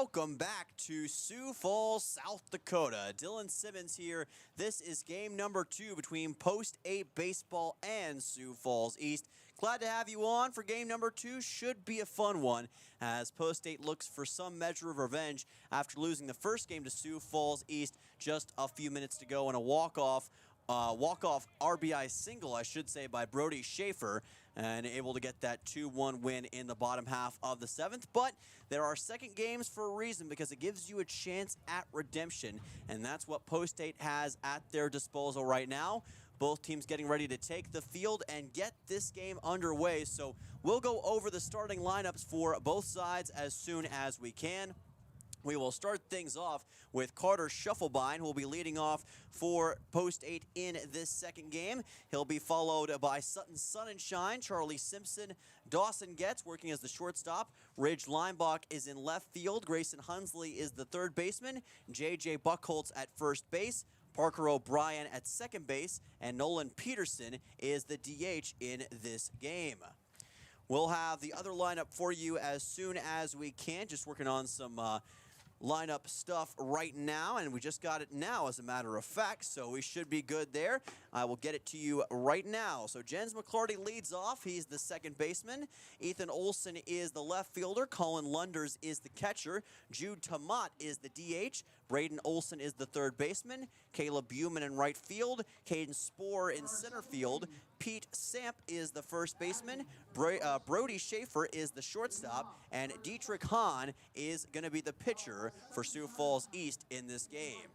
welcome back to Sioux Falls, South Dakota. Dylan Simmons here. This is game number 2 between Post 8 Baseball and Sioux Falls East. Glad to have you on for game number 2. Should be a fun one as Post 8 looks for some measure of revenge after losing the first game to Sioux Falls East just a few minutes to go in a walk-off RBI single, I should say, by Brody Schaefer, and able to get that 2-1 win in the bottom half of the 7th. But there are second games for a reason, because it gives you a chance at redemption, and that's what Post 8 has at their disposal right now. Both teams getting ready to take the field and get this game underway. So we'll go over the starting lineups for both sides as soon as we can. We will start things off with Carter Shufflebein, who will be leading off for Post 8 in this second game. He'll be followed by Sutton Sunshine, Charlie Simpson, Dawson Getz working as the shortstop. Ridge Linebaugh is in left field. Grayson Hunsley is the third baseman. J.J. Buchholz at first base. Parker O'Brien at second base. And Nolan Peterson is the DH in this game. We'll have the other lineup for you as soon as we can. Just working on some lineup stuff right now, and we just got it now as a matter of fact, so we should be good there. I will get it to you right now. So Jens McClarty leads off. He's the second baseman. Ethan Olson is the left fielder. Colin Lunders is the catcher. Jude Tamat is the DH. Braden Olson is the third baseman. Caleb Buman in right field. Caden Spoor in center field. Pete Samp is the first baseman. Brody Schaefer is the shortstop. And Dietrich Hahn is going to be the pitcher for Sioux Falls East in this game.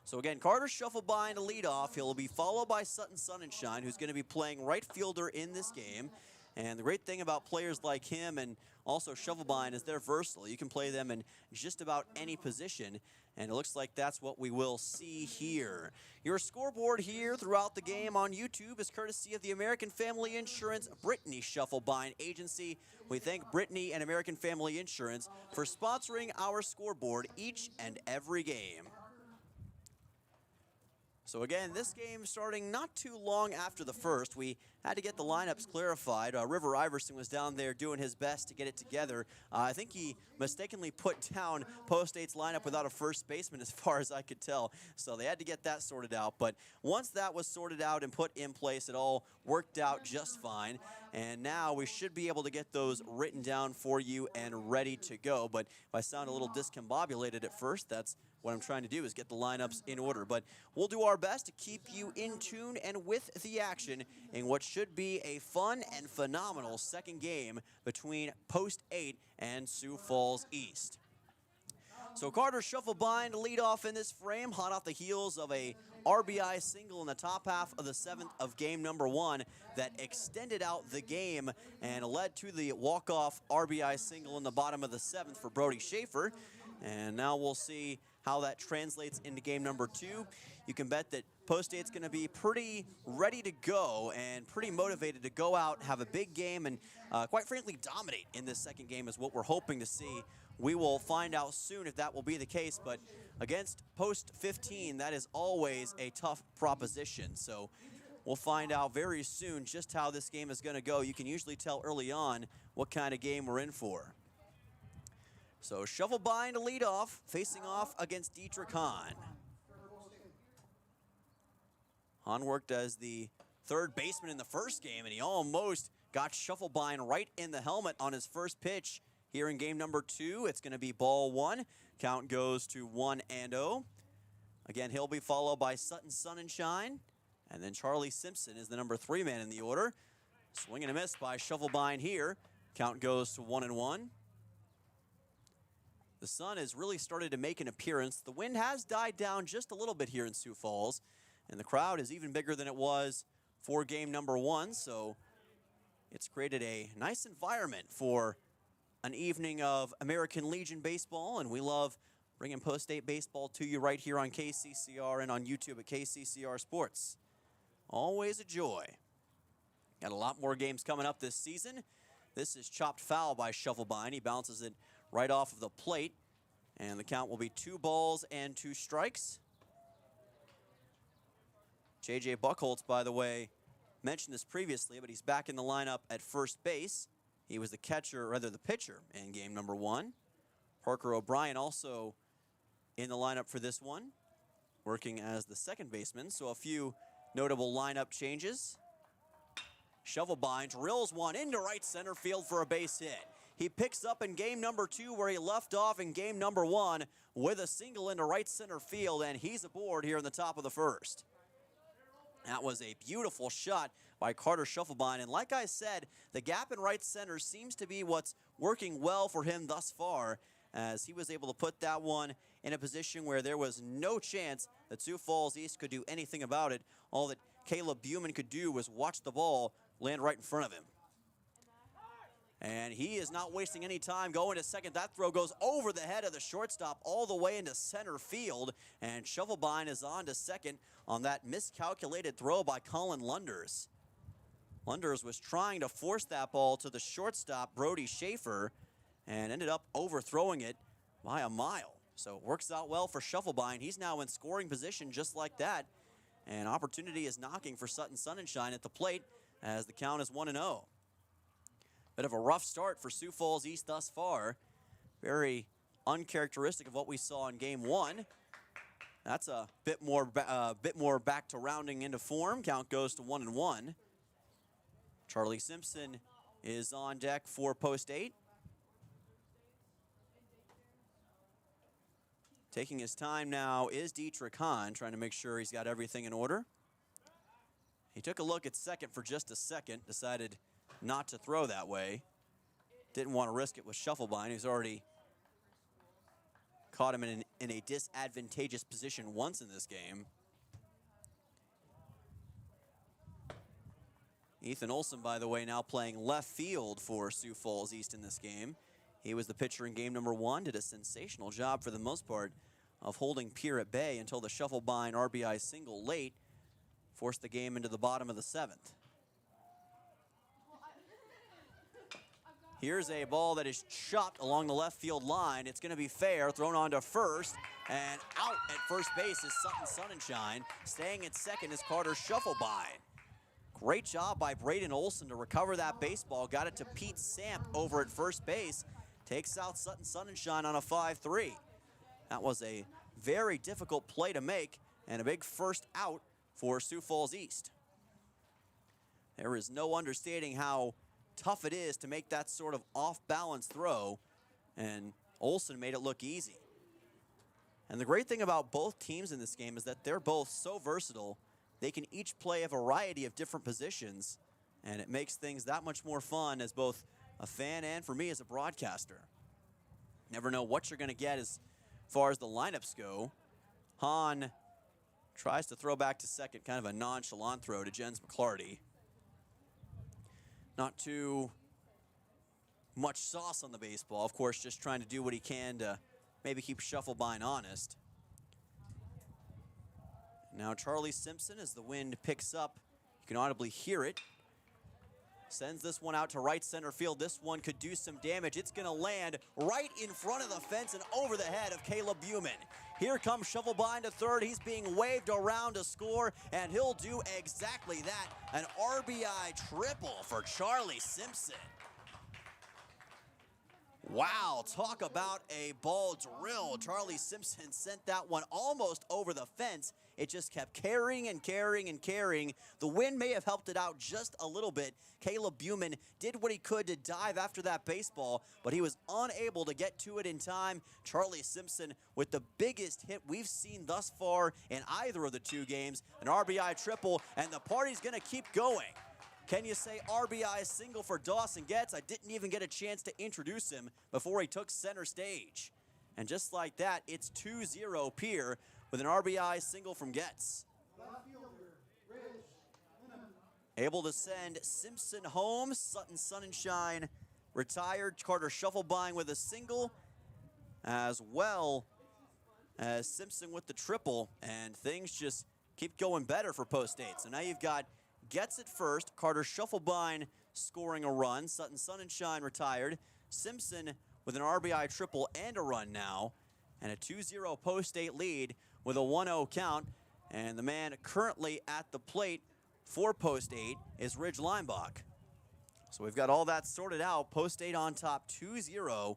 So again, Carter Shufflebein to lead off. He'll be followed by Sutton Sunshine, who's going to be playing right fielder in this game. And the great thing about players like him and also Shufflebein is they're versatile. You can play them in just about any position, and it looks like that's what we will see here. Your scoreboard here throughout the game on YouTube is courtesy of the American Family Insurance Brittany Shufflebein Agency. We thank Brittany and American Family Insurance for sponsoring our scoreboard each and every game. So again, this game starting not too long after the first. We had to get the lineups clarified. River Iverson was down there doing his best to get it together. I think he mistakenly put down Post 8's lineup without a first baseman as far as I could tell. So they had to get that sorted out. But once that was sorted out and put in place, it all worked out just fine. And now we should be able to get those written down for you and ready to go. But if I sound a little discombobulated at first, that's what I'm trying to do, is get the lineups in order. But we'll do our best to keep you in tune and with the action in what should be a fun and phenomenal second game between Post 8 and Sioux Falls East. So Carter Shufflebein to lead off in this frame, hot off the heels of a RBI single in the top half of the 7th of game number 1 that extended out the game and led to the walk-off RBI single in the bottom of the 7th for Brody Schaefer. And now we'll see how that translates into game number 2. You can bet that Post 8's going to be pretty ready to go and pretty motivated to go out, have a big game, and quite frankly dominate in this second game is what we're hoping to see. We will find out soon if that will be the case, but against Post 15, that is always a tough proposition. So we'll find out very soon just how this game is going to go. You can usually tell early on what kind of game we're in for. So Shufflebein to lead off, facing off against Dietrich Hahn. Hahn worked as the third baseman in the first game, and he almost got Shufflebein right in the helmet on his first pitch. Here in game number 2, it's going to be ball 1. Count goes to 1-0. Again, he'll be followed by Sutton Sunshine, and then Charlie Simpson is the number 3 man in the order. Swing and a miss by Shufflebein here. Count goes to 1-1. The sun has really started to make an appearance. The wind has died down just a little bit here in Sioux Falls, and the crowd is even bigger than it was for game number 1, so it's created a nice environment for an evening of American Legion baseball, and we love bringing Post 8 baseball to you right here on KCCR and on YouTube at KCCR Sports. Always a joy. Got a lot more games coming up this season. This is chopped foul by Shufflebein. He bounces it right off of the plate, and the count will be 2 balls and 2 strikes. J.J. Buchholz, by the way, mentioned this previously, but he's back in the lineup at first base. He was the catcher, or rather the pitcher, in game number 1. Parker O'Brien also in the lineup for this one, working as the second baseman, so a few notable lineup changes. Shovelbein drills one into right center field for a base hit. He picks up in game number 2 where he left off in game number 1 with a single into right center field, and he's aboard here in the top of the first. That was a beautiful shot by Carter Shovelbein, and like I said, the gap in right center seems to be what's working well for him thus far, as he was able to put that one in a position where there was no chance that Sioux Falls East could do anything about it. All that Caleb Buman could do was watch the ball land right in front of him. And he is not wasting any time going to second. That throw goes over the head of the shortstop all the way into center field, and Shovelbein is on to second on that miscalculated throw by Colin Lunders. Lunders was trying to force that ball to the shortstop, Brody Schaefer, and ended up overthrowing it by a mile. So it works out well for Shovelbein. He's now in scoring position just like that, and opportunity is knocking for Sutton Sunshine at the plate as the count is 1-0. Bit of a rough start for Sioux Falls East thus far. Very uncharacteristic of what we saw in game 1. That's a bit more back to rounding into form. Count goes to 1-1. Charlie Simpson is on deck for post 8. Taking his time now is Dietrich Hahn, trying to make sure he's got everything in order. He took a look at second for just a second, decided not to throw that way. Didn't want to risk it with Shovelbein, who's already caught him in a disadvantageous position once in this game. Ethan Olson, by the way, now playing left field for Sioux Falls East in this game. He was the pitcher in game number 1, did a sensational job for the most part of holding Pierre at bay until the Shovelbein RBI single late forced the game into the bottom of the 7th. Here's a ball that is chopped along the left field line. It's going to be fair, thrown on to first, and out at first base is Sutton Sunshine. Staying at second is Carter Shovelbein. Great job by Braden Olson to recover that baseball. Got it to Pete Samp over at first base. Takes out Sutton Sunshine on a 5-3. That was a very difficult play to make and a big first out for Sioux Falls East. There is no understanding how tough it is to make that sort of off-balance throw, and Olson made it look easy. And the great thing about both teams in this game is that they're both so versatile. They can each play a variety of different positions, and it makes things that much more fun as both a fan and for me as a broadcaster. Never know what you're going to get as far as the lineups go. Hahn tries to throw back to second, kind of a nonchalant throw to Jens McClarty. Not too much sauce on the baseball. Of course, just trying to do what he can to maybe keep Shovelbein honest. Now Charlie Simpson, as the wind picks up, you can audibly hear it. Sends this one out to right center field. This one could do some damage. It's going to land right in front of the fence and over the head of Caleb Buman. Here comes Shovelbein to third. He's being waved around to score, and he'll do exactly that. An RBI triple for Charlie Simpson. Wow, talk about a ball drill. Charlie Simpson sent that one almost over the fence. It just kept carrying and carrying and carrying. The wind may have helped it out just a little bit. Caleb Buman did what he could to dive after that baseball, but he was unable to get to it in time. Charlie Simpson with the biggest hit we've seen thus far in either of the two games, an RBI triple, and the party's gonna keep going. Can you say RBI single for Dawson Getz? I didn't even get a chance to introduce him before he took center stage. And just like that, it's 2-0 Pierre with an RBI single from Getz. Able to send Simpson home. Sutton Sunshine retired. Carter Shovelbein with a single, as well as Simpson with the triple. And things just keep going better for post 8. So now you've got Getz at first, Carter Shovelbein scoring a run, Sutton Sunshine retired, Simpson with an RBI triple and a run now, and a 2-0 post-8 lead with a 1-0 count, and the man currently at the plate for post-8 is Ridge Leinbach. So we've got all that sorted out, post-8 on top, 2-0,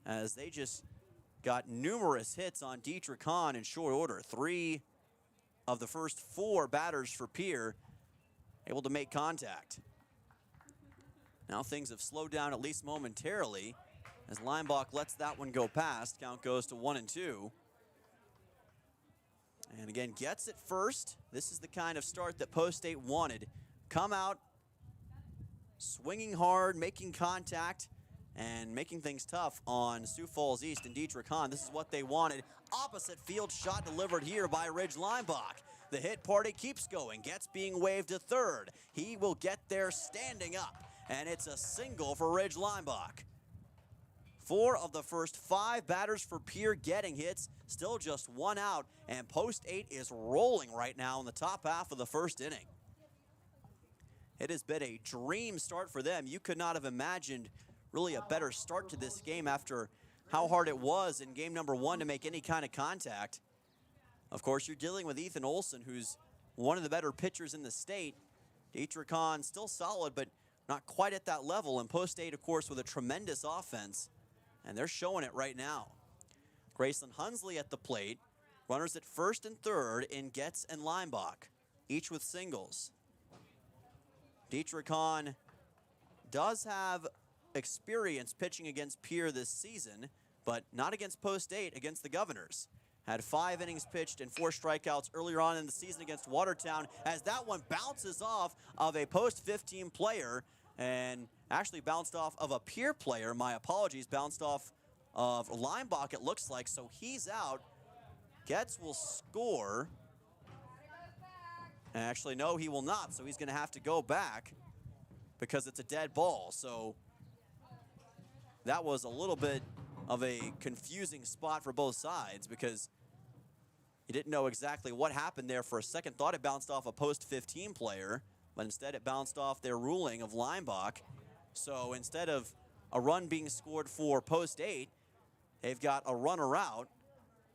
as they just got numerous hits on Dietrich Hahn in short order. 3 of the first 4 batters for Pierre able to make contact. Now things have slowed down at least momentarily as Leinbach lets that one go past. Count goes to 1-2. And again, gets it first. This is the kind of start that Post State wanted. Come out swinging hard, making contact, and making things tough on Sioux Falls East and Dietrich Hahn. This is what they wanted. Opposite field shot delivered here by Ridge Leinbach. The hit party keeps going. Gets being waved to third. He will get there standing up, and it's a single for Ridge Leinbach. 4 of the first 5 batters for Pierre getting hits. Still just 1 out, and Post 8 is rolling right now in the top half of the first inning. It has been a dream start for them. You could not have imagined really a better start to this game after how hard it was in game number 1 to make any kind of contact. Of course, you're dealing with Ethan Olson, who's one of the better pitchers in the state. Dietrich Hahn still solid, but not quite at that level. And Post 8, of course, with a tremendous offense. And they're showing it right now. Graceland Hunsley at the plate. Runners at first and third in Getz and Leinbach, each with singles. Dietrich Hahn does have experience pitching against Pierre this season, but not against Post 8, against the Governors. Had 5 innings pitched and 4 strikeouts earlier on in the season against Watertown, as that one bounces off of a Post 15 player and actually bounced off of a Pierre player. My apologies, bounced off of Leinbach, it looks like, so he's out. Getz will score. Actually, no, he will not, so he's going to have to go back because it's a dead ball. So that was a little bit of a confusing spot for both sides because you didn't know exactly what happened there for a second. Thought it bounced off a Post 15 player, but instead it bounced off their ruling of Leinbach. So instead of a run being scored for Post 8, they've got a runner out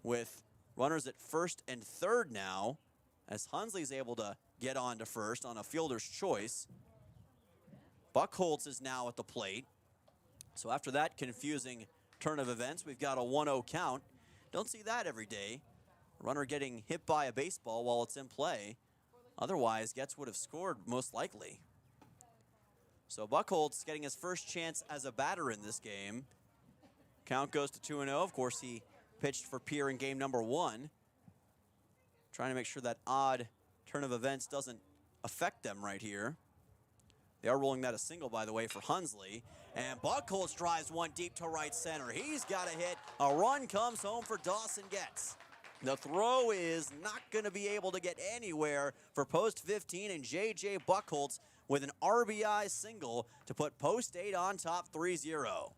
with runners at first and third now, as Hunsley's able to get on to first on a fielder's choice. Buckholz is now at the plate. So after that confusing turn of events, we've got a 1-0 count. Don't see that every day. Runner getting hit by a baseball while it's in play. Otherwise, Getz would have scored most likely. So Buckholz getting his first chance as a batter in this game. Count goes to 2-0. Of course, he pitched for Pierre in game number 1. Trying to make sure that odd turn of events doesn't affect them right here. They are rolling that a single, by the way, for Hunsley. And Buckholz drives one deep to right center. He's got a hit. A run comes home for Dawson Getz. The throw is not going to be able to get anywhere for Post 15, and J.J. Buckholz with an RBI single to put Post 8 on top 3-0.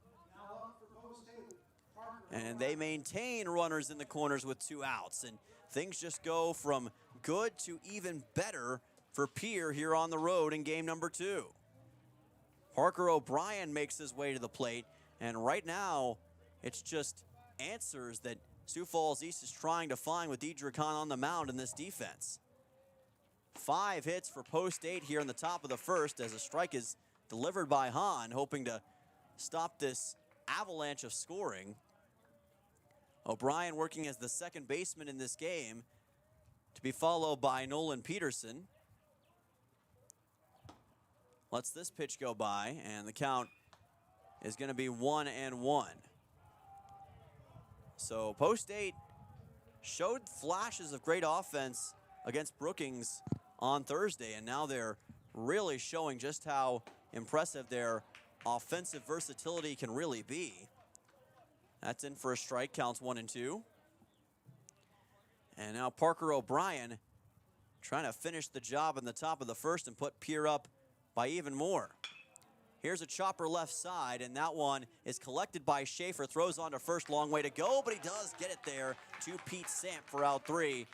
And they maintain runners in the corners with 2 outs, and things just go from good to even better for Pierre here on the road in game number 2. Parker O'Brien makes his way to the plate, and right now it's just answers that Sioux Falls East is trying to find with Dietrich Hahn on the mound in this defense. 5 hits for Post 8 here in the top of the first as a strike is delivered by Hahn, hoping to stop this avalanche of scoring. O'Brien working as the second baseman in this game, to be followed by Nolan Peterson. Lets this pitch go by, and the count is going to be 1-1. So Post 8 showed flashes of great offense against Brookings on Thursday, and now they're really showing just how impressive their offensive versatility can really be. That's in for a strike, counts 1-2. And now Parker O'Brien trying to finish the job in the top of the first and put Pierre up by even more. Here's a chopper left side, and that one is collected by Schaefer. Throws on to first, long way to go, but he does get it there to Pete Samp for out 3.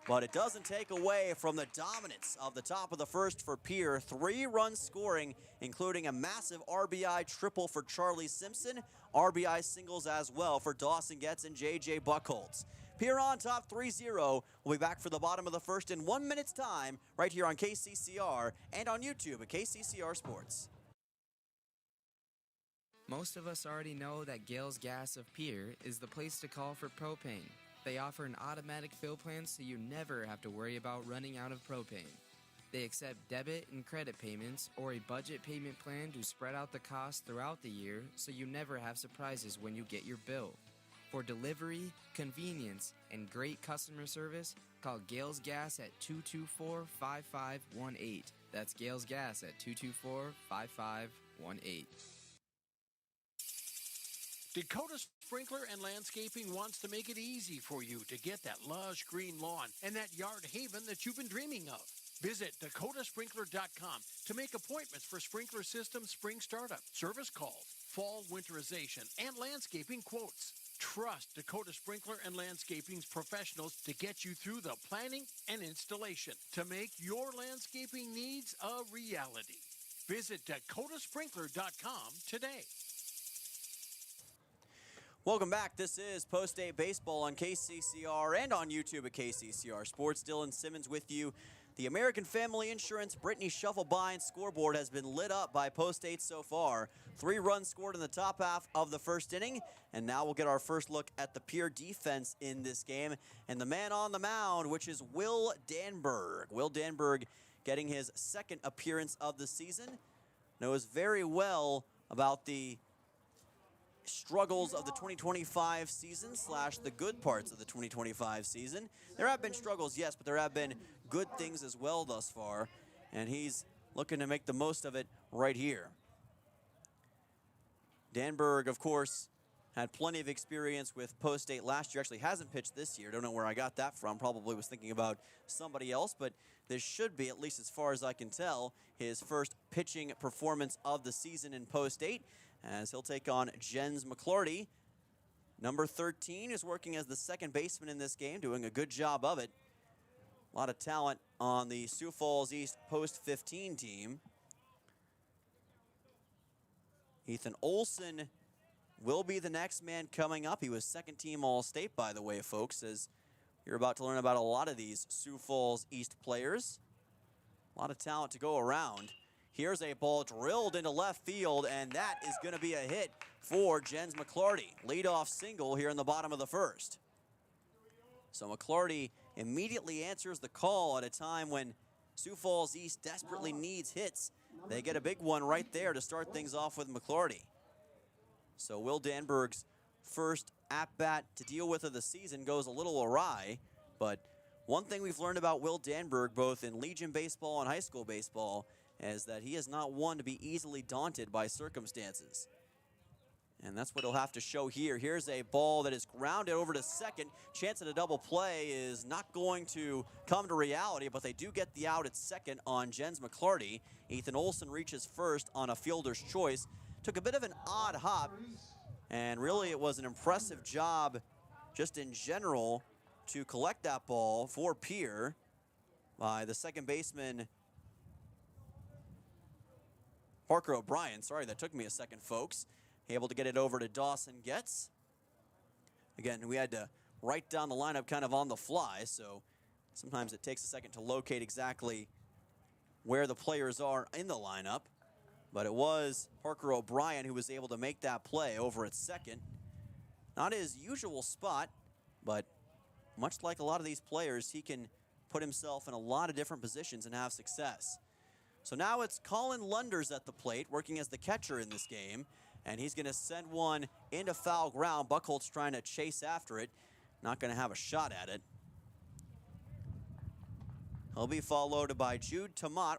But it doesn't take away from the dominance of the top of the first for Pierre. 3 runs scoring, including a massive RBI triple for Charlie Simpson. RBI singles as well for Dawson Getz and J.J. Buckholz. Pierre on top 3-0. We'll be back for the bottom of the first in 1 minute's time right here on KCCR and on YouTube at KCCR Sports. Most of us already know that Gale's Gas of Pierre is the place to call for propane. They offer an automatic fill plan so you never have to worry about running out of propane. They accept debit and credit payments or a budget payment plan to spread out the cost throughout the year so you never have surprises when you get your bill. For delivery, convenience, and great customer service, call Gale's Gas at 224-5518. That's Gale's Gas at 224-5518. Dakota Sprinkler and Landscaping wants to make it easy for you to get that lush green lawn and that yard haven that you've been dreaming of. Visit dakotasprinkler.com to make appointments for sprinkler system spring startup, service calls, fall winterization, and landscaping quotes. Trust Dakota Sprinkler and Landscaping's professionals to get you through the planning and installation to make your landscaping needs a reality. Visit dakotasprinkler.com today. Welcome back. This is Post-8 Baseball on KCCR and on YouTube at KCCR Sports. Dylan Simmons with you. The American Family Insurance Brittany Shufflebind scoreboard has been lit up by Post-8 so far. 3 runs scored in the top half of the first inning, and now we'll get our first look at the Pierre defense in this game. And the man on the mound, which is Will Danberg. Will Danberg getting his second appearance of the season. Knows very well about the struggles of the 2025 season / the good parts of the 2025 season. There have been struggles, yes, but there have been good things as well thus far, and he's looking to make the most of it right here. Danberg, of course, had plenty of experience with Post-8 last year. Actually hasn't pitched this year. Don't know where I got that from. Probably was thinking about somebody else, but this should be, at least as far as I can tell, his first pitching performance of the season in Post-8, as he'll take on Jens McClarty. Number 13 is working as the second baseman in this game, doing a good job of it. A lot of talent on the Sioux Falls East Post-15 team. Ethan Olson will be the next man coming up. He was second team All-State, by the way, folks, as you're about to learn about a lot of these Sioux Falls East players. A lot of talent to go around. Here's a ball drilled into left field, and that is going to be a hit for Jens McClarty. Leadoff single here in the bottom of the first. So McClarty immediately answers the call at a time when Sioux Falls East desperately needs hits. They get a big one right there to start things off with McClarty. So Will Danberg's first at-bat to deal with of the season goes a little awry, but one thing we've learned about Will Danberg, both in Legion baseball and high school baseball, is that he is not one to be easily daunted by circumstances. And that's what he'll have to show here. Here's a ball that is grounded over to second. Chance at a double play is not going to come to reality, but they do get the out at second on Jens McClarty. Ethan Olson reaches first on a fielder's choice. Took a bit of an odd hop, and really it was an impressive job just in general to collect that ball for Pierre by the second baseman, Parker O'Brien. Sorry, that took me a second, folks. Able to get it over to Dawson Getz. Again, we had to write down the lineup kind of on the fly, so sometimes it takes a second to locate exactly where the players are in the lineup. But it was Parker O'Brien who was able to make that play over at second. Not his usual spot, but much like a lot of these players, he can put himself in a lot of different positions and have success. So now it's Colin Lunders at the plate, working as the catcher in this game. And he's going to send one into foul ground. Buchholz trying to chase after it. Not going to have a shot at it. He'll be followed by Jude Tomat,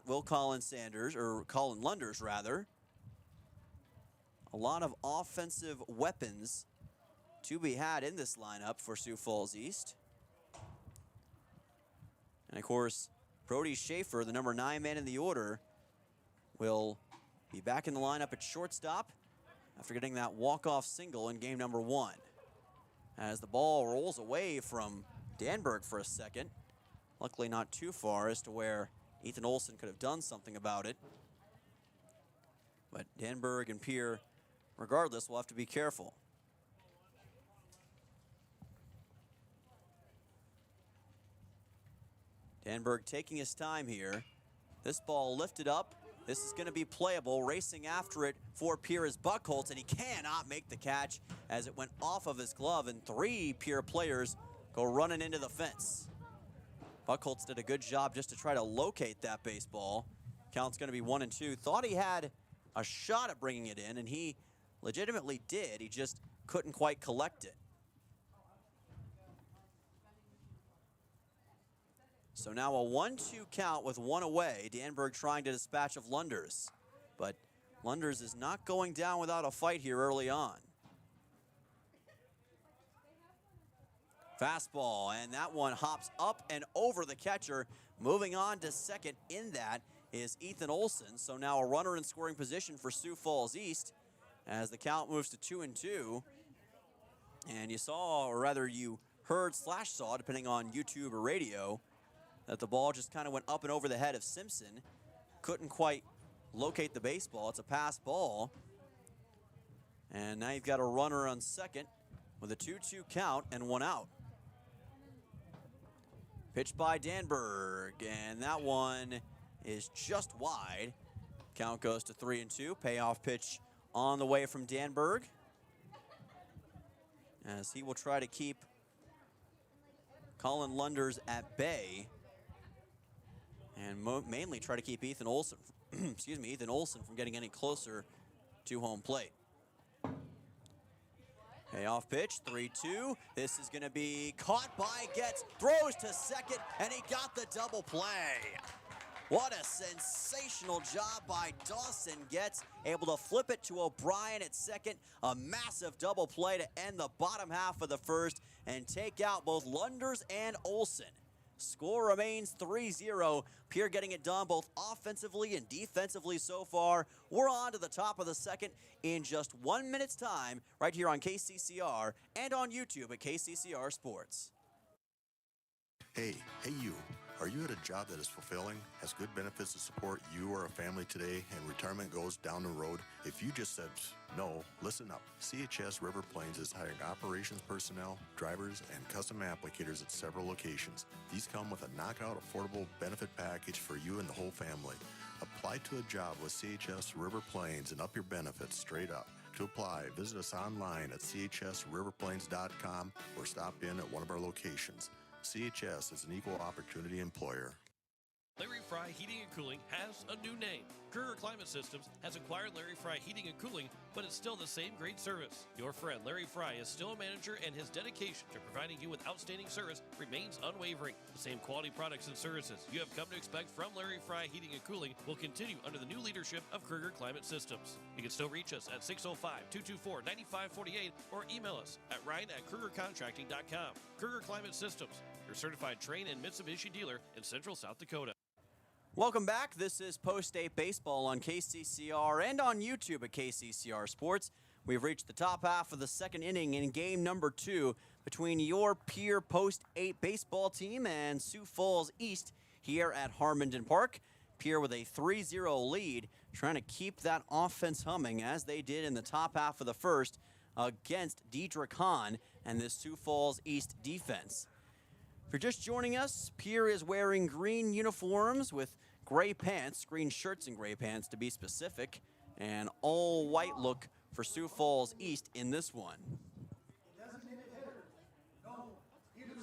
Colin Lunders rather. A lot of offensive weapons to be had in this lineup for Sioux Falls East. And of course, Brody Schaefer, the number 9 man in the order, will be back in the lineup at shortstop after getting that walk-off single in game number 1. As the ball rolls away from Danberg for a second, luckily not too far as to where Ethan Olson could have done something about it. But Danberg and Pierre, regardless, will have to be careful. Danberg taking his time here. This ball lifted up. This is going to be playable. Racing after it for Pierre is Buckholz, and he cannot make the catch as it went off of his glove, and 3 Pierre players go running into the fence. Buckholz did a good job just to try to locate that baseball. Count's going to be 1-2. Thought he had a shot at bringing it in, and he legitimately did. He just couldn't quite collect it. So now a 1-2 count with 1 away. Danberg trying to dispatch of Lunders, but Lunders is not going down without a fight here early on. Fastball, and that one hops up and over the catcher. Moving on to second in that is Ethan Olson. So now a runner in scoring position for Sioux Falls East as the count moves to 2-2. And you saw, or rather you heard / saw, depending on YouTube or radio, that the ball just kind of went up and over the head of Simpson. Couldn't quite locate the baseball. It's a pass ball. And now you've got a runner on second with a 2-2 count and 1 out. Pitched by Danberg, and that one is just wide. Count goes to 3-2. Payoff pitch on the way from Danberg, as he will try to keep Colin Lunders at bay, and mainly try to keep Ethan Olson, Ethan Olson from getting any closer to home plate. Payoff pitch, 3-2. This is going to be caught by Getz, throws to second, and he got the double play. What a sensational job by Dawson Getz, able to flip it to O'Brien at second. A massive double play to end the bottom half of the first and take out both Lunders and Olson. Score remains 3-0. Pierre getting it done both offensively and defensively so far. We're on to the top of the second in just 1 minute's time right here on KCCR and on YouTube at KCCR Sports. Hey you. Are you at a job that is fulfilling, has good benefits to support you or a family today, and retirement goes down the road? If you just said no, listen up. CHS River Plains is hiring operations personnel, drivers, and custom applicators at several locations. These come with a knockout affordable benefit package for you and the whole family. Apply to a job with CHS River Plains and up your benefits straight up. To apply, visit us online at chsriverplains.com or stop in at one of our locations. CHS is an equal opportunity employer. Larry Fry Heating and Cooling has a new name. Kruger Climate Systems has acquired Larry Fry Heating and Cooling, but it's still the same great service. Your friend Larry Fry is still a manager, and his dedication to providing you with outstanding service remains unwavering. The same quality products and services you have come to expect from Larry Fry Heating and Cooling will continue under the new leadership of Kruger Climate Systems. You can still reach us at 605-224-9548 or email us at ryan@krugercontracting.com. Kruger Climate Systems, your certified Trane and Mitsubishi dealer in Central South Dakota. Welcome back. This is Post-State Baseball on KCCR and on YouTube at KCCR Sports. We've reached the top half of the second inning in game number 2 between your Pierre Post-8 baseball team and Sioux Falls East here at Harmondon Park. Pierre with a 3-0 lead, trying to keep that offense humming as they did in the top half of the first against Diedrich Hahn and this Sioux Falls East defense. If you're just joining us, Pierre is wearing green uniforms with gray pants, green shirts and gray pants to be specific, and all white look for Sioux Falls East in this one.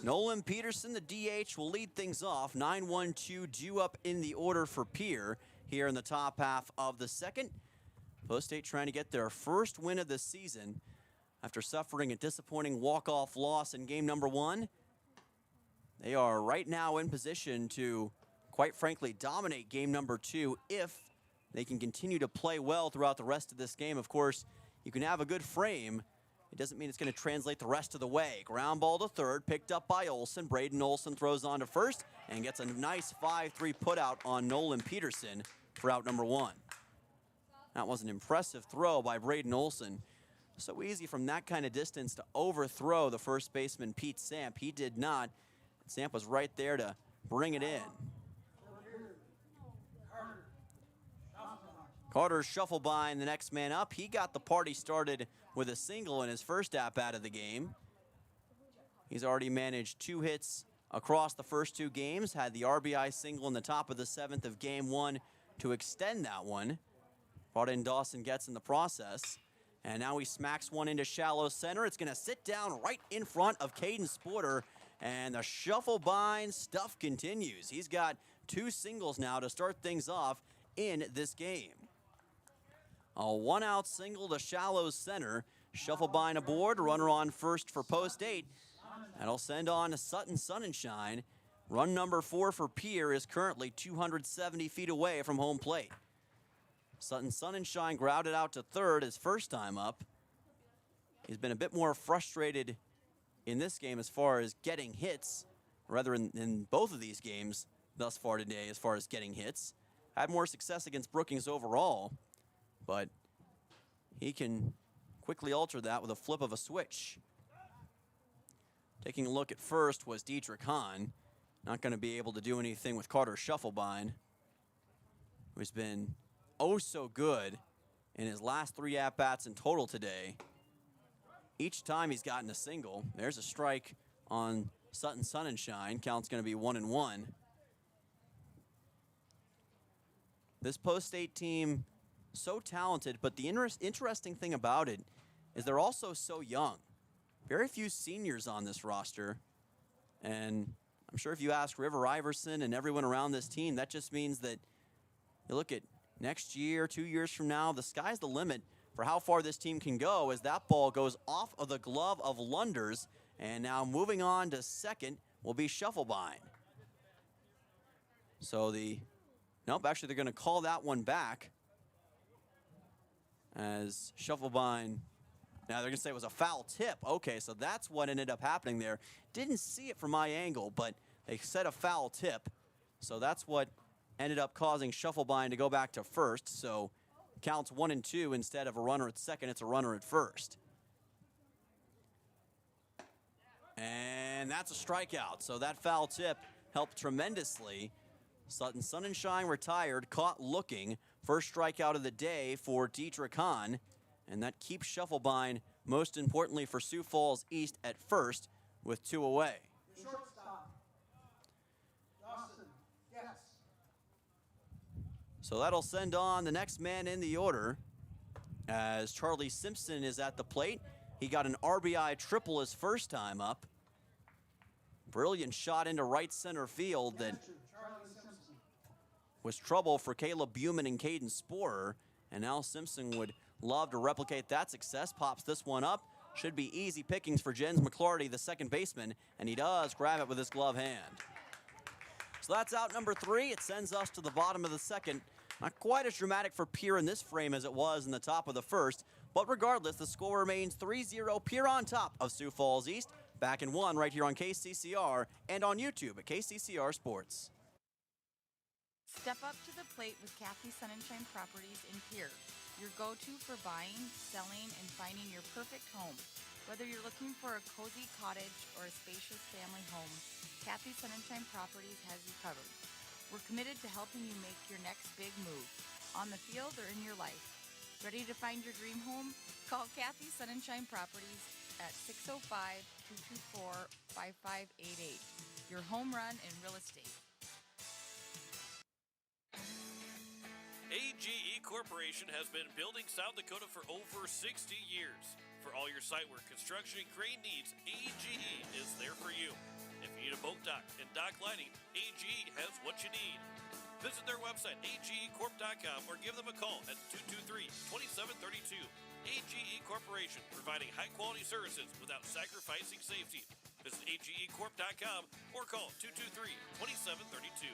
Nolan Peterson, the DH, will lead things off. 9-1-2 due up in the order for Pierre here in the top half of the second. Post-State trying to get their first win of the season after suffering a disappointing walk-off loss in game number 1. They are right now in position to, quite frankly, dominate game number 2 if they can continue to play well throughout the rest of this game. Of course, you can have a good frame. It doesn't mean it's going to translate the rest of the way. Ground ball to third, picked up by Olson. Braden Olson throws on to first and gets a nice 5-3 putout on Nolan Peterson for out number 1. That was an impressive throw by Braden Olson. So easy from that kind of distance to overthrow the first baseman, Pete Samp. He did not. Samp was right there to bring it in. Carter Shufflebein, the next man up. He got the party started with a single in his first at-bat of the game. He's already managed 2 hits across the first 2 games, had the RBI single in the top of the 7th of game 1 to extend that one. Brought in Dawson Getz in the process. And now he smacks one into shallow center. It's going to sit down right in front of Caden Sporter. And the shuffle bind stuff continues. He's got 2 singles now to start things off in this game. A 1-out single to shallow center. Shuffle bind aboard. Runner on first for post 8. That'll send on to Sutton Sunshine. Run number 4 for Pierre is currently 270 feet away from home plate. Sutton Sunshine grounded out to third his first time up. He's been a bit more frustrated in this game as far as getting hits, rather in both of these games thus far today as far as getting hits. Had more success against Brookings overall, but he can quickly alter that with a flip of a switch. Taking a look at first was Dietrich Hahn. Not going to be able to do anything with Carter Shufflebind, who's been oh so good in his last 3 at-bats in total today. Each time he's gotten a single. There's a strike on Sutton Sunshine. Count's going to be 1-1. This post-8 team, so talented, but the interesting thing about it is they're also so young. Very few seniors on this roster. And I'm sure if you ask River Iverson and everyone around this team, that just means that you look at next year, 2 years from now, the sky's the limit for how far this team can go as that ball goes off of the glove of Lunders. And now moving on to second will be Shufflebind. So nope, actually they're going to call that one back as Shufflebind. Now they're going to say it was a foul tip. Okay, so that's what ended up happening there. Didn't see it from my angle, but they said a foul tip. So that's what ended up causing Shufflebind to go back to first. So counts 1-2 instead of a runner at second. It's a runner at first. And that's a strikeout. So that foul tip helped tremendously. Sutton Sunshine retired, caught looking. First strikeout of the day for Dietrich Hahn. And that keeps Shufflebind, most importantly for Sioux Falls East, at first with 2 away. Shortstop. Dawson. Yes. So that'll send on the next man in the order as Charlie Simpson is at the plate. He got an RBI triple his first time up. Brilliant shot into right center field that was trouble for Caleb Buman and Caden Sporer. And now Simpson would love to replicate that success. Pops this one up. Should be easy pickings for Jens McClarty, the second baseman, and he does grab it with his glove hand. So that's out number 3. It sends us to the bottom of the second. Not quite as dramatic for Pierre in this frame as it was in the top of the first, but regardless, the score remains 3-0. Pierre on top of Sioux Falls East. Back in 1 right here on KCCR and on YouTube at KCCR Sports. Step up to the plate with Kathy Sunshine Properties in Pierre, your go-to for buying, selling, and finding your perfect home. Whether you're looking for a cozy cottage or a spacious family home, Kathy Sunshine Properties has you covered. We're committed to helping you make your next big move, on the field or in your life. Ready to find your dream home? Call Kathy Sunshine Properties at 605-224-5588. Your home run in real estate. AGE Corporation has been building South Dakota for over 60 years. For all your site work, construction, and crane needs, AGE is there for you. If you need a boat dock and dock lighting, AGE has what you need. Visit their website, agecorp.com, or give them a call at 223-2732. AGE Corporation, providing high-quality services without sacrificing safety. Visit agecorp.com or call 223-2732.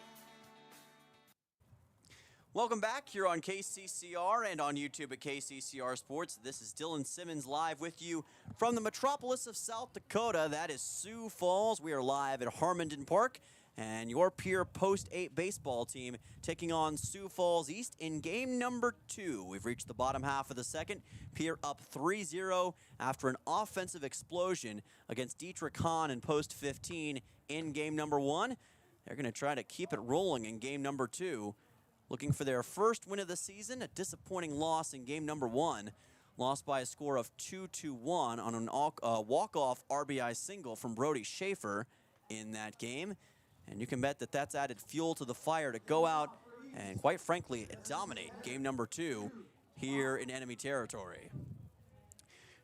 Welcome back here on KCCR and on YouTube at KCCR Sports. This is Dylan Simmons live with you from the metropolis of South Dakota. That is Sioux Falls. We are live at Harmondon Park. And your Pierre Post-8 baseball team taking on Sioux Falls East in game number 2. We've reached the bottom half of the second. Pierre up 3-0 after an offensive explosion against Dietrich Hahn in Post 15 in game number 1. They're going to try to keep it rolling in game number 2. Looking for their first win of the season, a disappointing loss in game number 1. Lost by a score of 2-1 on an walk-off RBI single from Brody Schaefer in that game. And you can bet that that's added fuel to the fire to go out and, quite frankly, dominate game number 2 here in enemy territory.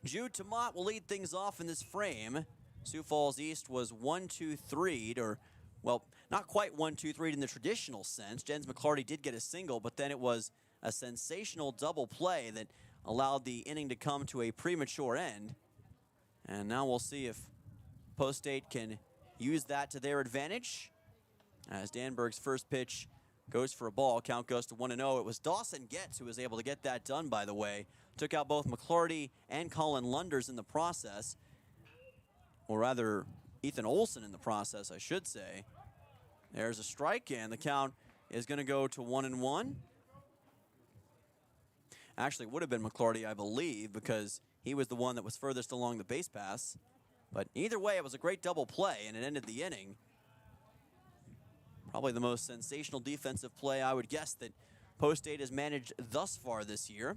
Jude Tomat will lead things off in this frame. Sioux Falls East was 1-2-3'd, or, well, not quite 1-2-3'd in the traditional sense. Jens McClarty did get a single, but then it was a sensational double play that allowed the inning to come to a premature end. And now we'll see if Post State can use that to their advantage. As Danberg's first pitch goes for a ball, count goes to 1-0. It was Dawson Getz who was able to get that done, by the way. Took out both McClarty and Colin Lunders in the process. Or rather, Ethan Olson in the process, I should say. There's a strike, and the count is going to go to 1-1. Actually, it would have been McClarty, I believe, because he was the one that was furthest along the base pass. But either way, it was a great double play, and it ended the inning. Probably the most sensational defensive play, I would guess, that Post State has managed thus far this year.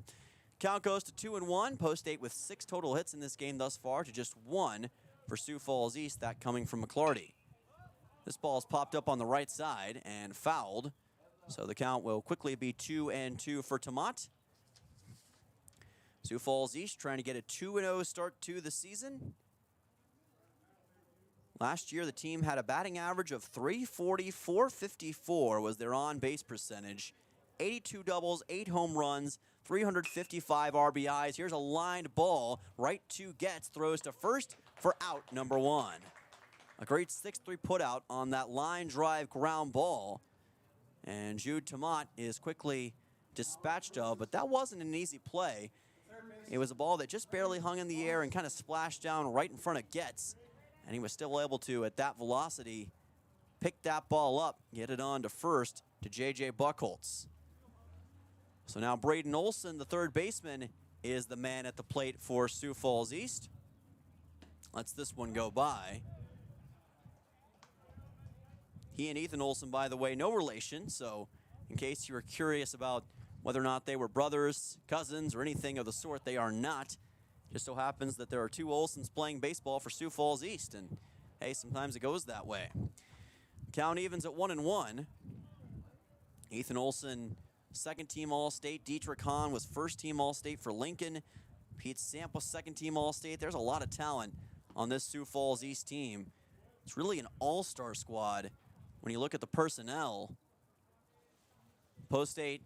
Count goes to 2-1. Post State with 6 total hits in this game thus far to just 1 for Sioux Falls East, that coming from McClarty. This ball is popped up on the right side and fouled. So the count will quickly be 2-2 for Tomat. Sioux Falls East trying to get a 2-0 start to the season. Last year, the team had a batting average of .340, .454 was their on-base percentage. 82 doubles, 8 home runs, 355 RBIs. Here's a lined ball right to Getz, throws to first for out number 1. A great 6-3 putout on that line drive ground ball. And Jude Tomat is quickly dispatched of, but that wasn't an easy play. It was a ball that just barely hung in the air and kind of splashed down right in front of Getz. And he was still able to, at that velocity, pick that ball up, get it on to first to J.J. Buchholz. So now Braden Olson, the third baseman, is the man at the plate for Sioux Falls East. Lets this one go by. He and Ethan Olson, by the way, no relation, so in case you were curious about whether or not they were brothers, cousins, or anything of the sort, they are not. Just so happens that there are 2 Olsons playing baseball for Sioux Falls East, and hey, sometimes it goes that way. Count evens at 1-1. Ethan Olson, second-team All-State. Dietrich Hahn was first-team All-State for Lincoln. Pete Samp was second-team All-State. There's a lot of talent on this Sioux Falls East team. It's really an all-star squad when you look at the personnel. Post State,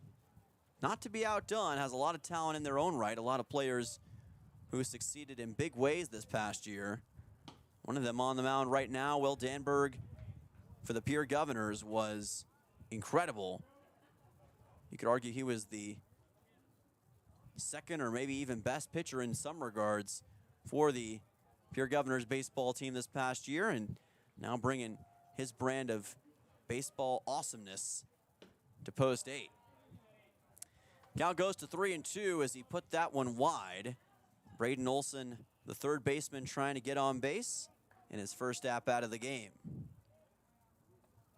not to be outdone, has a lot of talent in their own right, a lot of players who succeeded in big ways this past year. One of them on the mound right now, Will Danberg, for the Pierre Governors, was incredible. You could argue he was the second or maybe even best pitcher in some regards for the Pierre Governors baseball team this past year, and now bringing his brand of baseball awesomeness to Post 8. Count goes to 3-2 as he put that one wide. Braden Olson, the third baseman, trying to get on base in his first at-bat of the game.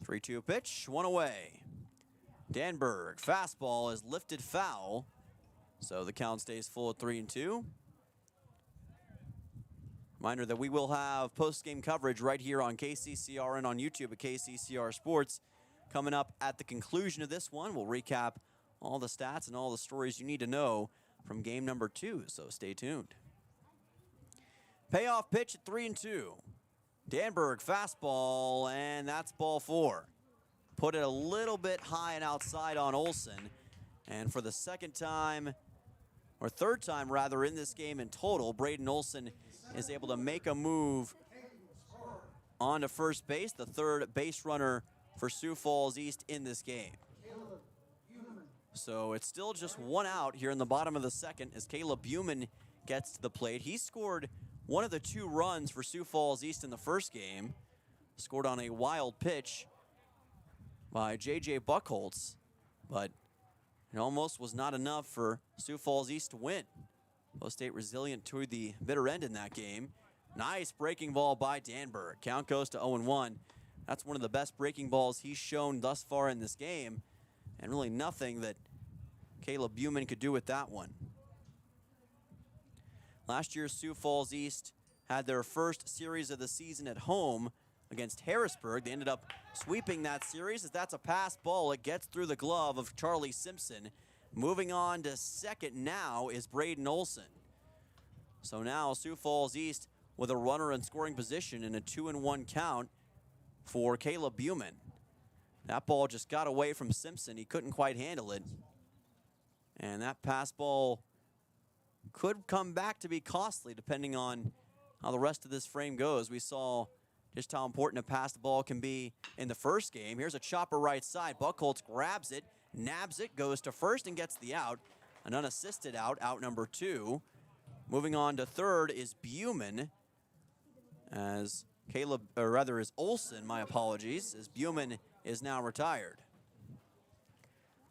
3-2 pitch, 1 away. Danberg, fastball is lifted foul, so the count stays full at 3-2. Reminder that we will have post-game coverage right here on KCCR and on YouTube at KCCR Sports. Coming up at the conclusion of this one, we'll recap all the stats and all the stories you need to know from game number 2, so stay tuned. Payoff pitch at 3-2. Danberg fastball, and that's ball 4. Put it a little bit high and outside on Olson, and for the second time, or third time rather, in this game in total, Braden Olson is able to make a move onto first base, the third base runner for Sioux Falls East in this game. So it's still just 1 out here in the bottom of the second as Caleb Buman gets to the plate. He scored one of the 2 runs for Sioux Falls East in the first game. Scored on a wild pitch by J.J. Buchholz, but it almost was not enough for Sioux Falls East to win. Post State resilient to the bitter end in that game. Nice breaking ball by Danberg. Count goes to 0-1. That's one of the best breaking balls he's shown thus far in this game, and really nothing that Caleb Buman could do with that one. Last year, Sioux Falls East had their first series of the season at home against Harrisburg. They ended up sweeping that series as that's a pass ball. It gets through the glove of Charlie Simpson. Moving on to second now is Braden Olson. So now Sioux Falls East with a runner in scoring position in a 2-1 count for Caleb Buman. That ball just got away from Simpson. He couldn't quite handle it. And that pass ball could come back to be costly depending on how the rest of this frame goes. We saw just how important a pass the ball can be in the first game. Here's a chopper right side. Buchholz grabs it, nabs it, goes to first and gets the out. An unassisted out, out number 2. Moving on to third is Buman, as Olson, my apologies, as Buman is now retired.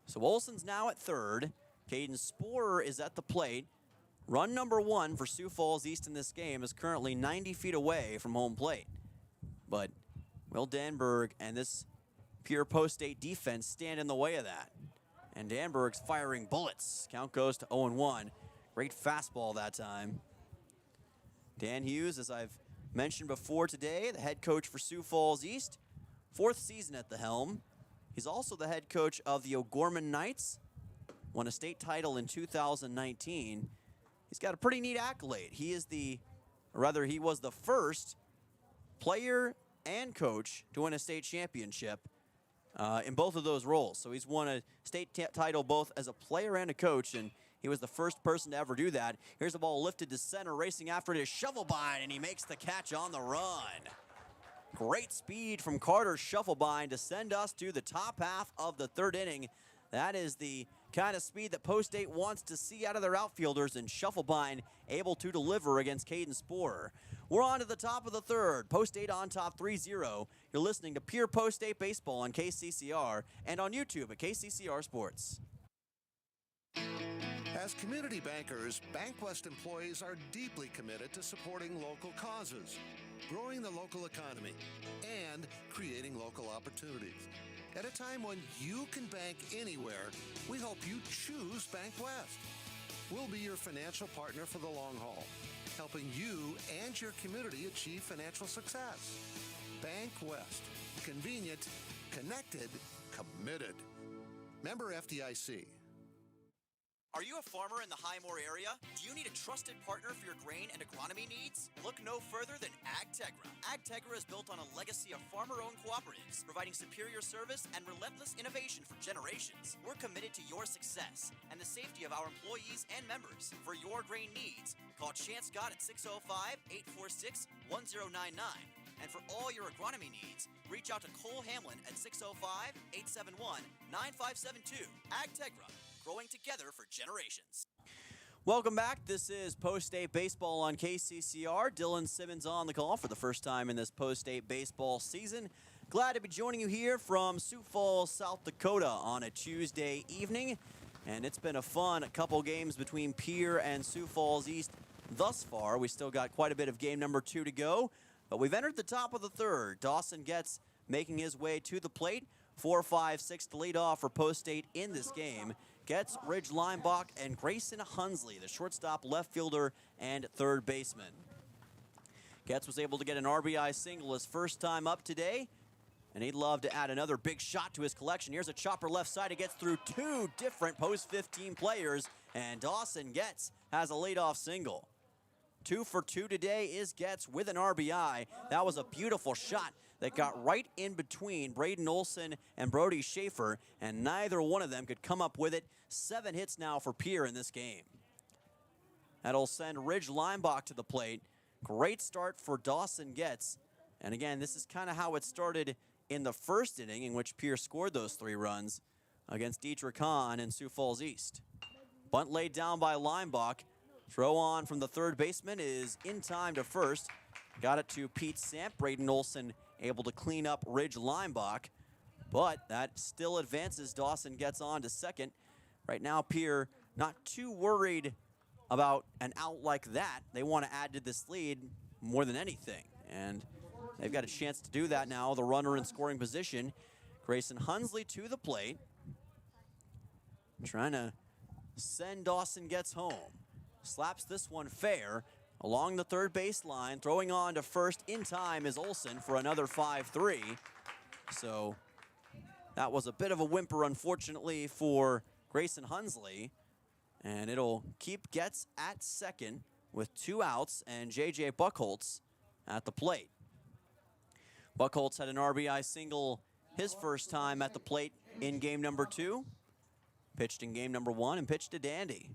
So Olson's now at third. Caden Sporer is at the plate. Run number 1 for Sioux Falls East in this game is currently 90 feet away from home plate. But Will Danberg and this Pierre Post-State defense stand in the way of that. And Danberg's firing bullets. Count goes to 0-1. Great fastball that time. Dan Hughes, as I've mentioned before today, the head coach for Sioux Falls East. 4th season at the helm. He's also the head coach of the O'Gorman Knights. Won a state title in 2019. He's got a pretty neat accolade. He was the first player and coach to win a state championship in both of those roles. So he's won a state title both as a player and a coach, and he was the first person to ever do that. Here's the ball lifted to center, racing after it is Shufflebein, and he makes the catch on the run. Great speed from Carter Shufflebein to send us to the top half of the third inning. That is the kind of speed that Post-State wants to see out of their outfielders, and Shufflebein able to deliver against Caden Sporer. We're on to the top of the third. Post-State on top 3-0. You're listening to Pierre Post-State Baseball on KCCR and on YouTube at KCCR Sports. As community bankers, BankWest employees are deeply committed to supporting local causes, growing the local economy, and creating local opportunities. At a time when you can bank anywhere, we hope you choose BankWest. We'll be your financial partner for the long haul, helping you and your community achieve financial success. BankWest. Convenient, connected, committed. Member FDIC. Are you a farmer in the Highmore area? Do you need a trusted partner for your grain and agronomy needs? Look no further than AgTegra. AgTegra is built on a legacy of farmer-owned cooperatives, providing superior service and relentless innovation for generations. We're committed to your success and the safety of our employees and members. For your grain needs, call Chance Scott at 605-846-1099. And for all your agronomy needs, reach out to Cole Hamlin at 605-871-9572. AgTegra. Growing together for generations. Welcome back. This is Post-State Baseball on KCCR. Dylan Simmons on the call for the first time in this Post-State Baseball season. Glad to be joining you here from Sioux Falls, South Dakota on a Tuesday evening. And it's been a fun couple games between Pierre and Sioux Falls East thus far. We still got quite a bit of game number 2 to go. But we've entered the top of the third. Dawson Getz making his way to the plate. 4-5-6 to lead off for Post-State in this game. Getz, Ridge Linebach, and Grayson Hunsley, the shortstop, left fielder, and third baseman. Getz was able to get an RBI single his first time up today, and he'd love to add another big shot to his collection. Here's a chopper left side. It gets through 2 different post-15 players, and Dawson Getz has a leadoff single. 2 for 2 today is Getz with an RBI. That was a beautiful shot that got right in between Braden Olson and Brody Schaefer, and neither one of them could come up with it. 7 hits now for Pierre in this game. That'll send Ridge Linebach to the plate. Great start for Dawson Getz. And again, this is kind of how it started in the first inning, in which Pierre scored those 3 runs against Dietrich Hahn and Sioux Falls East. Bunt laid down by Linebach. Throw on from the third baseman is in time to first. Got it to Pete Samp. Braden Olson able to clean up Ridge Linebach, but that still advances. Dawson Getz on to second. Right now, Pierre not too worried about an out like that. They want to add to this lead more than anything, and they've got a chance to do that now. The runner in scoring position, Grayson Hunsley to the plate, trying to send Dawson Getz home. Slaps this one fair along the third baseline. Throwing on to first in time is Olson for another 5-3. So that was a bit of a whimper, unfortunately, for Grayson Hunsley. And it'll keep Getz at second with 2 outs and J.J. Buchholz at the plate. Buchholz had an RBI single his first time at the plate in game number 2. Pitched in game number 1 and pitched to Dandy.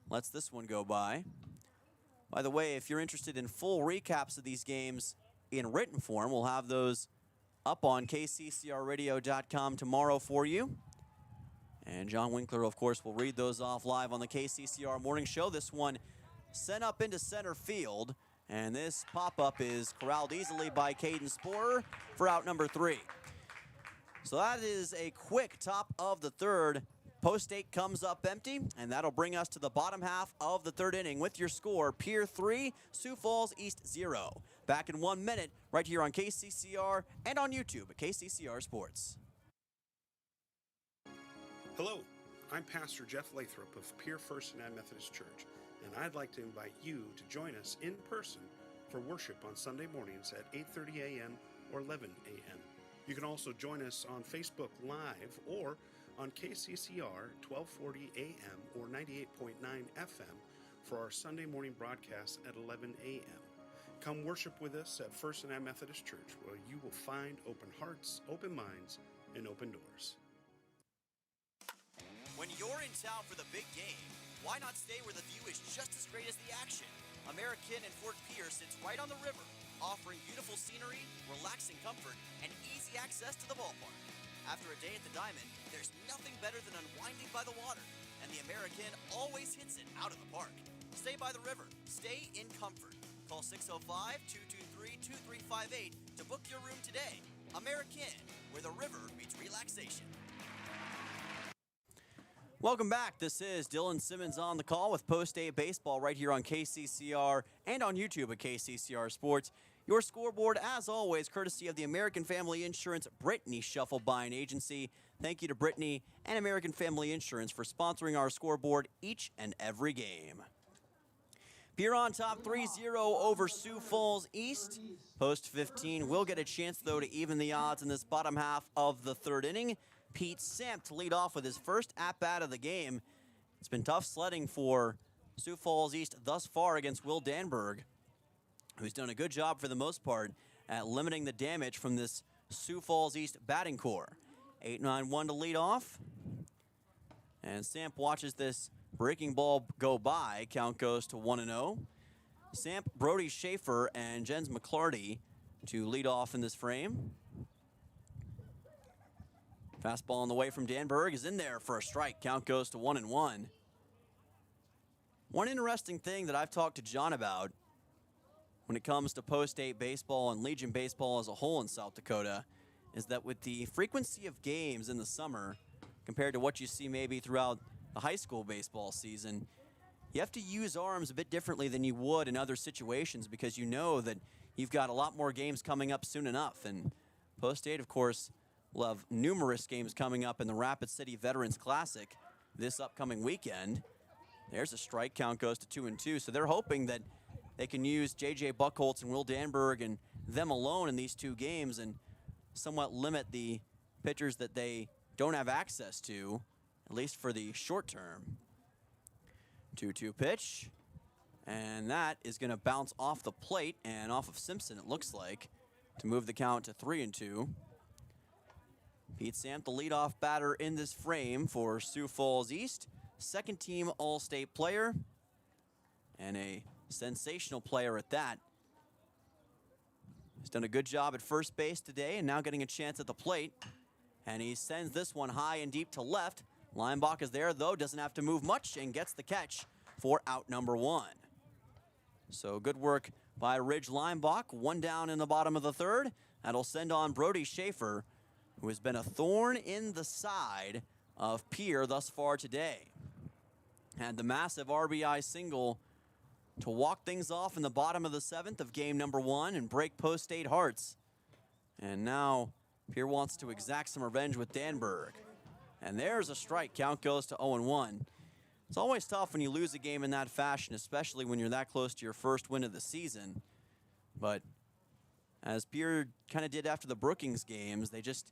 Lets this one go by. By the way, if you're interested in full recaps of these games in written form, we'll have those up on kccrradio.com tomorrow for you. And John Winkler, of course, will read those off live on the KCCR Morning Show. This one sent up into center field. And this pop-up is corralled easily by Caden Sporer for out number 3. So that is a quick top of the third. Post 8 comes up empty, and that'll bring us to the bottom half of the third inning with your score, Pierre 3, Sioux Falls East 0. Back in 1 minute, right here on KCCR and on YouTube at KCCR Sports. Hello, I'm Pastor Jeff Lathrop of Pierre First United Methodist Church, and I'd like to invite you to join us in person for worship on Sunday mornings at 8:30 a.m. or 11 a.m. You can also join us on Facebook Live or on KCCR 1240 AM or 98.9 FM for our Sunday morning broadcast at 11 a.m. Come worship with us at First United Methodist Church, where you will find open hearts, open minds, and open doors. When you're in town for the big game, why not stay where the view is just as great as the action? American and Fort Pierce sits right on the river, offering beautiful scenery, relaxing comfort, and easy access to the ballpark. After a day at the Diamond, there's nothing better than unwinding by the water, and the American always hits it out of the park. Stay by the river. Stay in comfort. Call 605-223-2358 to book your room today. American, where the river meets relaxation. Welcome back. This is Dylan Simmons on the call with Post 8 Baseball right here on KCCR and on YouTube at KCCR Sports. Your scoreboard, as always, courtesy of the American Family Insurance Brittany Shuffle Buying Agency. Thank you to Brittany and American Family Insurance for sponsoring our scoreboard each and every game. Pierre on top 3-0 over Sioux Falls East. Post 15 will get a chance, though, to even the odds in this bottom half of the third inning. Pete Samp to lead off with his first at-bat of the game. It's been tough sledding for Sioux Falls East thus far against Will Danberg, who's done a good job for the most part at limiting the damage from this Sioux Falls East batting core. 8-9-1 to lead off. And Samp watches this breaking ball go by. Count goes to 1-0. Samp, Brody Schaefer, and Jens McClarty to lead off in this frame. Fastball on the way from Danberg is in there for a strike. Count goes to 1-1. One interesting thing that I've talked to John about when it comes to Post 8 baseball and Legion baseball as a whole in South Dakota is that with the frequency of games in the summer compared to what you see maybe throughout the high school baseball season, you have to use arms a bit differently than you would in other situations because you know that you've got a lot more games coming up soon enough. And Post 8, of course, will have numerous games coming up in the Rapid City Veterans Classic this upcoming weekend. There's a strike. Count goes to 2-2. So they're hoping that they can use J.J. Buchholz and Will Danberg and them alone in these two games and somewhat limit the pitchers that they don't have access to, at least for the short term. 2-2 pitch. And that is going to bounce off the plate and off of Simpson, it looks like, to move the count to 3-2. Pete Samp, the leadoff batter in this frame for Sioux Falls East. Second team All-State player. And a sensational player at that. He's done a good job at first base today and now getting a chance at the plate. And he sends this one high and deep to left. Leinbach is there, though, doesn't have to move much and gets the catch for out number 1. So good work by Ridge Leinbach. One down in the bottom of the third. That'll send on Brody Schaefer, who has been a thorn in the side of Pierre thus far today. Had the massive RBI single to walk things off in the bottom of the 7th of game number 1 and break Post 8 hearts. And now Pierre wants to exact some revenge with Danberg. And there's a strike. Count goes to 0-1. It's always tough when you lose a game in that fashion, especially when you're that close to your first win of the season. But as Pierre kind of did after the Brookings games, they just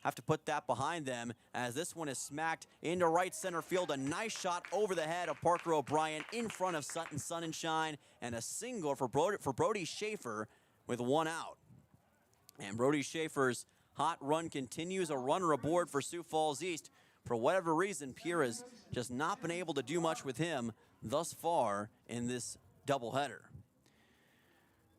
have to put that behind them as this one is smacked into right center field. A nice shot over the head of Parker O'Brien in front of Sutton Sunshine, and a single for Brody Schaefer with one out. And Brody Schaefer's hot run continues, a runner aboard for Sioux Falls East. For whatever reason, Pierre has just not been able to do much with him thus far in this doubleheader.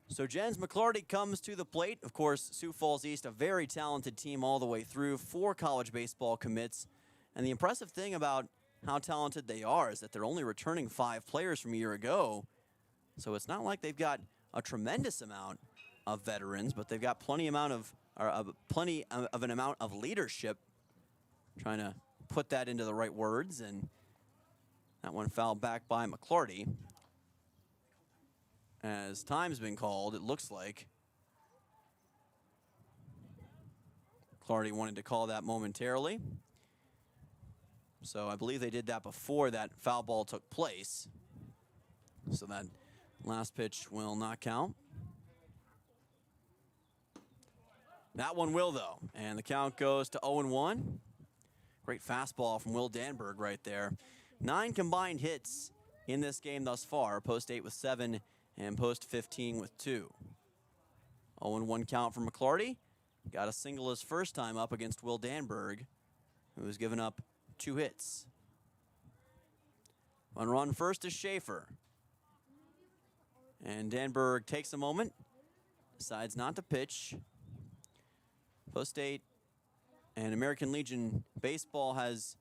So Jens McClarty comes to the plate. Of course, Sioux Falls East, a very talented team all the way through, 4 college baseball commits. And the impressive thing about how talented they are is that they're only returning 5 players from a year ago. So it's not like they've got a tremendous amount of veterans, but they've got plenty of an amount of leadership. Trying to put that into the right words, and that one fouled back by McClarty. As time's been called, it looks like Clardy wanted to call that momentarily. So I believe they did that before that foul ball took place. So that last pitch will not count. That one will, though. And the count goes to 0-1. Great fastball from Will Danberg right there. 9 combined hits in this game thus far. Post 8 with 7 and post 15 with 2. 0-1 count for McClarty. Got a single his first time up against Will Danberg, who has given up 2 hits. On run first is Schaefer. And Danberg takes a moment, decides not to pitch. Post 8 and American Legion Baseball has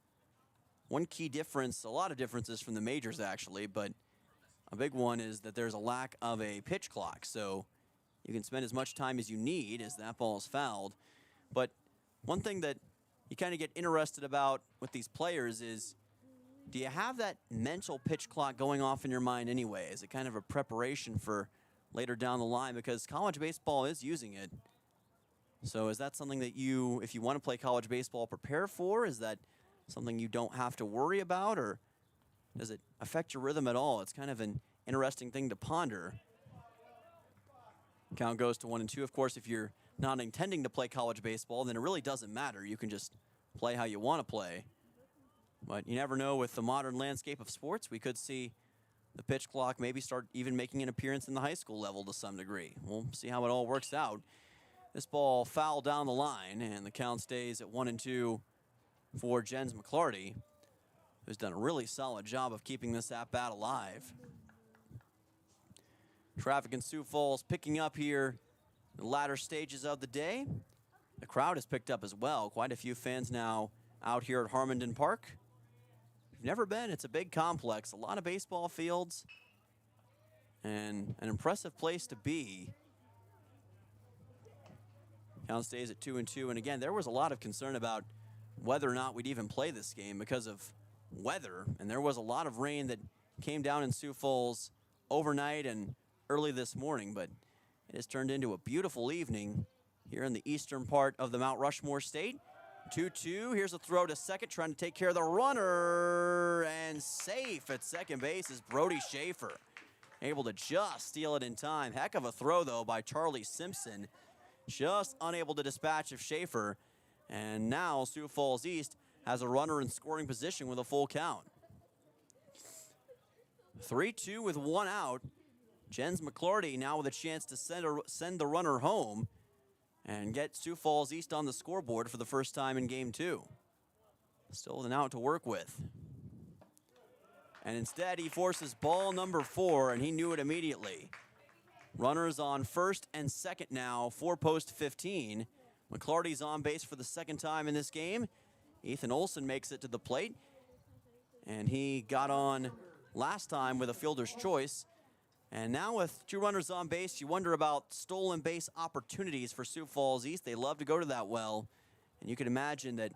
one key difference, a lot of differences from the majors actually, but a big one is that there's a lack of a pitch clock. So you can spend as much time as you need as that ball is fouled. But one thing that you kind of get interested about with these players is, do you have that mental pitch clock going off in your mind anyway? Is it kind of a preparation for later down the line? Because college baseball is using it. So is that something that you, if you want to play college baseball, prepare for? Is that something you don't have to worry about, or does it affect your rhythm at all? It's kind of an interesting thing to ponder. Count goes to 1-2. Of course, if you're not intending to play college baseball, then it really doesn't matter. You can just play how you want to play. But you never know, with the modern landscape of sports, we could see the pitch clock maybe start even making an appearance in the high school level to some degree. We'll see how it all works out. This ball fouled down the line, and the count stays at 1-2 for Jens McClarty, who's done a really solid job of keeping this at-bat alive. Traffic in Sioux Falls picking up here in the latter stages of the day. The crowd has picked up as well. Quite a few fans now out here at Harmondon Park. If you've never been, it's a big complex, a lot of baseball fields, and an impressive place to be. Count stays at 2-2, and again, there was a lot of concern about whether or not we'd even play this game because of weather, and there was a lot of rain that came down in Sioux Falls overnight and early this morning, but it has turned into a beautiful evening here in the eastern part of the Mount Rushmore State. 2-2, here's a throw to second, trying to take care of the runner, and safe at second base is Brody Schaefer. Able to just steal it in time. Heck of a throw, though, by Charlie Simpson. Just unable to dispatch of Schaefer. And now Sioux Falls East has a runner in scoring position with a full count. 3-2 with one out. Jens McClarty now with a chance to send the runner home and get Sioux Falls East on the scoreboard for the first time in Game 2. Still with an out to work with. And instead he forces ball number 4, and he knew it immediately. Runners on first and second now for post 15. McClarty's on base for the second time in this game. Ethan Olson makes it to the plate, and he got on last time with a fielder's choice. And now with 2 runners on base, you wonder about stolen base opportunities for Sioux Falls East. They love to go to that well, and you can imagine that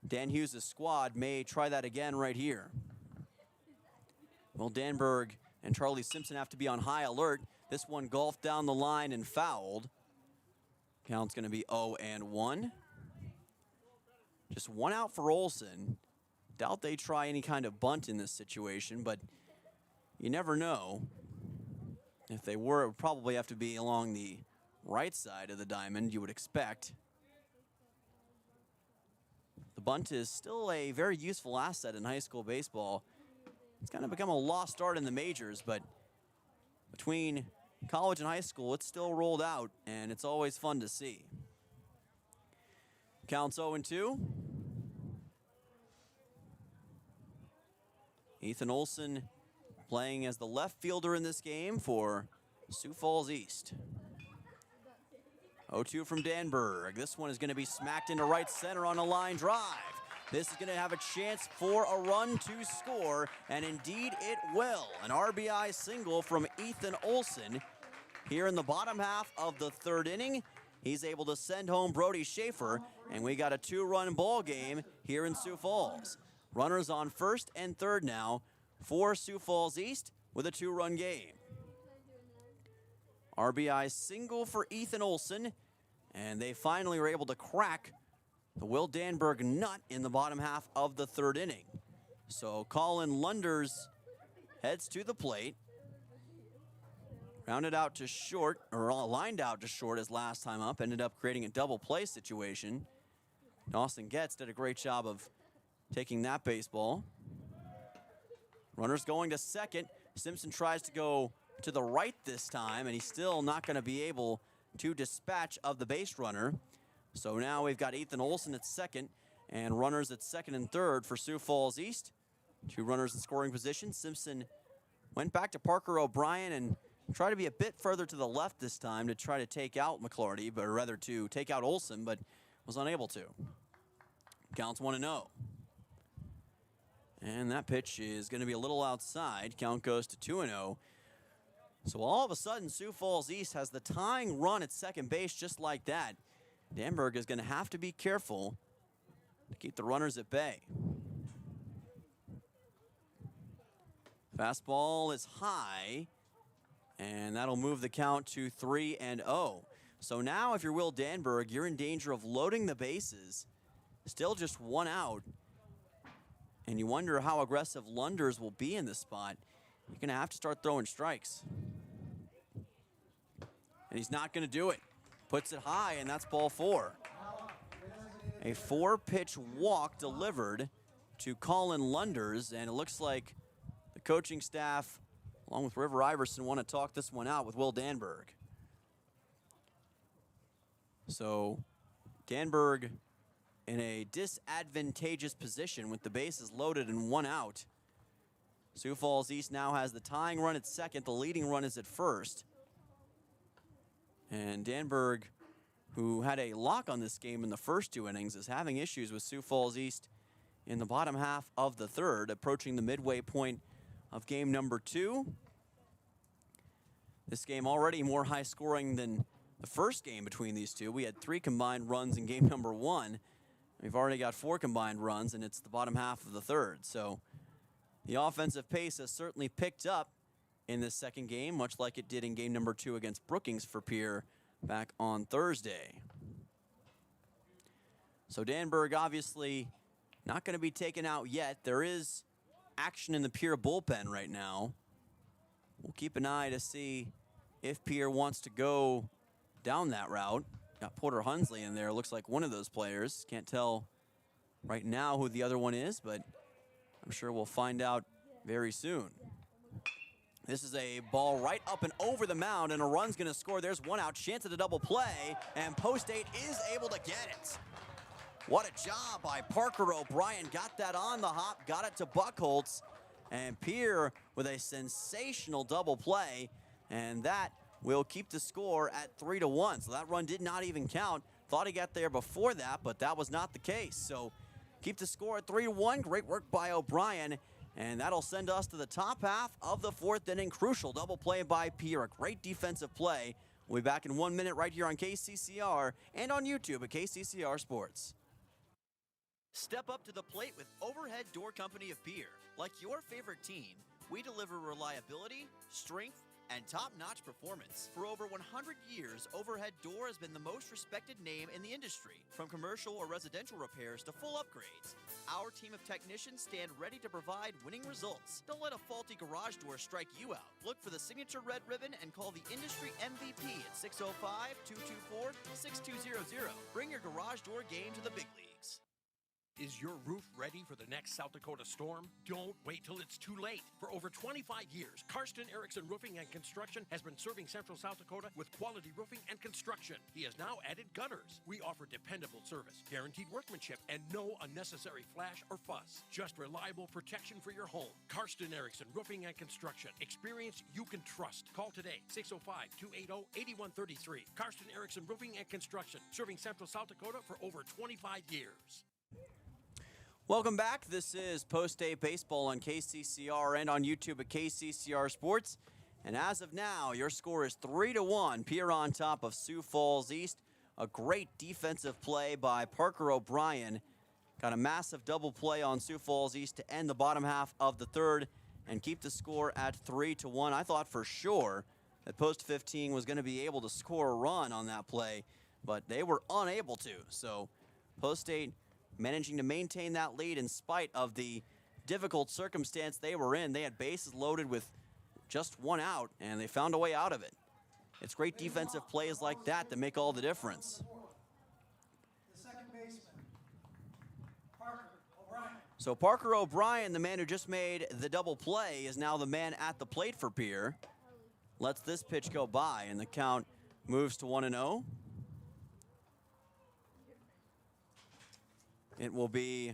Dan Hughes' squad may try that again right here. Well, Danberg and Charlie Simpson have to be on high alert. This one golfed down the line and fouled. Count's going to be 0-1. Just one out for Olson. Doubt they try any kind of bunt in this situation, but you never know. If they were, it would probably have to be along the right side of the diamond, you would expect. The bunt is still a very useful asset in high school baseball. It's kind of become a lost art in the majors, but between college and high school, it's still rolled out, and it's always fun to see. Counts 0-2. Ethan Olson playing as the left fielder in this game for Sioux Falls East. 0-2 from Danberg. This one is going to be smacked into right center on a line drive. This is going to have a chance for a run to score, and indeed it will. An RBI single from Ethan Olson here in the bottom half of the third inning. He's able to send home Brody Schaefer, and we got a two-run ball game here in Sioux Falls. Runners on first and third now for Sioux Falls East with a two-run game. RBI single for Ethan Olson, and they finally were able to crack the Will Danberg nut in the bottom half of the third inning. So Colin Lunders heads to the plate. Rounded out to short, or lined out to short as last time up. Ended up creating a double play situation. Dawson Getz did a great job of taking that baseball. Runners going to second. Simpson tries to go to the right this time, and he's still not going to be able to dispatch of the base runner. So now we've got Ethan Olson at second and runners at second and third for Sioux Falls East. Two runners in scoring position. Simpson went back to Parker O'Brien and tried to be a bit further to the left this time to try to take out McClarty, but rather to take out Olson, but was unable to. Counts 1-0. And that pitch is going to be a little outside. Count goes to 2-0. So all of a sudden, Sioux Falls East has the tying run at second base just like that. Danberg is going to have to be careful to keep the runners at bay. Fastball is high, and that'll move the count to 3-0. So now if you're Will Danberg, you're in danger of loading the bases. Still just one out. And you wonder how aggressive Lunders will be in this spot. You're going to have to start throwing strikes. And he's not going to do it. Puts it high, and that's ball four. A four-pitch walk delivered to Colin Lunders, and it looks like the coaching staff, along with River Iverson, want to talk this one out with Will Danberg. So Danberg in a disadvantageous position with the bases loaded and one out. Sioux Falls East now has the tying run at second. The leading run is at first. And Danberg, who had a lock on this game in the first two innings, is having issues with Sioux Falls East in the bottom half of the third, approaching the midway point of game number 2. This game already more high scoring than the first game between these two. We had 3 combined runs in game number 1. We've already got 4 combined runs, and it's the bottom half of the third. So the offensive pace has certainly picked up in this second game, much like it did in game number 2 against Brookings for Pierre back on Thursday. So Danberg obviously not going to be taken out yet. There is action in the Pierre bullpen right now. We'll keep an eye to see if Pierre wants to go down that route. Got Porter Hunsley in there. Looks like one of those players. Can't tell right now who the other one is, but I'm sure we'll find out very soon. This is a ball right up and over the mound, and a run's going to score. There's one out, chance at a double play, and Post 8 is able to get it. What a job by Parker O'Brien. Got that on the hop, got it to Buckholtz, and Pierre with a sensational double play, and that will keep the score at 3-1. So that run did not even count. Thought he got there before that, but that was not the case. So keep the score at 3-1. Great work by O'Brien. And that'll send us to the top half of the fourth inning. Crucial double play by Pierre. A great defensive play. We'll be back in 1 minute right here on KCCR and on YouTube at KCCR Sports. Step up to the plate with Overhead Door Company of Pierre. Like your favorite team, we deliver reliability, strength, and top-notch performance. For over 100 years, Overhead Door has been the most respected name in the industry. From commercial or residential repairs to full upgrades, our team of technicians stand ready to provide winning results. Don't let a faulty garage door strike you out. Look for the signature red ribbon and call the industry MVP at 605-224-6200. Bring your garage door game to the big leagues. Is your roof ready for the next South Dakota storm? Don't wait till it's too late. For over 25 years, Karsten Erickson Roofing and Construction has been serving Central South Dakota with quality roofing and construction. He has now added gutters. We offer dependable service, guaranteed workmanship, and no unnecessary flash or fuss. Just reliable protection for your home. Karsten Erickson Roofing and Construction. Experience you can trust. Call today, 605-280-8133. Karsten Erickson Roofing and Construction, serving Central South Dakota for over 25 years. Welcome back. This is Post-Day Baseball on KCCR and on YouTube at KCCR Sports. And as of now, your score is 3-1. Pierre on top of Sioux Falls East. A great defensive play by Parker O'Brien. Got a massive double play on Sioux Falls East to end the bottom half of the third and keep the score at 3-1. I thought for sure that Post 15 was going to be able to score a run on that play, but they were unable to. So Post State managing to maintain that lead in spite of the difficult circumstance they were in. They had bases loaded with just one out, and they found a way out of it. It's great defensive plays like that make all the difference. The second baseman, Parker O'Brien. So Parker O'Brien, the man who just made the double play, is now the man at the plate for Pierre. Lets this pitch go by, and the count moves to 1-0. It will be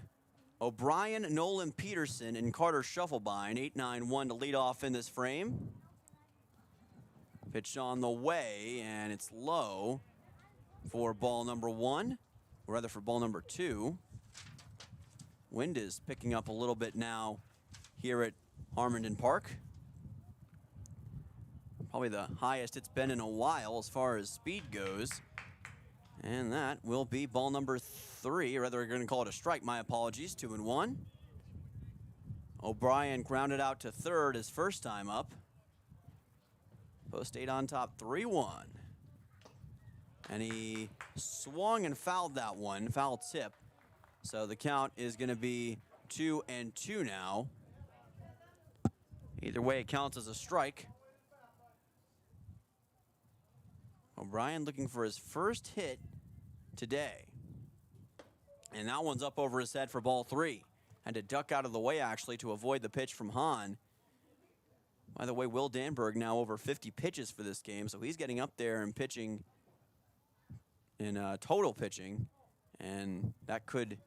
O'Brien, Nolan Peterson, and Carter Shufflebine, 8-9-1 to lead off in this frame. Pitch on the way, and it's low for ball number one, or rather for ball number two. Wind is picking up a little bit now here at Harmondon Park. Probably the highest it's been in a while as far as speed goes. And that will be ball number three, or rather we're going to call it a strike, my apologies, 2-1. O'Brien grounded out to third his first time up. Post State on top 3-1. And he swung and fouled that one, foul tip. So the count is going to be 2-2 now. Either way, it counts as a strike. O'Brien looking for his first hit today. And that one's up over his head for ball three. Had to duck out of the way, actually, to avoid the pitch from Hahn. By the way, Will Danberg now over 50 pitches for this game, so he's getting up there and pitching in total pitching. And that could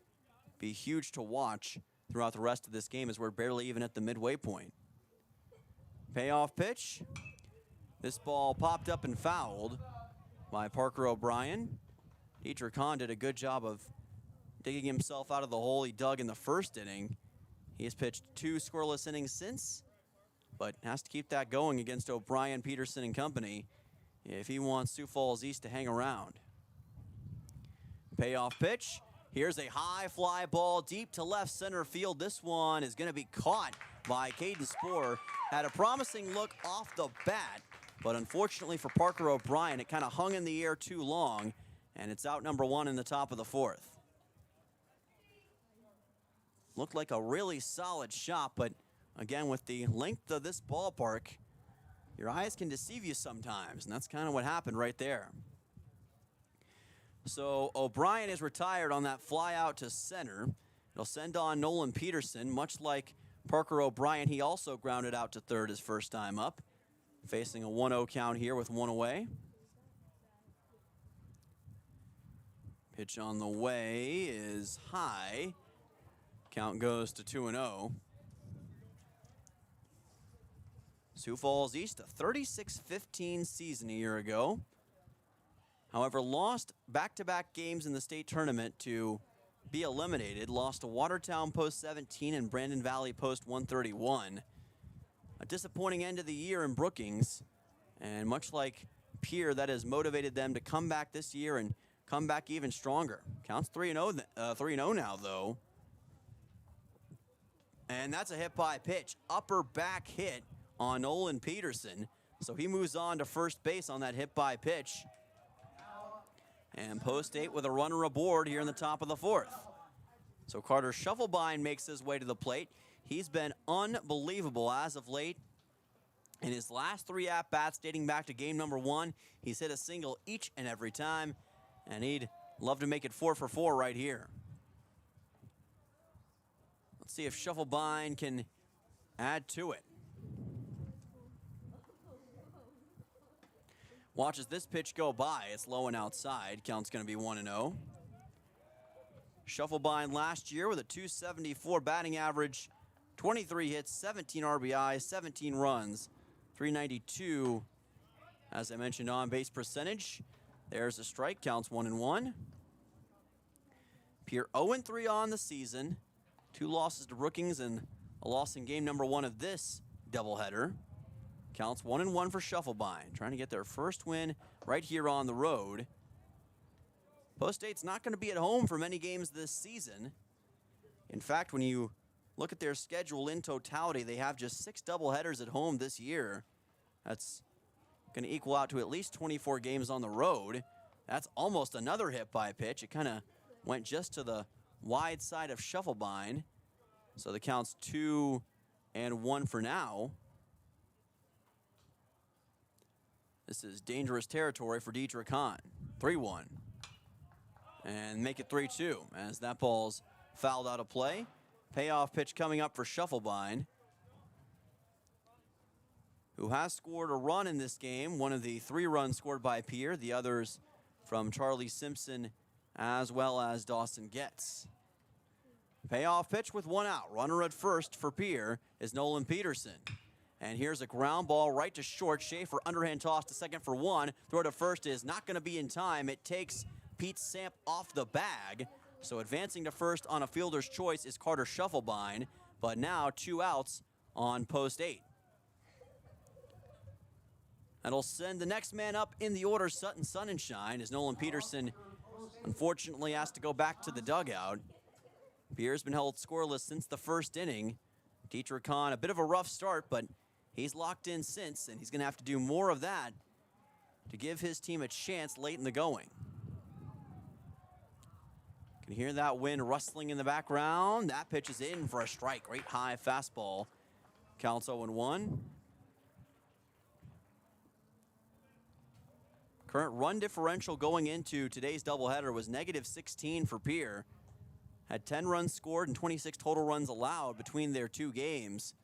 be huge to watch throughout the rest of this game as we're barely even at the midway point. Payoff pitch. This ball popped up and fouled by Parker O'Brien. Dietrich Hahn did a good job of digging himself out of the hole he dug in the first inning. He has pitched 2 scoreless innings since, but has to keep that going against O'Brien, Peterson, and company if he wants Sioux Falls East to hang around. Payoff pitch. Here's a high fly ball deep to left center field. This one is going to be caught by Caden Sporer. Had a promising look off the bat, but unfortunately for Parker O'Brien, it kind of hung in the air too long, and it's out number one in the top of the fourth. Looked like a really solid shot, but again, with the length of this ballpark, your eyes can deceive you sometimes, and that's kind of what happened right there. So O'Brien is retired on that fly out to center. It'll send on Nolan Peterson, much like Parker O'Brien. He also grounded out to third his first time up. Facing a 1-0 count here with one away. Pitch on the way is high. Count goes to 2-0. Sioux Falls East, a 36-15 season a year ago. However, lost back-to-back games in the state tournament to be eliminated. Lost to Watertown post 17 and Brandon Valley post 131. A disappointing end of the year in Brookings, and much like Pierre, that has motivated them to come back this year and come back even stronger. Counts 3-0 now, though. And that's a hit-by pitch. Upper back hit on Nolan Peterson. So he moves on to first base on that hit-by pitch. And Post State with a runner aboard here in the top of the fourth. So Carter Shufflebine makes his way to the plate. He's been unbelievable as of late. In his last 3 at-bats dating back to game number 1, he's hit a single each and every time. And he'd love to make it 4 for 4 right here. Let's see if Shufflebind can add to it. Watches this pitch go by. It's low and outside. Count's going to be 1-0. Shufflebind last year with a .274 batting average, 23 hits, 17 RBIs, 17 runs, 392, as I mentioned, on-base percentage. There's a strike. Counts 1-1. Pierre 0-3 on the season. 2 losses to Brookings and a loss in game number 1 of this doubleheader. Counts 1-1 for Shufflebind, trying to get their first win right here on the road. Post State's not going to be at home for many games this season. In fact, when you look at their schedule in totality, they have just 6 doubleheaders at home this year. That's going to equal out to at least 24 games on the road. That's almost another hit by pitch. It kind of went just to the wide side of Shufflebind. So the count's 2-1 for now. This is dangerous territory for Dietrich Hahn. 3-1. And make it 3-2 as that ball's fouled out of play. Payoff pitch coming up for Shufflebind, who has scored a run in this game. One of the 3 runs scored by Pierre, the others from Charlie Simpson as well as Dawson Getz. Payoff pitch with 1 out. Runner at first for Pierre is Nolan Peterson. And here's a ground ball right to short. Schaefer underhand toss to second for 1. Throw to first is not going to be in time. It takes Pete Samp off the bag. So advancing to first on a fielder's choice is Carter Shufflebind. But now 2 outs on post 8. That'll send the next man up in the order, Sutton Sonnenschein, as Nolan Peterson unfortunately has to go back to the dugout. Pierre's been held scoreless since the first inning. Dietrich Hahn, a bit of a rough start, but he's locked in since, and he's going to have to do more of that to give his team a chance late in the going. Can hear that wind rustling in the background. That pitch is in for a strike. Great high fastball. Counts 0-1. Current run differential going into today's doubleheader was -16 for Pierre. Had 10 runs scored and 26 total runs allowed between their 2 games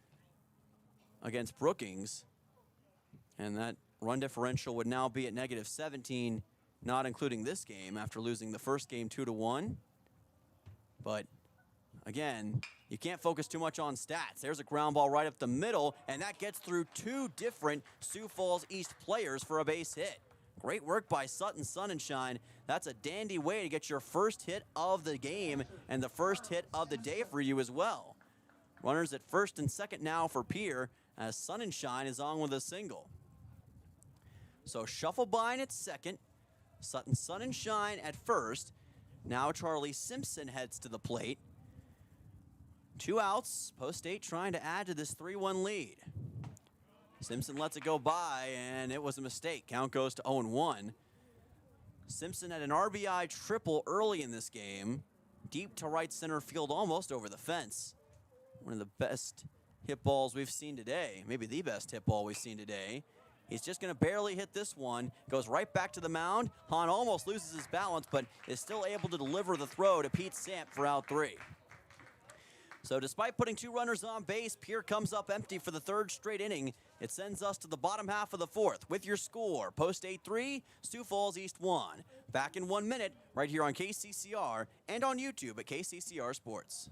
against Brookings. And that run differential would now be at -17, not including this game after losing the first game 2-1. But again, you can't focus too much on stats. There's a ground ball right up the middle, and that gets through 2 different Sioux Falls East players for a base hit. Great work by Sutton Sonnenschein. That's a dandy way to get your first hit of the game and the first hit of the day for you as well. Runners at first and second now for Pierre as Sonnenschein is on with a single. So Shufflebind at second, Sutton Sonnenschein at first. Now Charlie Simpson heads to the plate. 2 outs, Post State trying to add to this 3-1 lead. Simpson lets it go by, and it was a mistake. Count goes to 0-1. Simpson had an RBI triple early in this game. Deep to right center field, almost over the fence. One of the best hit balls we've seen today. Maybe the best hit ball we've seen today. He's just going to barely hit this one. Goes right back to the mound. Hahn almost loses his balance, but is still able to deliver the throw to Pete Samp for out 3. So despite putting 2 runners on base, Pierre comes up empty for the 3rd straight inning. It sends us to the bottom half of the 4th with your score. Post 8-3, Sioux Falls East 1. Back in 1 minute right here on KCCR and on YouTube at KCCR Sports.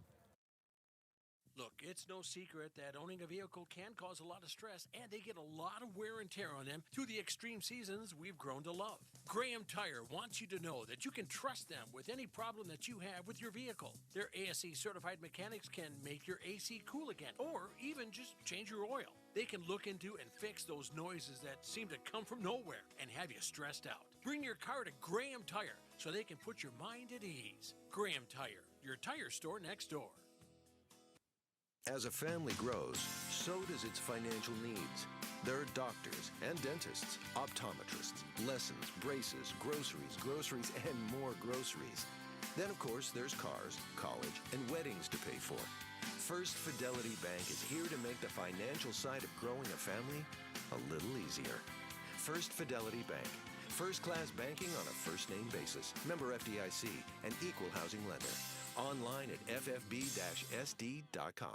Look, it's no secret that owning a vehicle can cause a lot of stress, and they get a lot of wear and tear on them through the extreme seasons we've grown to love. Graham Tire wants you to know that you can trust them with any problem that you have with your vehicle. Their ASE certified mechanics can make your AC cool again, or even just change your oil. They can look into and fix those noises that seem to come from nowhere and have you stressed out. Bring your car to Graham Tire so they can put your mind at ease. Graham Tire, your tire store next door. As a family grows, so does its financial needs. There are doctors and dentists, optometrists, lessons, braces, groceries, and more groceries. Then, of course, there's cars, college, and weddings to pay for. First Fidelity Bank is here to make the financial side of growing a family a little easier. First Fidelity Bank. First-class banking on a first-name basis. Member FDIC, an equal housing lender. Online at ffb-sd.com.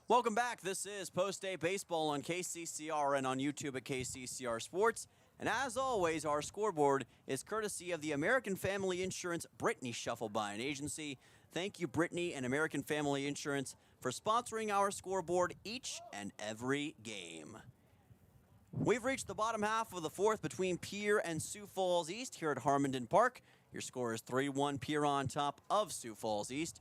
Welcome back. This is Post-Day Baseball on KCCR and on YouTube at KCCR Sports. And as always, our scoreboard is courtesy of the American Family Insurance Brittany Shuffle Buying Agency. Thank you, Brittany and American Family Insurance, for sponsoring our scoreboard each and every game. We've reached the bottom half of the fourth between Pierre and Sioux Falls East here at Harmondon Park. Your score is 3-1, Pierre on top of Sioux Falls East,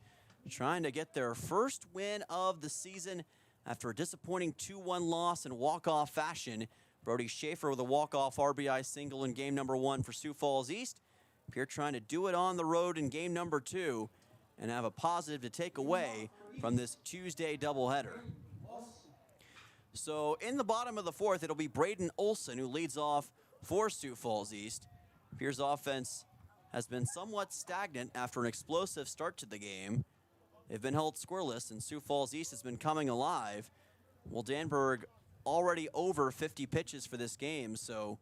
trying to get their first win of the season after a disappointing 2-1 loss in walk-off fashion. Brody Schaefer with a walk-off RBI single in game number 1 for Sioux Falls East. Pierre trying to do it on the road in game number 2 and have a positive to take away from this Tuesday doubleheader. So in the bottom of the fourth, it'll be Braden Olson who leads off for Sioux Falls East. Pierre's offense has been somewhat stagnant after an explosive start to the game. They've been held scoreless, and Sioux Falls East has been coming alive. Well, Danberg already over 50 pitches for this game, so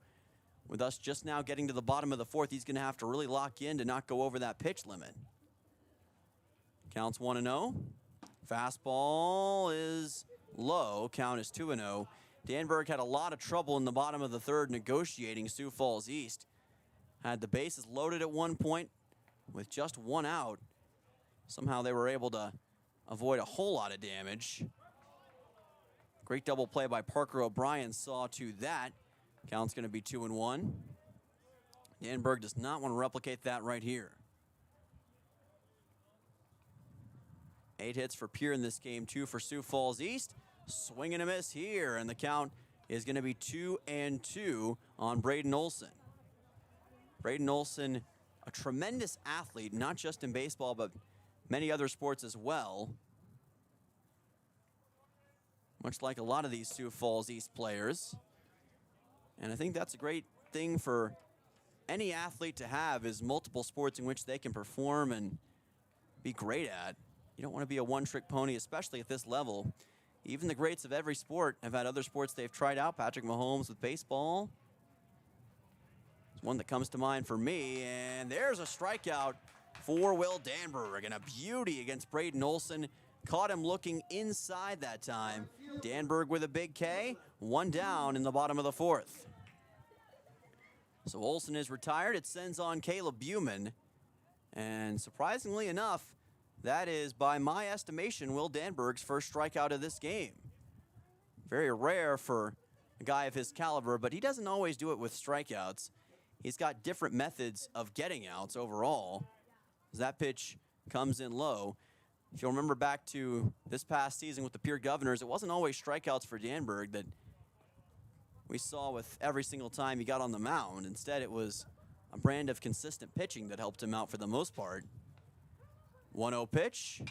with us just now getting to the bottom of the fourth, he's going to have to really lock in to not go over that pitch limit. Counts 1-0. Fastball is low. Count is 2-0. Danberg had a lot of trouble in the bottom of the third negotiating Sioux Falls East. Had the bases loaded at one point with just one out. Somehow they were able to avoid a whole lot of damage. Great double play by Parker O'Brien saw to that. Count's going to be 2-1. Danberg does not want to replicate that right here. 8 hits for Pierre in this game, 2 for Sioux Falls East. Swing and a miss here, and the count is going to be 2-2 on Braden Olson. Braden Olson, a tremendous athlete, not just in baseball, but many other sports as well. Much like a lot of these Sioux Falls East players. And I think that's a great thing for any athlete to have, is multiple sports in which they can perform and be great at. You don't want to be a one-trick pony, especially at this level. Even the greats of every sport have had other sports they've tried out. Patrick Mahomes with baseball. It's one that comes to mind for me. And there's a strikeout for Will Danberg, and a beauty against Braden Olson. Caught him looking inside that time. Danberg with a big K, 1 down in the bottom of the fourth. So Olson is retired. It sends on Caleb Buman. And surprisingly enough, that is, by my estimation, Will Danberg's first strikeout of this game. Very rare for a guy of his caliber, but he doesn't always do it with strikeouts. He's got different methods of getting outs overall. As that pitch comes in low. If you'll remember back to this past season with the Pierre Governors, it wasn't always strikeouts for Danberg that we saw with every single time he got on the mound. Instead, it was a brand of consistent pitching that helped him out for the most part. 1-0 pitch.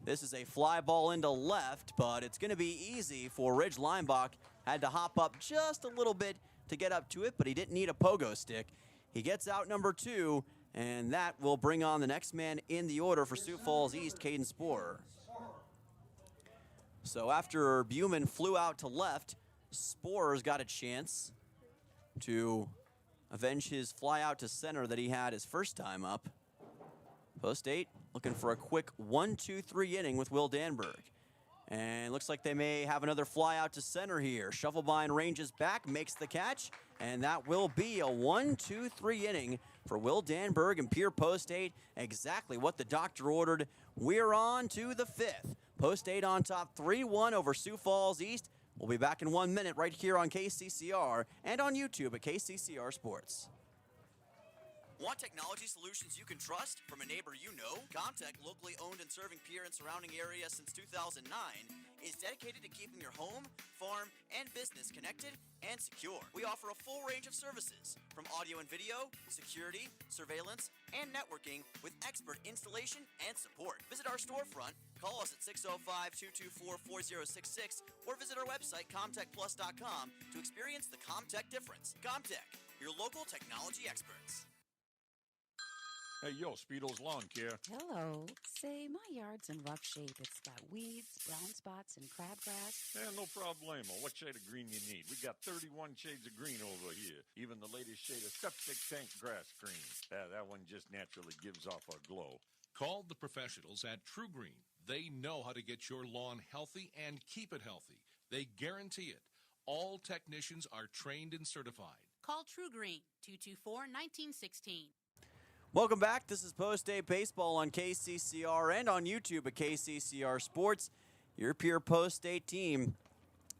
This is a fly ball into left, but it's going to be easy for Ridge Lineback. Had to hop up just a little bit to get up to it, but he didn't need a pogo stick. He gets out number 2, and that will bring on the next man in the order for Sioux Falls East, Caden Sporer. So after Buman flew out to left, Sporer's got a chance to avenge his fly out to center that he had his first time up. Post 8 looking for a quick 1-2-3 inning with Will Danberg. And looks like they may have another fly out to center here. Shufflebine ranges back, makes the catch, and that will be a 1-2-3 inning for Will Danberg and Pierre. Post 8, exactly what the doctor ordered. We're on to the 5th. Post 8 on top, 3-1 over Sioux Falls East. We'll be back in 1 minute right here on KCCR and on YouTube at KCCR Sports. Want technology solutions you can trust from a neighbor you know? Comtech, locally owned and serving Pierre and surrounding area since 2009, is dedicated to keeping your home, farm, and business connected and secure. We offer a full range of services, from audio and video, security, surveillance, and networking with expert installation and support. Visit our storefront, call us at 605-224-4066, or visit our website, comtechplus.com, to experience the Comtech difference. Comtech, your local technology experts. Hey, yo, Speedo's Lawn Care. Hello. Say, my yard's in rough shape. It's got weeds, brown spots, and crabgrass. Yeah, no problemo. What shade of green you need? We got 31 shades of green over here. Even the latest shade of septic tank grass green. That one just naturally gives off a glow. Call the professionals at True Green. They know how to get your lawn healthy and keep it healthy. They guarantee it. All technicians are trained and certified. Call True Green, 224-1916. Welcome back. This is Post-State Baseball on KCCR and on YouTube at KCCR Sports. Your Pierre Post-State team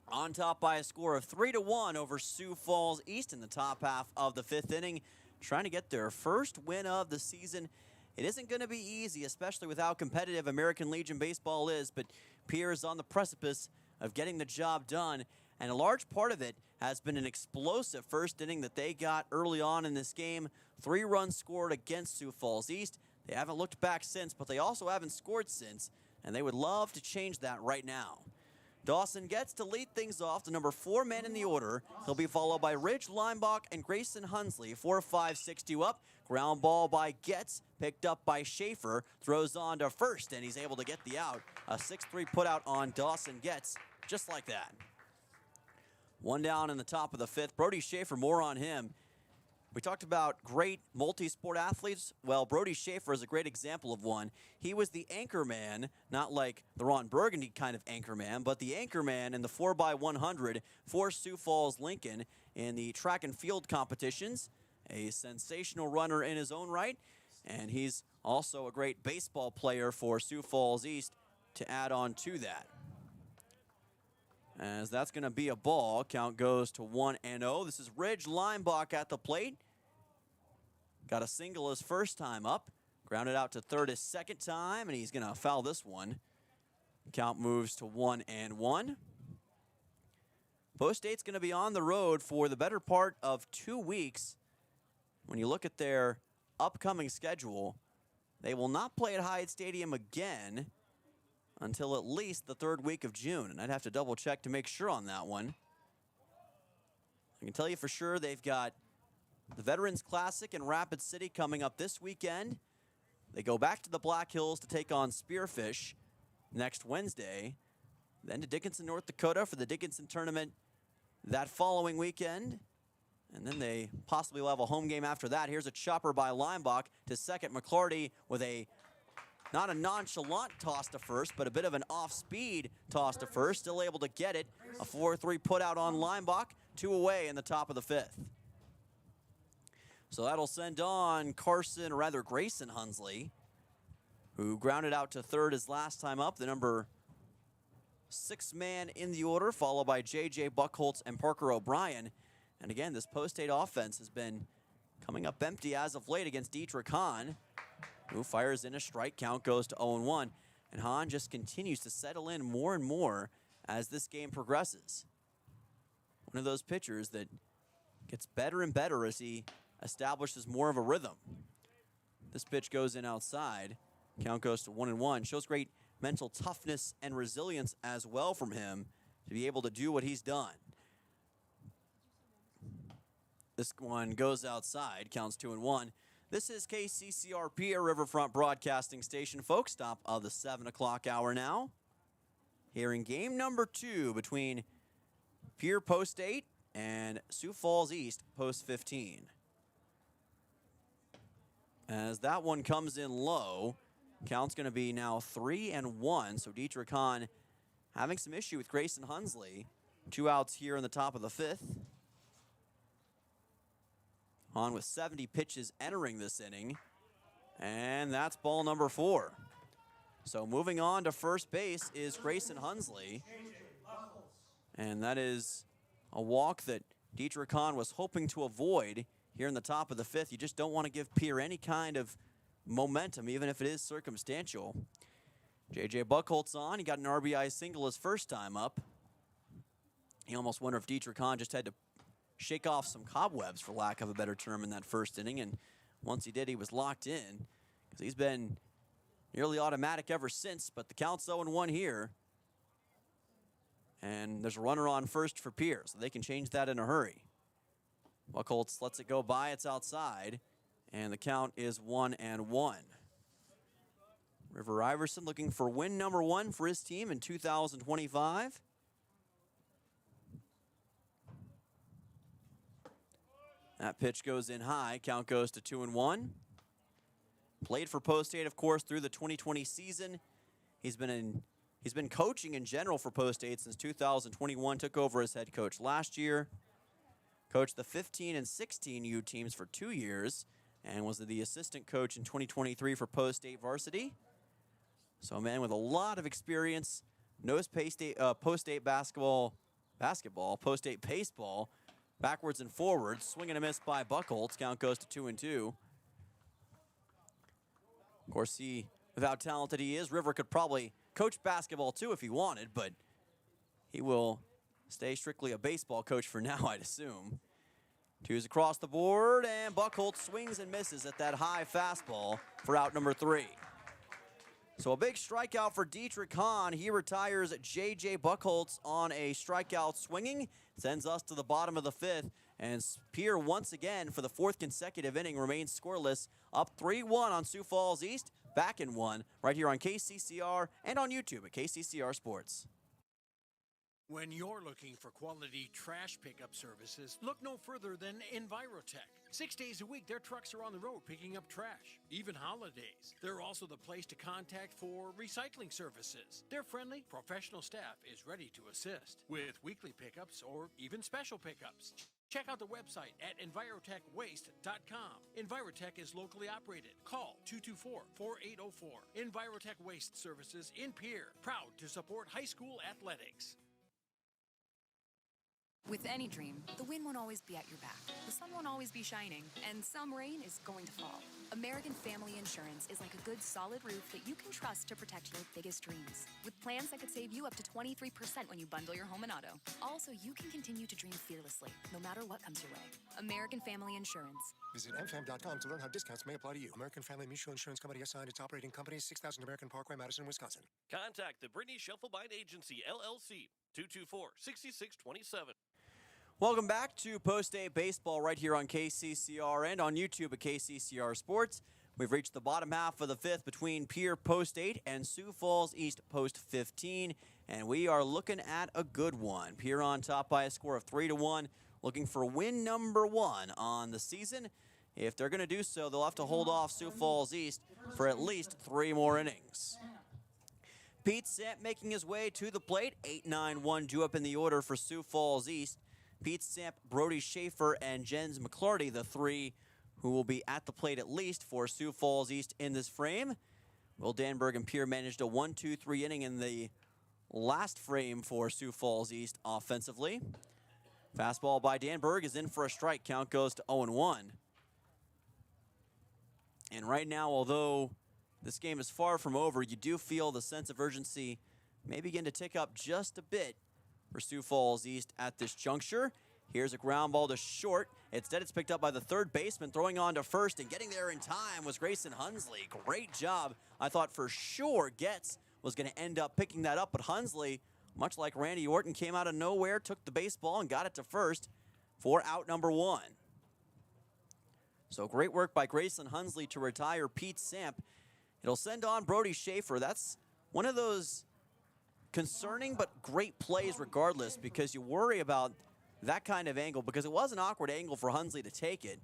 on top by a score of 3-1 over Sioux Falls East in the top half of the 5th inning, trying to get their first win of the season. It isn't going to be easy, especially with how competitive American Legion baseball is, but Pierre is on the precipice of getting the job done, and a large part of it has been an explosive first inning that they got early on in this game. 3 runs scored against Sioux Falls East. They haven't looked back since, but they also haven't scored since, and they would love to change that right now. Dawson gets to lead things off, the number 4 man in the order. He'll be followed by Ridge Limbach and Grayson Hunsley. 4-5-6-2 up. Ground ball by Getz, picked up by Schaefer. Throws on to first, and he's able to get the out. A 6-3 put out on Dawson Getz, just like that. 1 down in the top of the 5th. Brody Schaefer, more on him. We talked about great multi-sport athletes. Well, Brody Schaefer is a great example of one. He was the anchor man, not like the Ron Burgundy kind of anchor man, but the anchor man in the 4x100 for Sioux Falls Lincoln in the track and field competitions. A sensational runner in his own right, and he's also a great baseball player for Sioux Falls East to add on to that. As that's going to be a ball. Count goes to 1-0. This is Ridge Limbach at the plate. Got a single his first time up. Grounded out to third his second time, and he's going to foul this one. Count moves to 1-1. Post-State's going to be on the road for the better part of 2 weeks. When you look at their upcoming schedule, they will not play at Hyatt Stadium again until at least the 3rd week of June, and I'd have to double check to make sure on that one. I can tell you for sure they've got the Veterans Classic in Rapid City coming up this weekend. They go back to the Black Hills to take on Spearfish next Wednesday, then to Dickinson, North Dakota for the Dickinson tournament that following weekend, and then they possibly will have a home game after that. Here's a chopper by Limbach to second. McClarty with not a nonchalant toss to first, but a bit of an off-speed toss to first. Still able to get it. A 4-3 put out on Limbach. 2 away in the top of the 5th. So that'll send on Grayson Hunsley, who grounded out to third his last time up. The number 6 man in the order, followed by J.J. Buckholtz and Parker O'Brien. And again, this Post-State offense has been coming up empty as of late against Dietrich Hahn, who fires in a strike. Count goes to 0-1. And Hahn just continues to settle in more and more as this game progresses. One of those pitchers that gets better and better as he establishes more of a rhythm. This pitch goes in outside. Count goes to 1-1. Shows great mental toughness and resilience as well from him to be able to do what he's done. This one goes outside. Counts 2-1. This is KCCR Pierre Riverfront Broadcasting Station, folks. Top of the 7 o'clock hour now. Here in game number 2 between Pierre Post-State and Sioux Falls East Post 15. As that one comes in low, count's going to be now 3-1. So Dietrich Hahn having some issue with Grayson Hunsley. 2 outs here in the top of the 5th. Hahn with 70 pitches entering this inning. And that's ball number 4. So moving on to first base is Grayson Hunsley. And that is a walk that Dietrich Hahn was hoping to avoid here in the top of the 5th. You just don't want to give Pierre any kind of momentum, even if it is circumstantial. J.J. Buckholtz on. He got an RBI single his first time up. You almost wonder if Dietrich Hahn just had to shake off some cobwebs, for lack of a better term, in that first inning. And once he did, he was locked in, because he's been nearly automatic ever since. But the count's 0-1 here. And there's a runner on first for Pierre, so they can change that in a hurry. Buckholtz lets it go by. It's outside. And the count is 1-1. River Iverson looking for win number 1 for his team in 2025. That pitch goes in high. Count goes to 2-1. Played for Post State, of course, through the 2020 season. He's been coaching in general for Post State since 2021. Took over as head coach last year. Coached the 15 and 16 U teams for 2 years, and was the assistant coach in 2023 for Post State varsity. So a man with a lot of experience, knows Post State basketball, Post State baseball, backwards and forwards, swing and a miss by Buchholz. Count goes to 2-2. Of course, with how talented he is, River could probably coach basketball too if he wanted, but he will stay strictly a baseball coach for now, I'd assume. Twos across the board, and Buchholz swings and misses at that high fastball for out number 3. So a big strikeout for Dietrich Hahn. He retires J.J. Buchholz on a strikeout swinging. Sends us to the bottom of the 5th. And Pierre, once again, for the 4th consecutive inning, remains scoreless. Up 3-1 on Sioux Falls East. Back in 1 right here on KCCR and on YouTube at KCCR Sports. When you're looking for quality trash pickup services, look no further than Envirotech. 6 days a week, their trucks are on the road picking up trash, even holidays. They're also the place to contact for recycling services. Their friendly, professional staff is ready to assist with weekly pickups or even special pickups. Check out the website at EnvirotechWaste.com. Envirotech is locally operated. Call 224-4804. Envirotech Waste Services in Pierre, proud to support high school athletics. With any dream, the wind won't always be at your back, the sun won't always be shining, and some rain is going to fall. American Family Insurance is like a good solid roof that you can trust to protect your biggest dreams. With plans that could save you up to 23% when you bundle your home and auto. Also, you can continue to dream fearlessly, no matter what comes your way. American Family Insurance. Visit mfam.com to learn how discounts may apply to you. American Family Mutual Insurance Company assigned its operating company, 6000 American Parkway, Madison, Wisconsin. Contact the Brittany Shufflebine Agency, LLC, 224-6627. Welcome back to Post State Baseball right here on KCCR and on YouTube at KCCR Sports. We've reached the bottom half of the 5th between Pierre Post 8 and Sioux Falls East Post 15, and we are looking at a good one. Pierre on top by a score of 3-1, looking for win number 1 on the season. If they're going to do so, they'll have to hold off Sioux Falls East for at least 3 more innings. Pete Samp making his way to the plate. 8-9-1 due up in the order for Sioux Falls East. Pete Samp, Brody Schaefer, and Jens McClarty, the 3 who will be at the plate at least for Sioux Falls East in this frame. Will Danberg and Pierre managed a 1-2-3 inning in the last frame for Sioux Falls East offensively. Fastball by Danberg is in for a strike. Count goes to 0-1. And right now, although this game is far from over, you do feel the sense of urgency may begin to tick up just a bit for Sioux Falls East at this juncture. Here's a ground ball to short. Instead, it's picked up by the third baseman, throwing on to first, and getting there in time was Grayson Hunsley. Great job. I thought for sure Getz was going to end up picking that up, but Hunsley, much like Randy Orton, came out of nowhere, took the baseball, and got it to first for out number 1. So great work by Grayson Hunsley to retire Pete Samp. It'll send on Brody Schaefer. That's one of those concerning but great plays regardless, because you worry about that kind of angle, because it was an awkward angle for Hunsley to take it,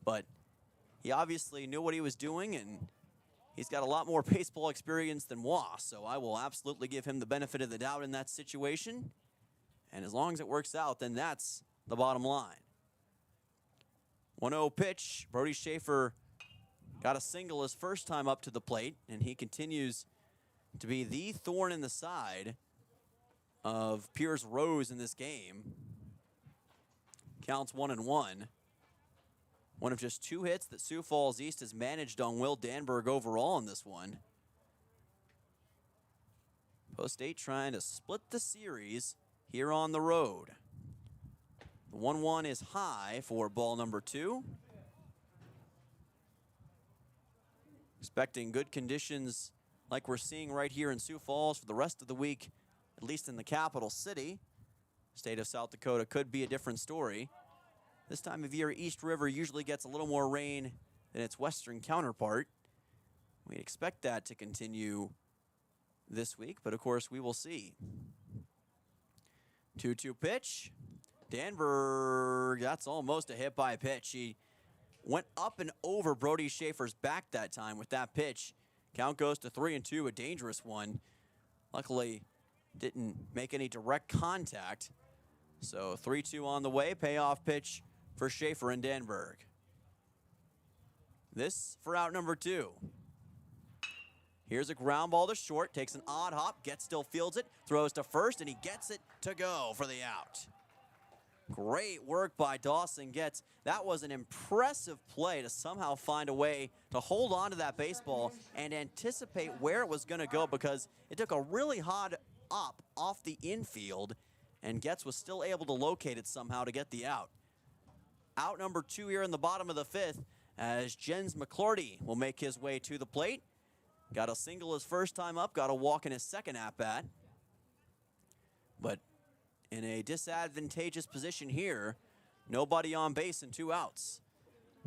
but he obviously knew what he was doing, and he's got a lot more baseball experience than Wass, so I will absolutely give him the benefit of the doubt in that situation. And as long as it works out, then that's the bottom line. 1-0 pitch. Brody Schaefer got a single his first time up to the plate, and he continues to be the thorn in the side of Pierre's Rose in this game. Counts 1-1. One of just 2 hits that Sioux Falls East has managed on Will Danberg overall in this one. Post State trying to split the series here on the road. The 1-1 is high for ball number 2. Expecting good conditions like we're seeing right here in Sioux Falls for the rest of the week, at least in the capital city. State of South Dakota could be a different story. This time of year, East River usually gets a little more rain than its western counterpart. We'd expect that to continue this week, but of course we will see. 2-2 pitch. Danberg, that's almost a hit by pitch. He went up and over Brody Schaefer's back that time with that pitch. Count goes to 3-2, a dangerous one. Luckily, didn't make any direct contact. So 3-2 on the way. Payoff pitch for Schaefer and Danberg. This for out number 2. Here's a ground ball to short. Takes an odd hop. Getz still fields it. Throws to first, and he gets it to go for the out. Great work by Dawson Getz. That was an impressive play to somehow find a way to hold on to that baseball and anticipate where it was going to go, because it took a really hot up off the infield, and Getz was still able to locate it somehow to get the out. Out number 2 here in the bottom of the 5th, as Jens McClurdy will make his way to the plate. Got a single his first time up, got a walk in his second at-bat. But in a disadvantageous position here, nobody on base and 2 outs.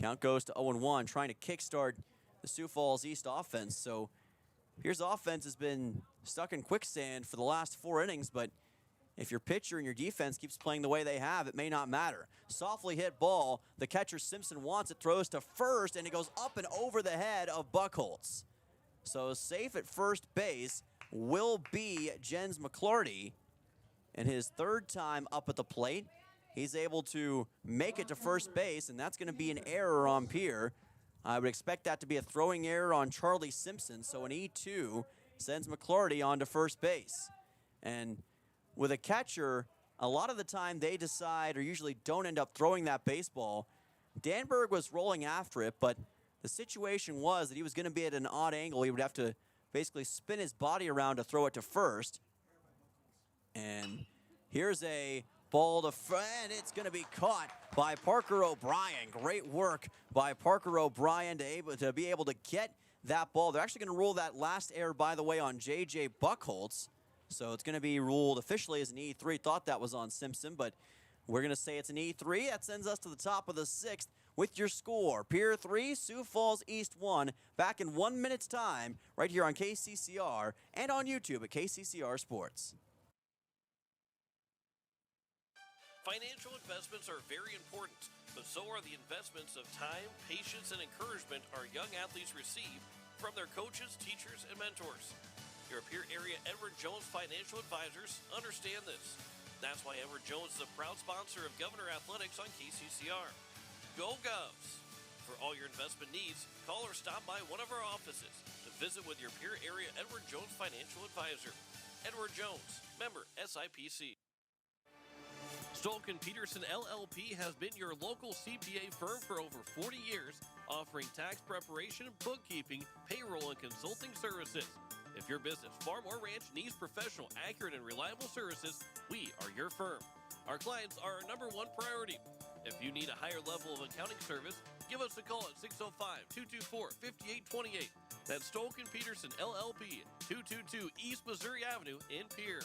Count goes to 0-1, trying to kickstart the Sioux Falls East offense. So Pierre's offense has been stuck in quicksand for the last 4 innings, but if your pitcher and your defense keeps playing the way they have, it may not matter. Softly hit ball, the catcher Simpson wants it, throws to first, and it goes up and over the head of Buchholz. So safe at first base will be Jens McClurdy. And his 3rd time up at the plate, he's able to make it to first base, and that's going to be an error on Pierre. I would expect that to be a throwing error on Charlie Simpson, so an E2 sends McClurdy on to first base. And with a catcher, a lot of the time they decide, or usually don't end up throwing that baseball. Danberg was rolling after it, but the situation was that he was going to be at an odd angle. He would have to basically spin his body around to throw it to first. And here's a ball to and it's going to be caught by Parker O'Brien. Great work by Parker O'Brien to be able to get that ball. They're actually going to rule that last error, by the way, on J.J. Buchholz. So it's going to be ruled officially as an E3. Thought that was on Simpson, but we're going to say it's an E3. That sends us to the top of the 6th with your score. Pierre 3, Sioux Falls East 1. Back in 1 minute's time right here on KCCR and on YouTube at KCCR Sports. Financial investments are very important, but so are the investments of time, patience, and encouragement our young athletes receive from their coaches, teachers, and mentors. Your Pierre area Edward Jones Financial Advisors understand this. That's why Edward Jones is a proud sponsor of Governor Athletics on KCCR. Go Govs! For all your investment needs, call or stop by one of our offices to visit with your Pierre area Edward Jones Financial Advisor. Edward Jones, member SIPC. Stolk & Peterson LLP has been your local CPA firm for over 40 years, offering tax preparation, bookkeeping, payroll, and consulting services. If your business, farm, or ranch needs professional, accurate, and reliable services, we are your firm. Our clients are our #1 priority. If you need a higher level of accounting service, give us a call at 605-224-5828. That's Stolk & Peterson LLP, 222 East Missouri Avenue in Pierre.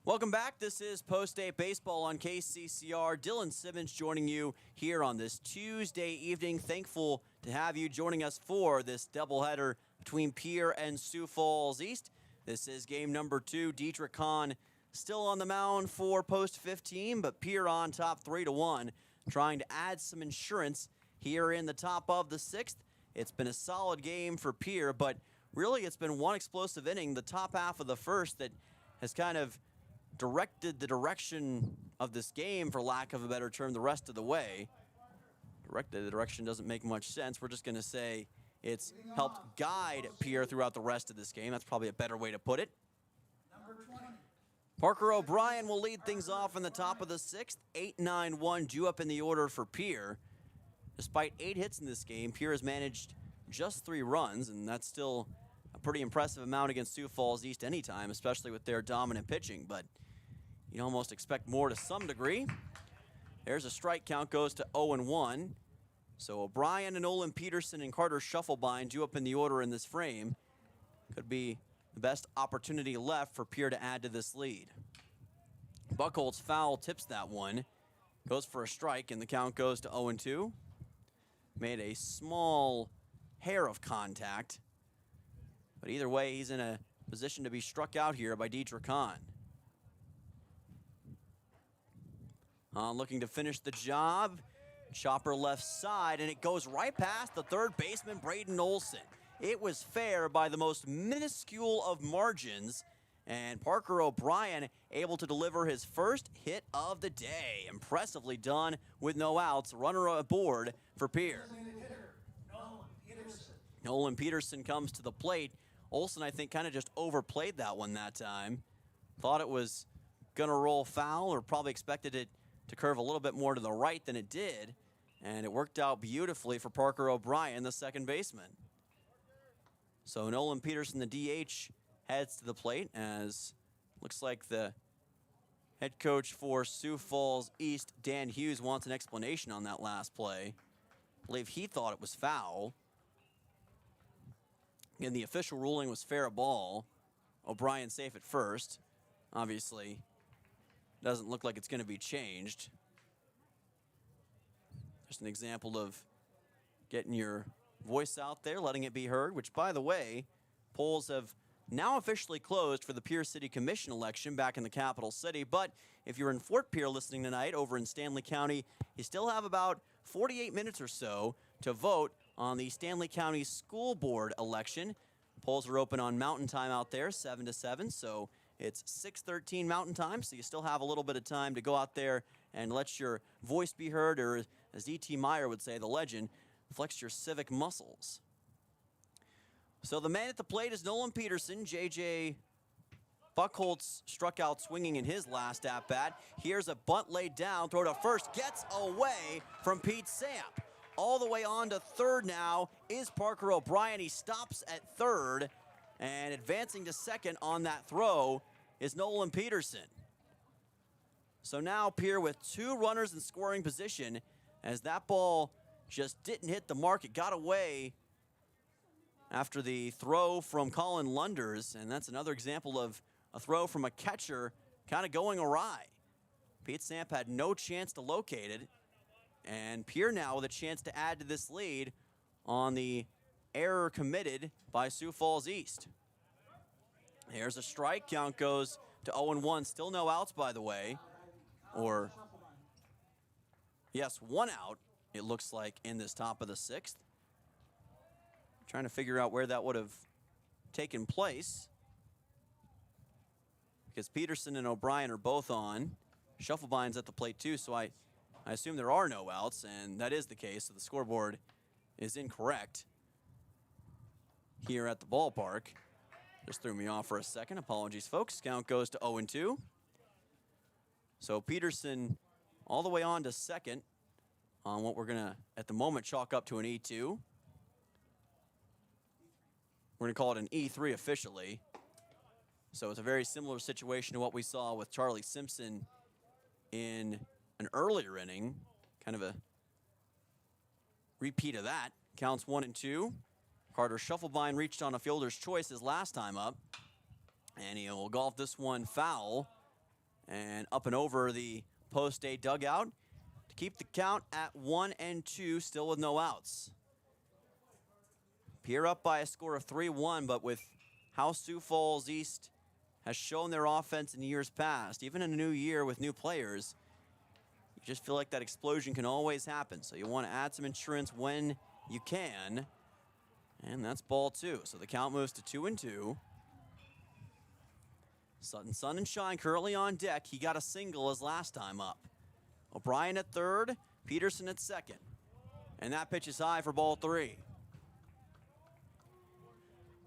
Welcome back. This is Post-Day Baseball on KCCR. Dylan Simmons joining you here on this Tuesday evening. Thankful to have you joining us for this doubleheader between Pierre and Sioux Falls East. This is game number 2. Dietrich Kahn still on the mound for Post 15, but Pierre on top 3-1, trying to add some insurance here in the top of the 6th. It's been a solid game for Pierre, but really it's been one explosive inning, the top half of the first, that has kind of directed the direction of this game, for lack of a better term, the rest of the way. Directed the direction doesn't make much sense. We're just going to say it's helped guide Pierre throughout the rest of this game. That's probably a better way to put it. Parker O'Brien will lead things off in the top of the 6th. 8-9-1 due up in the order for Pierre. Despite 8 hits in this game, Pierre has managed just 3 runs, and that's still a pretty impressive amount against Sioux Falls East anytime, especially with their dominant pitching, but you'd almost expect more to some degree. There's a strike. Count goes to 0-1. So O'Brien and Olin Peterson and Carter Shufflebind due up in the order in this frame. Could be the best opportunity left for Pierre to add to this lead. Buchholz foul tips that one. Goes for a strike, and the count goes to 0-2. Made a small hair of contact. But either way, he's in a position to be struck out here by Dietrich Kahn. Looking to finish the job. Chopper left side, and it goes right past the third baseman, Braden Olson. It was fair by the most minuscule of margins, and Parker O'Brien able to deliver his first hit of the day. Impressively done with no outs. Runner aboard for Pierre. Nolan Peterson comes to the plate. Olson, I think, kind of just overplayed that one that time. Thought it was going to roll foul, or probably expected it to curve a little bit more to the right than it did. And it worked out beautifully for Parker O'Brien, the second baseman. So Nolan Peterson, the DH, heads to the plate, as looks like the head coach for Sioux Falls East, Dan Hughes, wants an explanation on that last play. I believe he thought it was foul. And the official ruling was fair ball. O'Brien safe at first. Obviously, doesn't look like it's going to be changed. Just an example of getting your voice out there, letting it be heard, which, by the way, polls have now officially closed for the Pierre City Commission election back in the capital city. But if you're in Fort Pierre listening tonight over in Stanley County, you still have about 48 minutes or so to vote on the Stanley County School Board election. Polls are open on Mountain Time out there, 7 to 7, so it's 6:13 Mountain Time, so you still have a little bit of time to go out there and let your voice be heard, or as E.T. Meyer would say, the legend, flex your civic muscles. So the man at the plate is Nolan Peterson. J.J. Buckholz struck out swinging in his last at-bat. Here's a bunt laid down, throw to first, gets away from Pete Samp. All the way on to third now is Parker O'Brien. He stops at third, and advancing to second on that throw is Nolan Peterson. So now Pierre with two runners in scoring position, as that ball just didn't hit the mark. It got away after the throw from Colin Lunders, and that's another example of a throw from a catcher kind of going awry. Pete Samp had no chance to locate it, and Pierre now with a chance to add to this lead on the error committed by Sioux Falls East. Here's a strike. Count goes to 0-1. Still no outs, by the way. Or, yes, one out, it looks like, in this top of the sixth. Trying to figure out where that would have taken place, because Peterson and O'Brien are both on. Shufflebine's at the plate too, so I assume there are no outs, and that is the case, so the scoreboard is incorrect here at the ballpark. Just threw me off for a second. Apologies, folks. Count goes to 0-2. So Peterson all the way on to second on what we're going to, at the moment, chalk up to an E2. We're going to call it an E3 officially. So it's a very similar situation to what we saw with Charlie Simpson in an earlier inning. Kind of a repeat of that. Counts 1-2. Carter Shufflebine reached on a fielder's choice his last time up, and he'll golf this one foul and up and over the post-A dugout to keep the count at 1-2, still with no outs. Pierre up by a score of 3-1, but with how Sioux Falls East has shown their offense in years past, even in a new year with new players, you just feel like that explosion can always happen. So you want to add some insurance when you can. And that's ball two. So the count moves to 2-2. Sutton Sun and Shine currently on deck. He got a single his last time up. O'Brien at third, Peterson at second. And that pitch is high for ball three.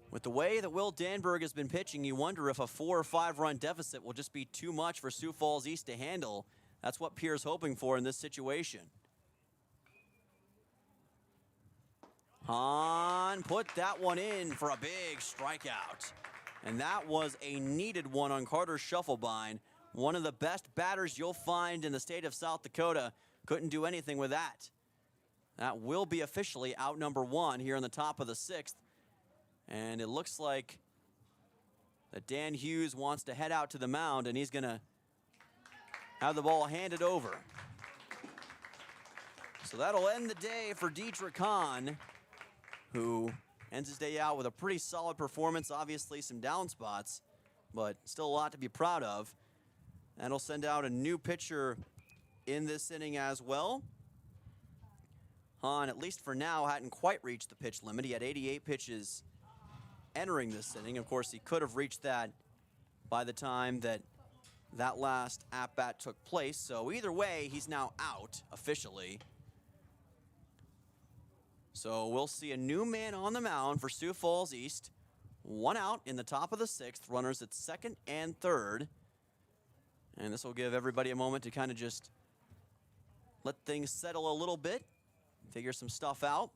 With the way that Will Danberg has been pitching, you wonder if a 4 or 5 run deficit will just be too much for Sioux Falls East to handle. That's what Pierre's hoping for in this situation. Hahn put that one in for a big strikeout. And that was a needed one on Carter Shufflebine. One of the best batters you'll find in the state of South Dakota. Couldn't do anything with that. That will be officially out number one here in the top of the sixth. And it looks like that Dan Hughes wants to head out to the mound, and he's going to have the ball handed over. So that'll end the day for Dietrich Hahn, who ends his day out with a pretty solid performance. Obviously some down spots, but still a lot to be proud of. That'll send out a new pitcher in this inning as well. Hahn, at least for now, hadn't quite reached the pitch limit. He had 88 pitches entering this inning. Of course, he could have reached that by the time that last at-bat took place. So either way, he's now out officially. So we'll see a new man on the mound for Sioux Falls East. One out in the top of the sixth, runners at second and third. And this will give everybody a moment to kind of just let things settle a little bit, figure some stuff out.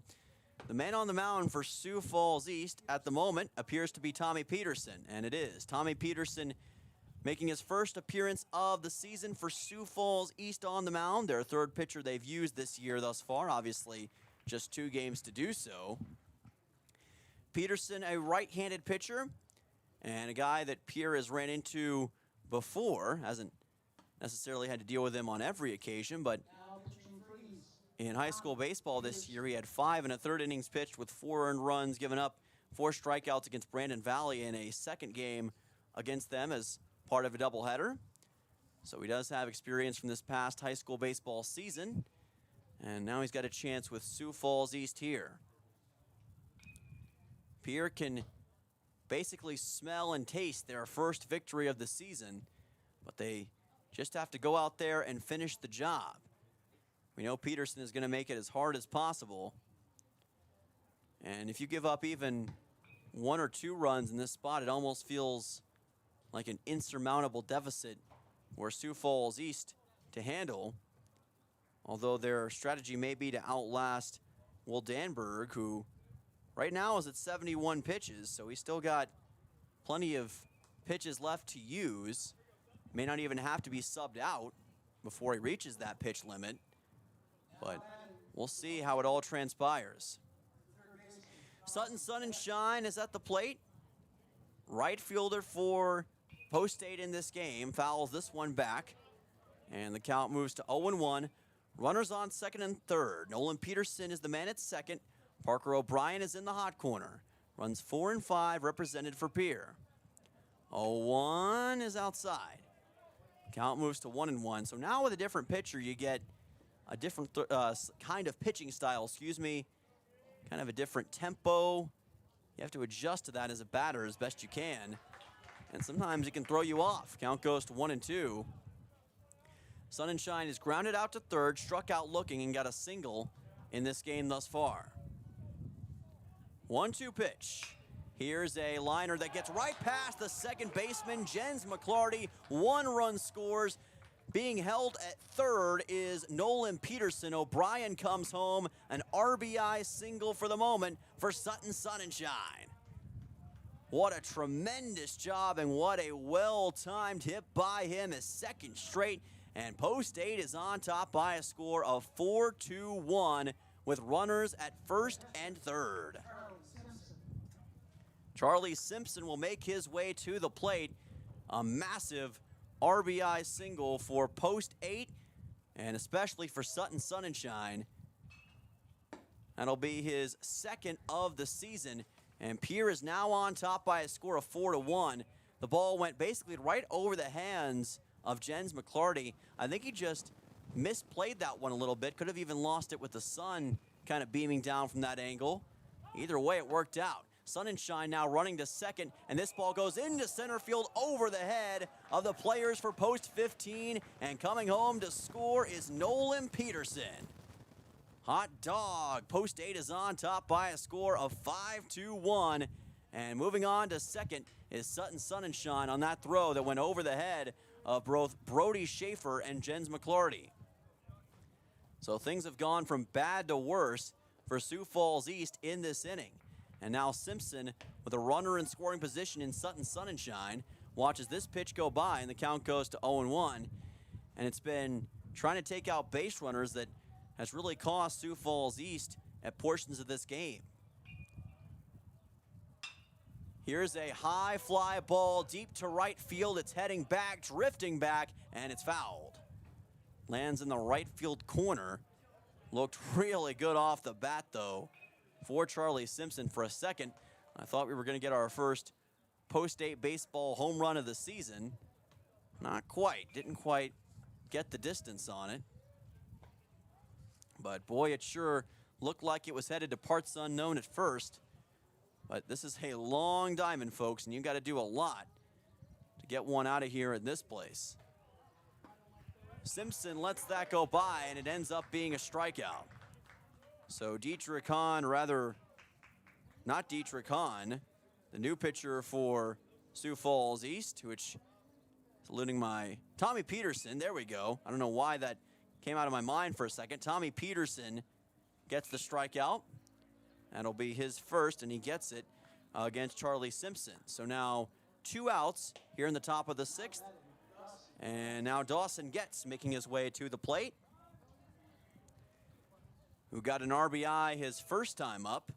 The man on the mound for Sioux Falls East at the moment appears to be Tommy Peterson, and it is. Tommy Peterson making his first appearance of the season for Sioux Falls East on the mound. Their third pitcher they've used this year thus far, obviously just 2 games to do so. Peterson, a right-handed pitcher, and a guy that Pierre has ran into before. Hasn't necessarily had to deal with him on every occasion, but in high school baseball this year, he had 5 1/3 innings pitched with 4 earned runs, given up 4 strikeouts against Brandon Valley in a second game against them as part of a doubleheader. So he does have experience from this past high school baseball season, and now he's got a chance with Sioux Falls East here. Pierre can basically smell and taste their first victory of the season, but they just have to go out there and finish the job. We know Peterson is going to make it as hard as possible. And if you give up even 1 or 2 runs in this spot, it almost feels like an insurmountable deficit for Sioux Falls East to handle. Although their strategy may be to outlast Will Danberg, who right now is at 71 pitches, so he's still got plenty of pitches left to use. May not even have to be subbed out before he reaches that pitch limit. But we'll see how it all transpires. Sutton Sunshine is at the plate. Right fielder for Post State in this game fouls this one back. And the count moves to 0-1. Runners on second and third. Nolan Peterson is the man at second. Parker O'Brien is in the hot corner. Runs 4 and 5, represented for Pierre. 0-1 is outside. Count moves to 1-1. So now with a different pitcher, you get a different kind of pitching style, kind of a different tempo. You have to adjust to that as a batter as best you can. And sometimes it can throw you off. Count goes to 1-2. Sunshine is grounded out to third, struck out looking, and got a single in this game thus far. 1-2 pitch. Here's a liner that gets right past the second baseman, Jens McClarty. 1 run scores. Being held at third is Nolan Peterson. O'Brien comes home. An RBI single for the moment for Sutton Sunshine. What a tremendous job and what a well-timed hit by him. His second straight. And Post State is on top by a score of 4-1 with runners at first and third. Charlie Simpson will make his way to the plate. A massive RBI single for Post 8, and especially for Sutton Sunshine. That'll be his second of the season, and Pierre is now on top by a score of 4-1. The ball went basically right over the hands of Jens McClarty. I think he just misplayed that one a little bit. Could have even lost it with the sun kind of beaming down from that angle. Either way, it worked out. Sunshine now running to second, and this ball goes into center field over the head of the players for Post 15, and coming home to score is Nolan Peterson. Hot dog. Post 8 is on top by a score of 5-1, and moving on to second is Sutton Sunshine on that throw that went over the head of both Brody Schaefer and Jens McClarty. So things have gone from bad to worse for Sioux Falls East in this inning. And now Simpson, with a runner in scoring position in Sutton Sunshine, watches this pitch go by, and the count goes to 0-1. And it's been trying to take out base runners that has really cost Sioux Falls East at portions of this game. Here's a high fly ball deep to right field. It's heading back, drifting back, and it's fouled. Lands in the right field corner. Looked really good off the bat, though, for Charlie Simpson. For a second, I thought we were going to get our first Post-State baseball home run of the season. Not quite. Didn't quite get the distance on it. But boy, it sure looked like it was headed to parts unknown at first. But this is a long diamond, folks, and you got to do a lot to get one out of here in this place. Simpson lets that go by, and it ends up being a strikeout. So Dietrich Hahn, not Dietrich Hahn, the new pitcher for Sioux Falls East, which is eluding my Tommy Peterson. There we go. I don't know why that came out of my mind for a second. Tommy Peterson gets the strikeout. That'll be his first, and he gets it against Charlie Simpson. So now 2 outs here in the top of the 6th. And now Dawson Getz making his way to the plate, who got an RBI his first time up.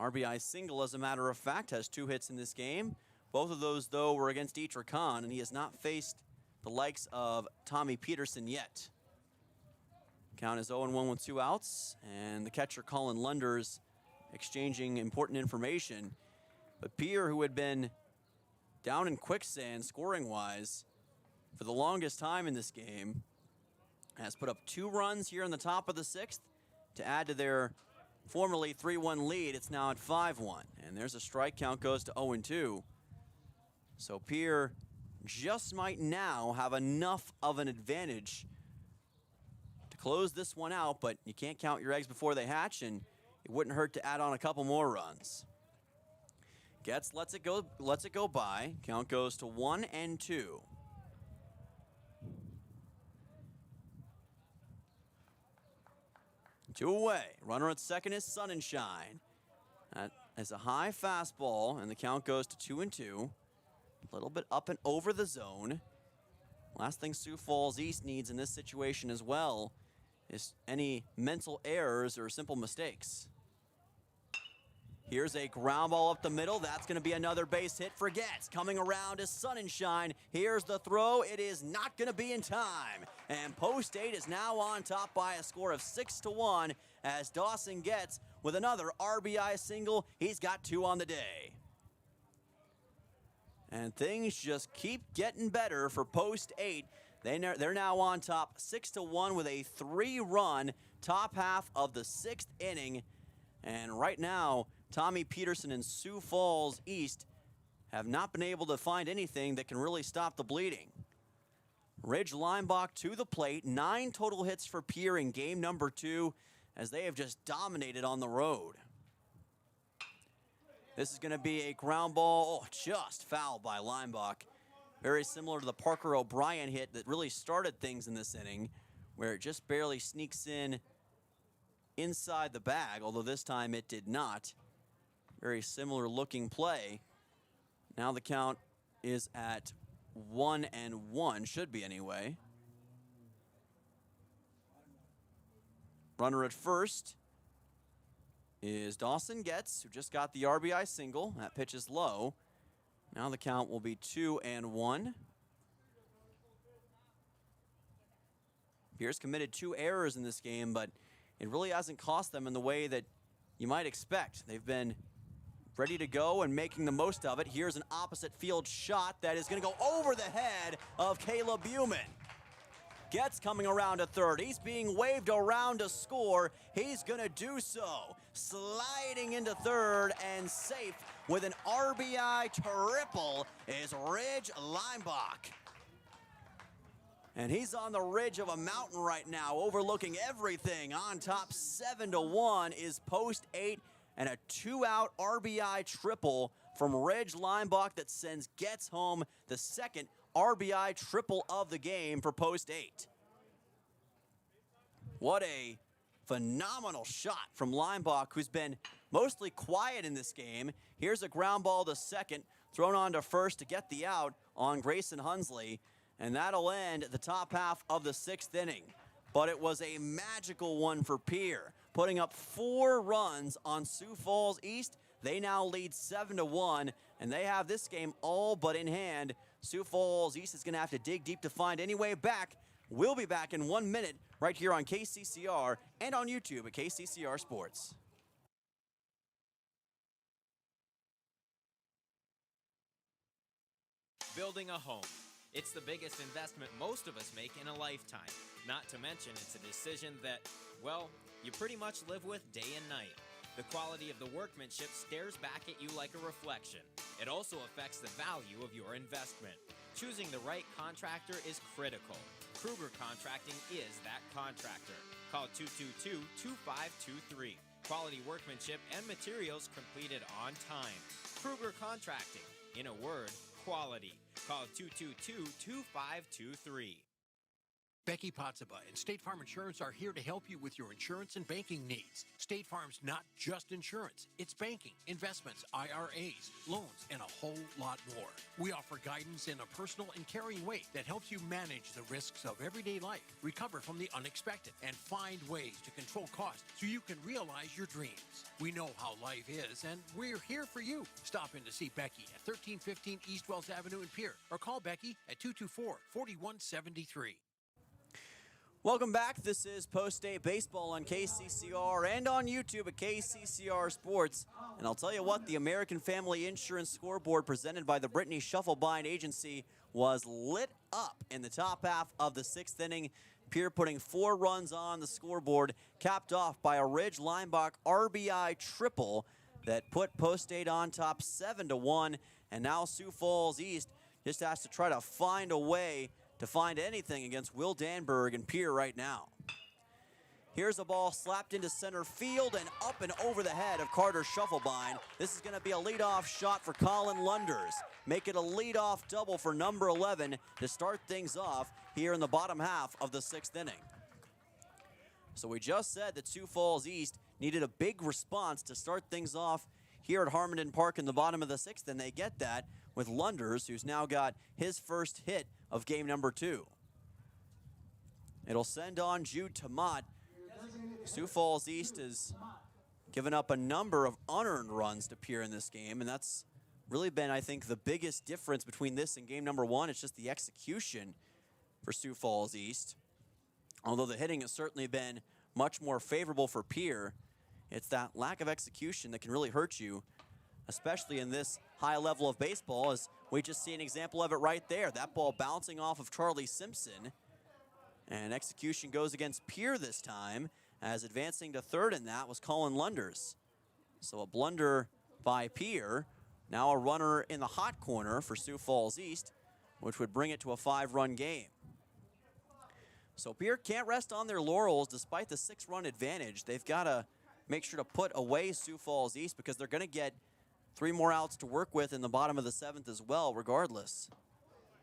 RBI single, as a matter of fact, has 2 hits in this game. Both of those, though, were against Dietrich Hahn, and he has not faced the likes of Tommy Peterson yet. Count is 0-1 with 2 outs, and the catcher Colin Lunders exchanging important information. But Pierre, who had been down in quicksand scoring-wise for the longest time in this game, has put up 2 runs here in the top of the 6th to add to their formerly 3-1 lead. It's now at 5-1, and there's a strike. Count goes to 0-2. So Pierre just might now have enough of an advantage to close this one out, but you can't count your eggs before they hatch, and it wouldn't hurt to add on a couple more runs. Getz lets it go by. Count goes to 1-2. Two away. Runner at second is Sonnenschein. That is a high fastball, and the count goes to 2-2. A little bit up and over the zone. Last thing Sioux Falls East needs in this situation as well is any mental errors or simple mistakes. Here's a ground ball up the middle. That's going to be another base hit for Getz. Coming around is Sonnenschein. Here's the throw. It is not going to be in time. And Post 8 is now on top by a score of 6-1 as Dawson Getz with another RBI single. He's got 2 on the day. And things just keep getting better for Post 8. They're now on top 6-1 with a 3-run top half of the 6th inning. And right now, Tommy Peterson and Sioux Falls East have not been able to find anything that can really stop the bleeding. Ridge Limbach to the plate. 9 total hits for Pierre in game number 2 as they have just dominated on the road. This is going to be a ground ball, just fouled by Limbach. Very similar to the Parker O'Brien hit that really started things in this inning, where it just barely sneaks in inside the bag, although this time it did not. Very similar looking play. Now the count is at 1-1, should be anyway. Runner at first is Dawson Getz, who just got the RBI single. That pitch is low. Now the count will be 2-1. Pierce committed 2 errors in this game, but it really hasn't cost them in the way that you might expect. They've been ready to go and making the most of it. Here's an opposite field shot that is going to go over the head of Caleb Buman. Getz coming around to third. He's being waved around to score. He's going to do so. Sliding into third and safe with an RBI triple is Ridge Limbach. And he's on the ridge of a mountain right now, overlooking everything. On top 7-1 is Post 8 and a 2-out RBI triple from Ridge Limbach that sends Getz home, the second RBI triple of the game for Post 8. What a phenomenal shot from Limbach, who's been mostly quiet in this game. Here's a ground ball to second, thrown on to first to get the out on Grayson Hunsley. And that'll end the top half of the 6th inning. But it was a magical one for Pierre, putting up 4 runs on Sioux Falls East. They now lead 7-1, and they have this game all but in hand. Sioux Falls East is going to have to dig deep to find any way back. We'll be back in 1 minute right here on KCCR and on YouTube at KCCR Sports. Building a home. It's the biggest investment most of us make in a lifetime. Not to mention, it's a decision that, well, you pretty much live with day and night. The quality of the workmanship stares back at you like a reflection. It also affects the value of your investment. Choosing the right contractor is critical. Kruger Contracting is that contractor. Call 222-2523. Quality workmanship and materials completed on time. Kruger Contracting. In a word, quality. Call 222-2523. Becky Potsaba and State Farm Insurance are here to help you with your insurance and banking needs. State Farm's not just insurance. It's banking, investments, IRAs, loans, and a whole lot more. We offer guidance in a personal and caring way that helps you manage the risks of everyday life, recover from the unexpected, and find ways to control costs so you can realize your dreams. We know how life is, and we're here for you. Stop in to see Becky at 1315 East Wells Avenue in Pierre, or call Becky at 224-4173. Welcome back. This is Post-State Baseball on KCCR and on YouTube at KCCR Sports. And I'll tell you what, the American Family Insurance scoreboard presented by the Brittany Shufflebind Agency was lit up in the top half of the 6th inning. Pierre putting 4 runs on the scoreboard, capped off by a Ridge Lineback RBI triple that put Post-State on top 7-1. And now Sioux Falls East just has to try to find a way to find anything against Will Danberg and Pierre right now. Here's a ball slapped into center field and up and over the head of Carter Shufflebind. This is going to be a leadoff shot for Colin Lunders. Make it a leadoff double for number 11 to start things off here in the bottom half of the 6th inning. So we just said that Sioux Falls East needed a big response to start things off here at Harmondon Park in the bottom of the 6th, and they get that with Lunders, who's now got his first hit of game number 2. It'll send on Jude Tamat. Sioux Falls East has given up a number of unearned runs to Pierre in this game, and that's really been, I think, the biggest difference between this and game number 1. It's just the execution for Sioux Falls East. Although the hitting has certainly been much more favorable for Pierre, it's that lack of execution that can really hurt you, especially in this high level of baseball, as we just see an example of it right there. That ball bouncing off of Charlie Simpson. And execution goes against Pierre this time, as advancing to third in that was Colin Lunders. So a blunder by Pierre. Now a runner in the hot corner for Sioux Falls East, which would bring it to a 5-run game. So Pierre can't rest on their laurels despite the 6-run advantage. They've got to make sure to put away Sioux Falls East because they're going to get 3 more outs to work with in the bottom of the 7th as well, regardless.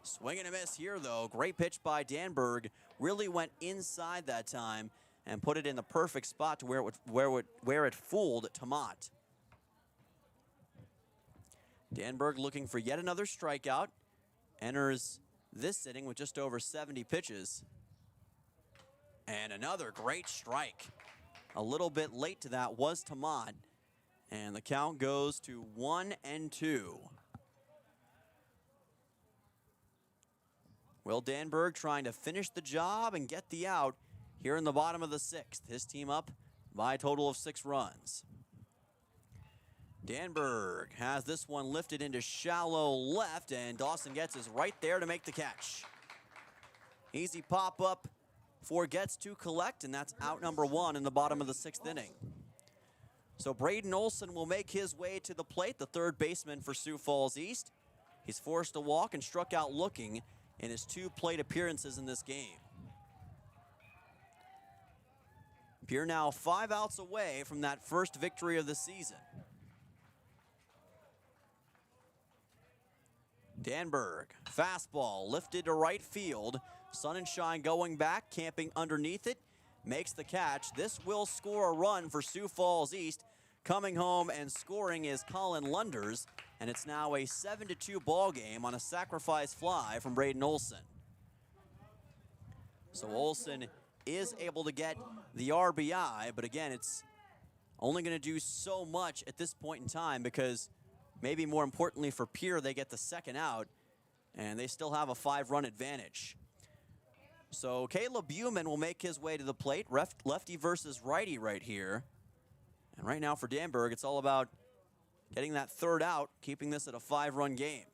Swing and a miss here, though. Great pitch by Danberg. Really went inside that time and put it in the perfect spot to where it fooled Tamat. Danberg looking for yet another strikeout. Enters this inning with just over 70 pitches. And another great strike. A little bit late to that was Tamat. And the count goes to 1-2. Will Danberg trying to finish the job and get the out here in the bottom of the 6th. His team up by a total of 6 runs. Danberg has this one lifted into shallow left, and Dawson Getz is right there to make the catch. Easy pop-up for Getz to collect, and that's out number 1 in the bottom of the 6th inning. So Braden Olson will make his way to the plate, the third baseman for Sioux Falls East. He's forced to walk and struck out looking in his 2 plate appearances in this game. Pierre now 5 outs away from that first victory of the season. Danberg, fastball lifted to right field. Sun and Shine going back, camping underneath it. Makes the catch. This will score a run for Sioux Falls East. Coming home and scoring is Colin Lunders, and it's now a 7-2 ball game on a sacrifice fly from Braden Olson. So Olson is able to get the RBI, but again, it's only going to do so much at this point in time because maybe more importantly for Pierre, they get the second out, and they still have a 5-run advantage. So Caleb Buman will make his way to the plate. Lefty versus righty right here. And right now for Danberg, it's all about getting that third out, keeping this at a 5-run game.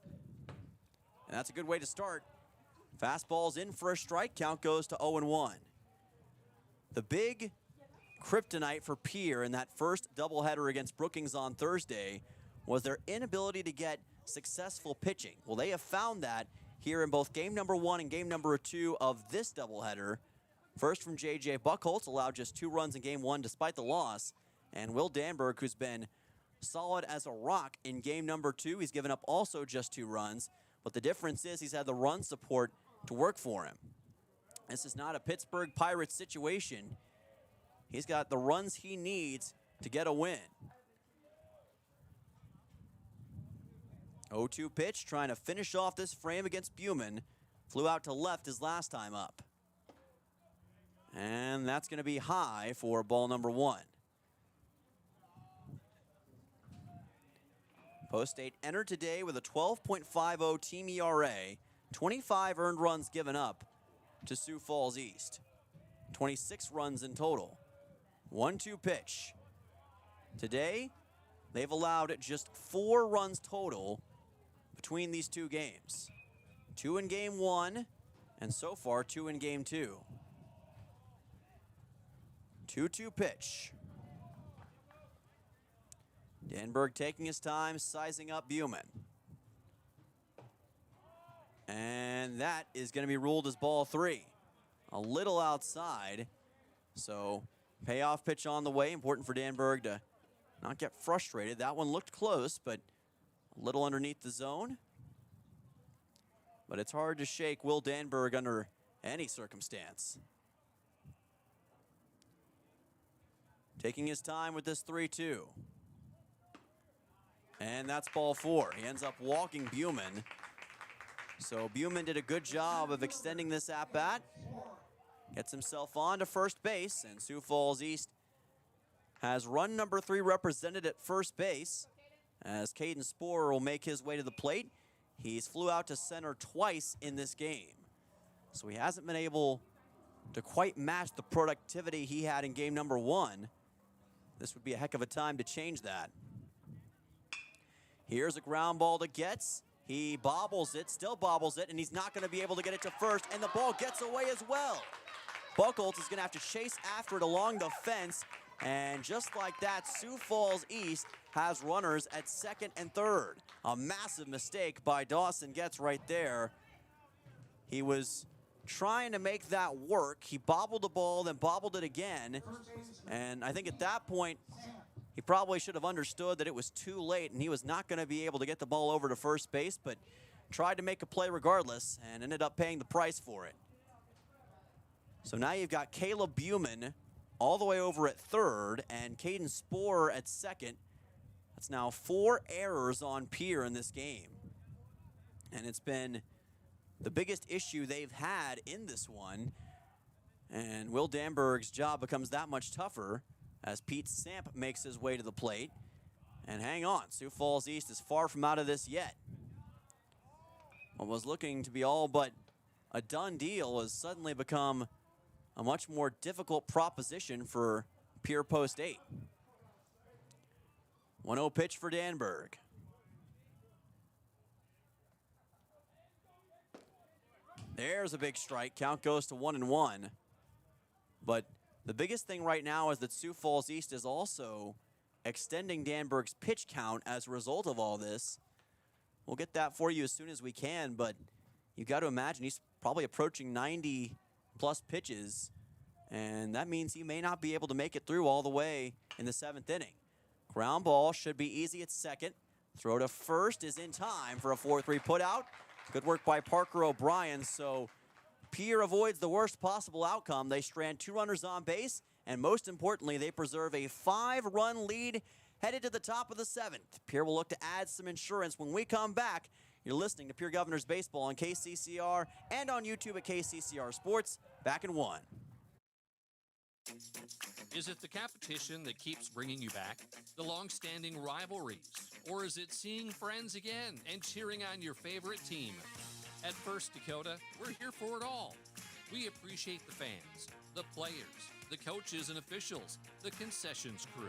And that's a good way to start. Fastball's in for a strike. Count goes to 0-1. The big kryptonite for Pierre in that first doubleheader against Brookings on Thursday was their inability to get successful pitching. Well, they have found that here in both game number 1 and game number 2 of this doubleheader. First from J.J. Buchholz, allowed just 2 runs in game 1 despite the loss. And Will Danberg, who's been solid as a rock in game number 2. He's given up also just 2 runs. But the difference is he's had the run support to work for him. This is not a Pittsburgh Pirates situation. He's got the runs he needs to get a win. 0-2 pitch, trying to finish off this frame against Buman. Flew out to left his last time up. And that's going to be high for ball number 1. Post State entered today with a 12.50 team ERA, 25 earned runs given up to Sioux Falls East. 26 runs in total. 1-2 pitch. Today, they've allowed just 4 runs total between these 2 games. 2 in game 1, and so far 2 in game 2. 2-2 pitch. Danberg taking his time, sizing up Buman. And that is going to be ruled as ball 3. A little outside. So payoff pitch on the way. Important for Danberg to not get frustrated. That one looked close, but a little underneath the zone. But it's hard to shake Will Danberg under any circumstance. Taking his time with this 3-2. And that's ball 4. He ends up walking Buman. So Buman did a good job of extending this at-bat. Gets himself on to first base, and Sioux Falls East has run number 3 represented at first base as Caden Sporer will make his way to the plate. He's flew out to center twice in this game. So he hasn't been able to quite match the productivity he had in game number 1. This would be a heck of a time to change that. Here's a ground ball to Getz. He bobbles it, still bobbles it, and he's not going to be able to get it to first, and the ball gets away as well. Buchholz is going to have to chase after it along the fence, and just like that, Sioux Falls East has runners at second and third. A massive mistake by Dawson Getz right there. He was trying to make that work. He bobbled the ball, then bobbled it again, and I think at that point, he probably should have understood that it was too late and he was not going to be able to get the ball over to first base, but tried to make a play regardless and ended up paying the price for it. So now you've got Caleb Buman all the way over at third and Caden Sporer at second. That's now 4 errors on Pierre in this game. And it's been the biggest issue they've had in this one. And Will Danberg's job becomes that much tougher as Pete Samp makes his way to the plate. And hang on, Sioux Falls East is far from out of this yet. What was looking to be all but a done deal has suddenly become a much more difficult proposition for Pierre Post 8. 1-0 pitch for Danberg. There's a big strike. Count goes to 1-1. But the biggest thing right now is that Sioux Falls East is also extending Danberg's pitch count as a result of all this. We'll get that for you as soon as we can, but you've got to imagine he's probably approaching 90-plus pitches, and that means he may not be able to make it through all the way in the 7th inning. Ground ball should be easy at second. Throw to first is in time for a 4-3 putout. Good work by Parker O'Brien, so Pierre avoids the worst possible outcome. They strand 2 runners on base, and most importantly, they preserve a 5-run lead headed to the top of the 7th. Pierre will look to add some insurance when we come back. You're listening to Pierre Governors Baseball on KCCR and on YouTube at KCCR Sports. Back in 1. Is it the competition that keeps bringing you back? The long-standing rivalries? Or is it seeing friends again and cheering on your favorite team? At First Dakota, we're here for it all. We appreciate the fans, the players, the coaches and officials, the concessions crew.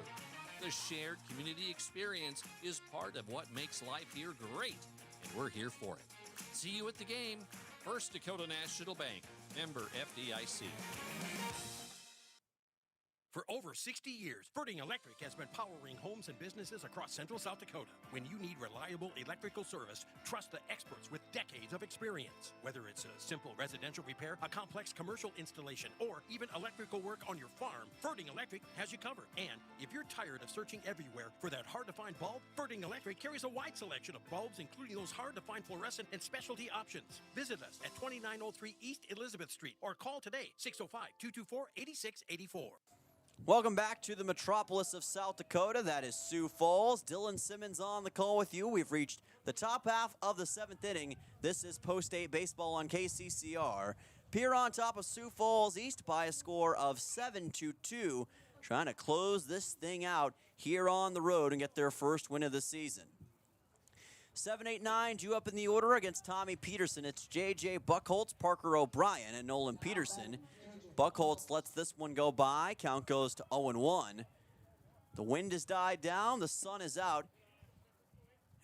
The shared community experience is part of what makes life here great, and we're here for it. See you at the game. First Dakota National Bank, member FDIC. For over 60 years, Ferding Electric has been powering homes and businesses across central South Dakota. When you need reliable electrical service, trust the experts with decades of experience. Whether it's a simple residential repair, a complex commercial installation, or even electrical work on your farm, Ferding Electric has you covered. And if you're tired of searching everywhere for that hard-to-find bulb, Ferding Electric carries a wide selection of bulbs, including those hard-to-find fluorescent and specialty options. Visit us at 2903 East Elizabeth Street or call today 605-224-8684. Welcome back to the metropolis of South Dakota. That is Sioux Falls. Dylan Simmons on the call with you. We've reached the top half of the 7th inning. This is Post-8 baseball on KCCR. Pierre on top of Sioux Falls East by a score of 7-2, trying to close this thing out here on the road and get their first win of the season. 7, 8, 9 due up in the order against Tommy Peterson. It's J.J. Buckholtz, Parker O'Brien, and Nolan Peterson. Buckholtz lets this one go by. Count goes to 0-1. The wind has died down. The sun is out.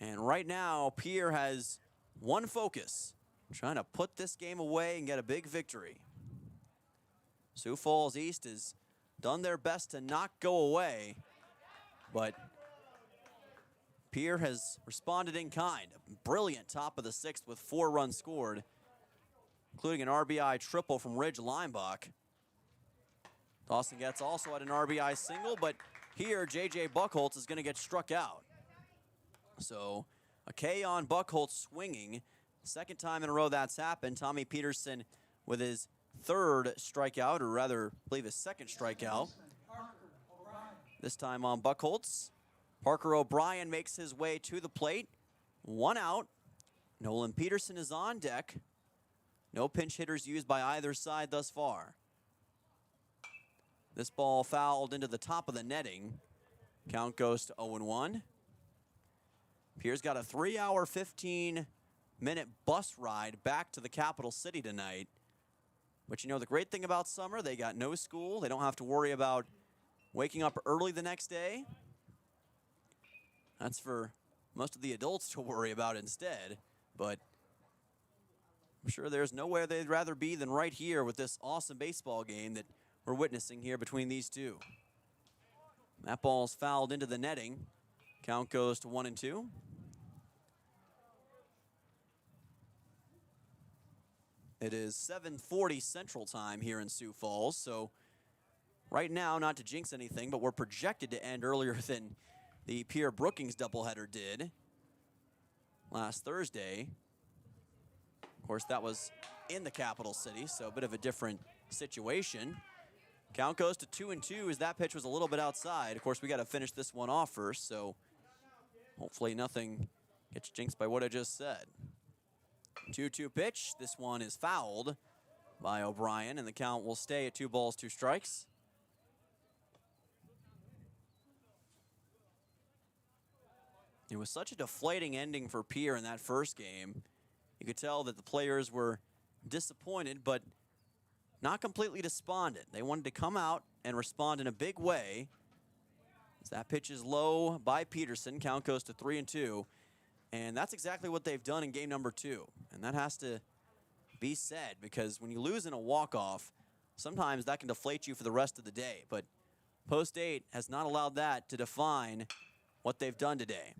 And right now, Pierre has one focus, trying to put this game away and get a big victory. Sioux Falls East has done their best to not go away, but Pierre has responded in kind. A brilliant top of the 6th with 4 runs scored, including an RBI triple from Ridge Leimbach. Dawson Getz also had an RBI single, but here J.J. Buckholtz is going to get struck out. So a K on Buckholtz swinging. Second time in a row that's happened. Tommy Peterson with his 3rd strikeout, or rather, I believe his 2nd strikeout. This time on Buckholtz. Parker O'Brien makes his way to the plate. 1 out. Nolan Peterson is on deck. No pinch hitters used by either side thus far. This ball fouled into the top of the netting. Count goes to 0-1. Pierre's got a 3-hour, 15-minute bus ride back to the capital city tonight. But you know the great thing about summer, they got no school. They don't have to worry about waking up early the next day. That's for most of the adults to worry about instead. But I'm sure there's nowhere they'd rather be than right here with this awesome baseball game that we're witnessing here between these two. That ball's fouled into the netting. Count goes to 1-2. It is 7:40 Central Time here in Sioux Falls, so right now, not to jinx anything, but we're projected to end earlier than the Pierre Brookings doubleheader did last Thursday. Of course, that was in the capital city, so a bit of a different situation. Count goes to 2-2 as that pitch was a little bit outside. Of course, we got to finish this one off first, so hopefully nothing gets jinxed by what I just said. 2-2 pitch. This one is fouled by O'Brien, and the count will stay at 2 balls, 2 strikes. It was such a deflating ending for Pierre in that first game. You could tell that the players were disappointed, but not completely despondent. They wanted to come out and respond in a big way. As that pitch is low by Peterson, count goes to 3-2. And that's exactly what they've done in game number 2. And that has to be said, because when you lose in a walk-off, sometimes that can deflate you for the rest of the day. But Post-8 has not allowed that to define what they've done today.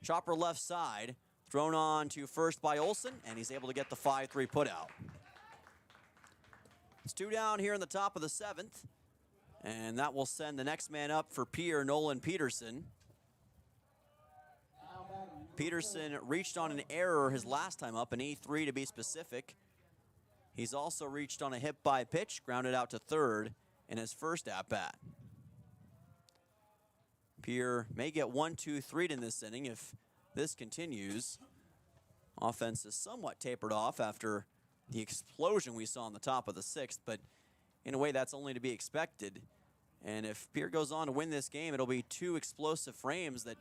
Chopper left side, thrown on to first by Olson, and he's able to get the 5-3 putout. It's 2 down here in the top of the 7th, and that will send the next man up for Pierre, Nolan Peterson. Peterson reached on an error his last time up, an E3 to be specific. He's also reached on a hit by pitch, grounded out to third in his first at-bat. Pierre may get 1-2-3 in this inning if this continues. Offense is somewhat tapered off after the explosion we saw on the top of the 6th, but in a way that's only to be expected. And if Pierre goes on to win this game, it'll be 2 explosive frames that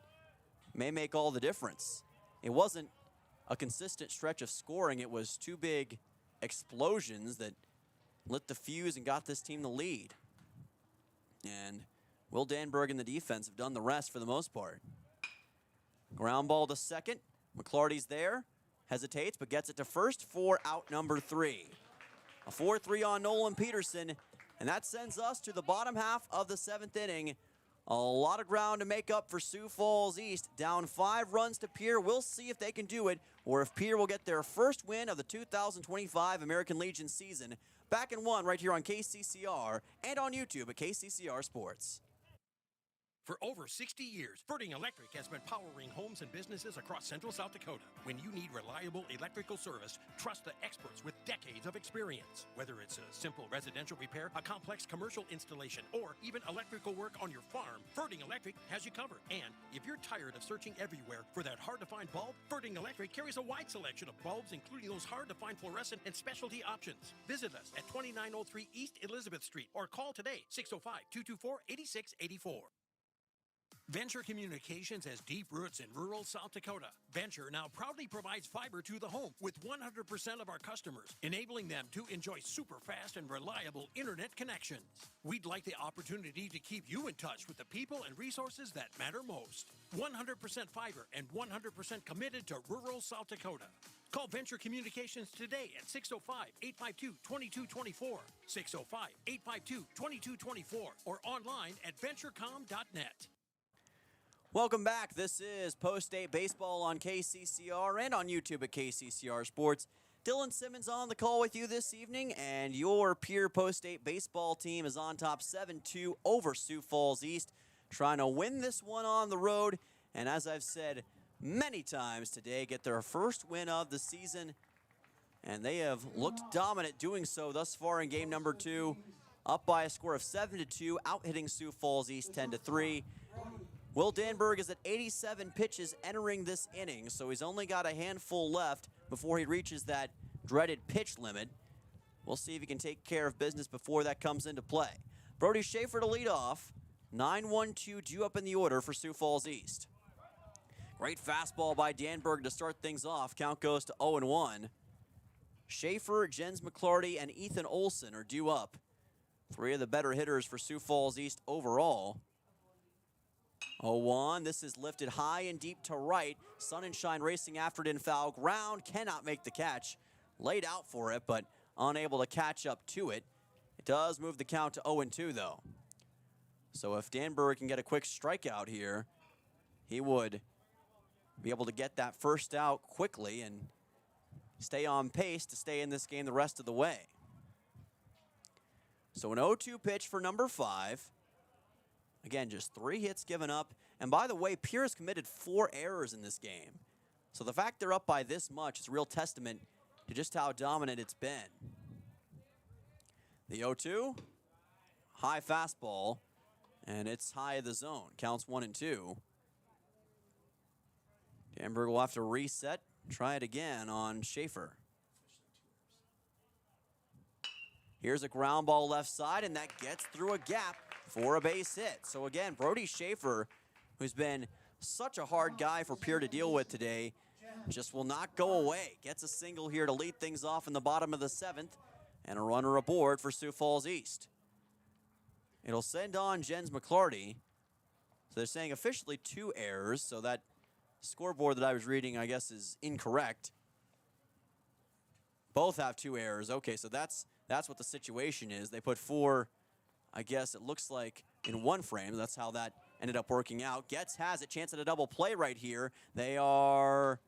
may make all the difference. It wasn't a consistent stretch of scoring. It was 2 big explosions that lit the fuse and got this team the lead. And Will Danberg and the defense have done the rest for the most part. Ground ball to second. McClarty's there. Hesitates, but gets it to first for out number 3. A 4-3 on Nolan Peterson, And that sends us to the bottom half of the 7th inning. A lot of ground to make up for Sioux Falls East. Down 5 runs to Pierre. We'll see if they can do it, or if Pierre will get their first win of the 2025 American Legion season. Back in 1 right here on KCCR and on YouTube at KCCR Sports. For over 60 years, Ferding Electric has been powering homes and businesses across central South Dakota. When you need reliable electrical service, trust the experts with decades of experience. Whether it's a simple residential repair, a complex commercial installation, or even electrical work on your farm, Ferding Electric has you covered. And if you're tired of searching everywhere for that hard-to-find bulb, Ferding Electric carries a wide selection of bulbs, including those hard-to-find fluorescent and specialty options. Visit us at 2903 East Elizabeth Street or call today, 605-224-8684. Venture Communications has deep roots in rural South Dakota. Venture now proudly provides fiber to the home with 100% of our customers, enabling them to enjoy super fast and reliable internet connections. We'd like the opportunity to keep you in touch with the people and resources that matter most. 100% fiber and 100% committed to rural South Dakota. Call Venture Communications today at 605-852-2224, 605-852-2224, or online at venturecom.net. Welcome back. This is Post-State Baseball on KCCR and on YouTube at KCCR Sports. Dylan Simmons on the call with you this evening, and your Pierre Post-State Baseball team is on top 7-2 over Sioux Falls East, trying to win this one on the road, and as I've said many times today, get their first win of the season, and they have looked dominant doing so thus far in game number 2, up by a score of 7-2, out-hitting Sioux Falls East 10-3. Will Danberg is at 87 pitches entering this inning, so he's only got a handful left before he reaches that dreaded pitch limit. We'll see if he can take care of business before that comes into play. Brody Schaefer to lead off. 9-1-2 due up in the order for Sioux Falls East. Great fastball by Danberg to start things off. Count goes to 0-1. Schaefer, Jens McClarty, and Ethan Olson are due up. 3 of the better hitters for Sioux Falls East overall. 0-1, this is lifted high and deep to right. Sun and Shine racing after it in foul ground. Cannot make the catch. Laid out for it, but unable to catch up to it. It does move the count to 0-2, though. So if Danberg can get a quick strikeout here, he would be able to get that first out quickly and stay on pace to stay in this game the rest of the way. So an 0-2 pitch for number 5. Again, just 3 hits given up. And by the way, Pierre has committed 4 errors in this game. So the fact they're up by this much is a real testament to just how dominant it's been. The 0-2, high fastball, and it's high of the zone. Counts 1-2. Danberg will have to reset, try it again on Schaefer. Here's a ground ball left side, and that gets through a gap for a base hit. So again, Brody Schaefer, who's been such a hard guy for Pierre to deal with today, just will not go away. Gets a single here to lead things off in the bottom of the 7th, and a runner aboard for Sioux Falls East. It'll send on Jens McClarty. So they're saying officially 2 errors, so that scoreboard that I was reading, I guess, is incorrect. Both have 2 errors. Okay, so that's what the situation is. They put 4, I guess it looks like, in one frame. That's how that ended up working out. Getz has a chance at a double play right here. They are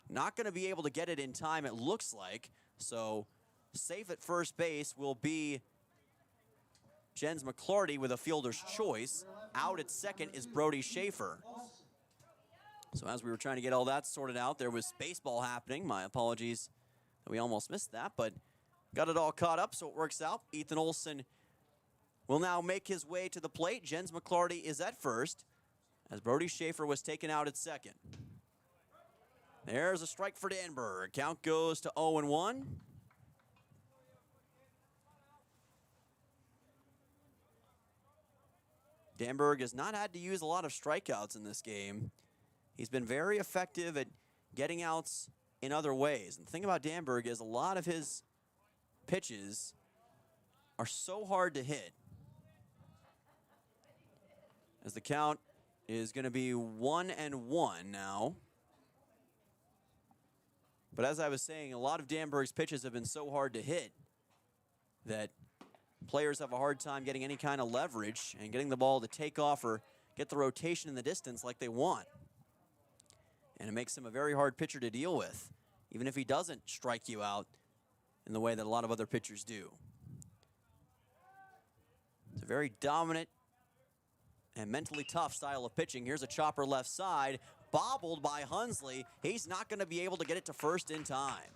not going to be able to get it in time, it looks like. So safe at first base will be Jens McClarty with a fielder's choice. Out at second is Brody Schaefer. So as we were trying to get all that sorted out, there was baseball happening. My apologies that we almost missed that, but got it all caught up, so it works out. Ethan Olson will now make his way to the plate. Jens McClarty is at first, as Brody Schaefer was taken out at second. There's a strike for Danberg. Count goes to 0-1. Danberg has not had to use a lot of strikeouts in this game. He's been very effective at getting outs in other ways. And the thing about Danberg is a lot of his pitches are so hard to hit, as the count is going to be 1-1 now. But as I was saying, a lot of Danberg's pitches have been so hard to hit that players have a hard time getting any kind of leverage and getting the ball to take off or get the rotation in the distance like they want. And it makes him a very hard pitcher to deal with, even if he doesn't strike you out in the way that a lot of other pitchers do. It's a very dominant and mentally tough style of pitching. Here's a chopper left side, bobbled by Hunsley. He's not going to be able to get it to first in time.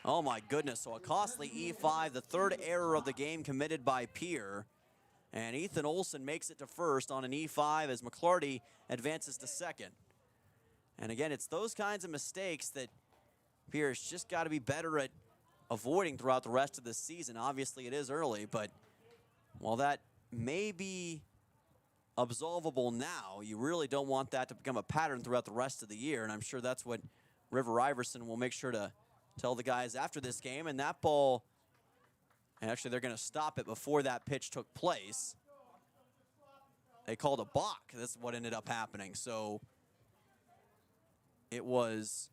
Oh my goodness, so a costly E5, the third error of the game committed by Pierre. And Ethan Olson makes it to first on an E5 as McClarty advances to second. And again, it's those kinds of mistakes that Pierre's just got to be better at avoiding throughout the rest of the season. Obviously, it is early, but while that may be absolvable now, you really don't want that to become a pattern throughout the rest of the year, and I'm sure that's what River Iverson will make sure to tell the guys after this game. And that ball, and actually they're going to stop it before that pitch took place. They called a balk. That's what ended up happening. So it was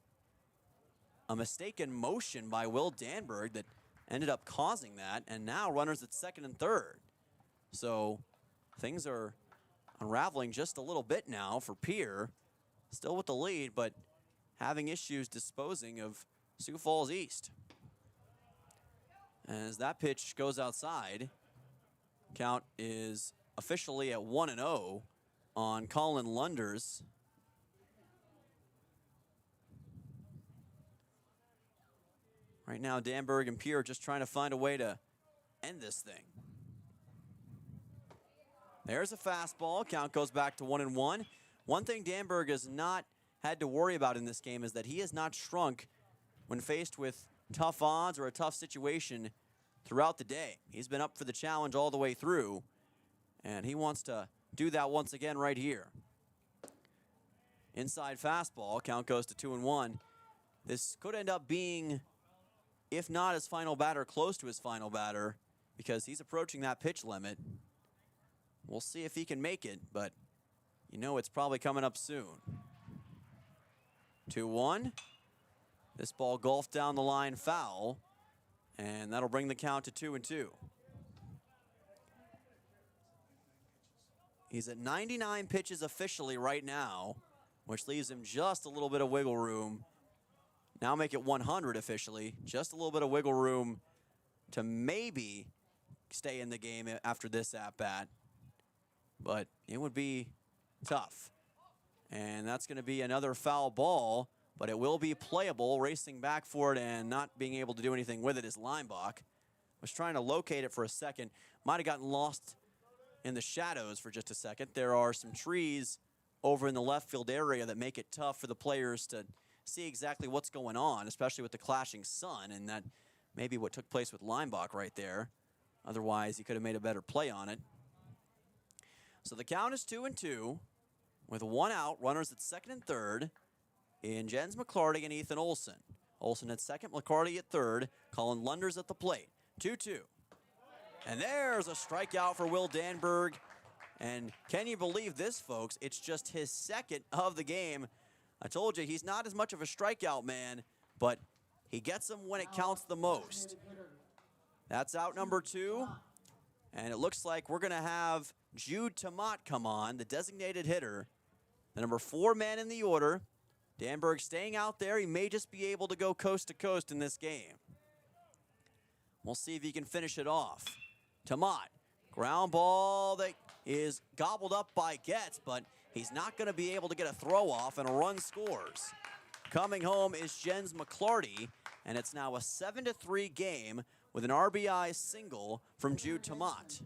a mistaken motion by Will Danberg that ended up causing that, and now runners at second and third. So things are unraveling just a little bit now for Pierre, still with the lead, but having issues disposing of Sioux Falls East. As that pitch goes outside, count is officially at 1-0 on Colin Lunders. Right now, Danberg and Pierre are just trying to find a way to end this thing. There's a fastball. Count goes back to 1-1. One thing Danberg has not had to worry about in this game is that he has not shrunk when faced with tough odds or a tough situation throughout the day. He's been up for the challenge all the way through, and he wants to do that once again right here. Inside fastball. Count goes to 2-1. This could end up being, if not his final batter, close to his final batter, because he's approaching that pitch limit. We'll see if he can make it, but you know it's probably coming up soon. 2-1. This ball golfed down the line foul, and that'll bring the count to 2-2. He's at 99 pitches officially right now, which leaves him just a little bit of wiggle room. Now make it 100 officially, just a little bit of wiggle room to maybe stay in the game after this at-bat. But it would be tough. And that's going to be another foul ball, but it will be playable. Racing back for it and not being able to do anything with it is Leimbach. Was trying to locate it for a second. Might have gotten lost in the shadows for just a second. There are some trees over in the left field area that make it tough for the players to see exactly what's going on, especially with the clashing sun, and that may be what took place with Leimbach right there. Otherwise, he could have made a better play on it. So the count is 2-2 with one out, runners at second and third in Jens McClarty and Ethan Olson. Olson at second, McClarty at third, Colin Lunders at the plate. 2-2. And there's a strikeout for Will Danberg. And can you believe this, folks? It's just his second of the game. I told you, he's not as much of a strikeout man, but he gets them when it counts the most. That's out number 2. And it looks like we're going to have Jude Tomat come on, the designated hitter, the number 4 man in the order. Danberg staying out there. He may just be able to go coast to coast in this game. We'll see if he can finish it off. Tomat, ground ball that is gobbled up by Getz, but he's not going to be able to get a throw off, and a run scores. Coming home is Jens McClarty, and it's now a 7-3 game with an RBI single from Jude Tomat.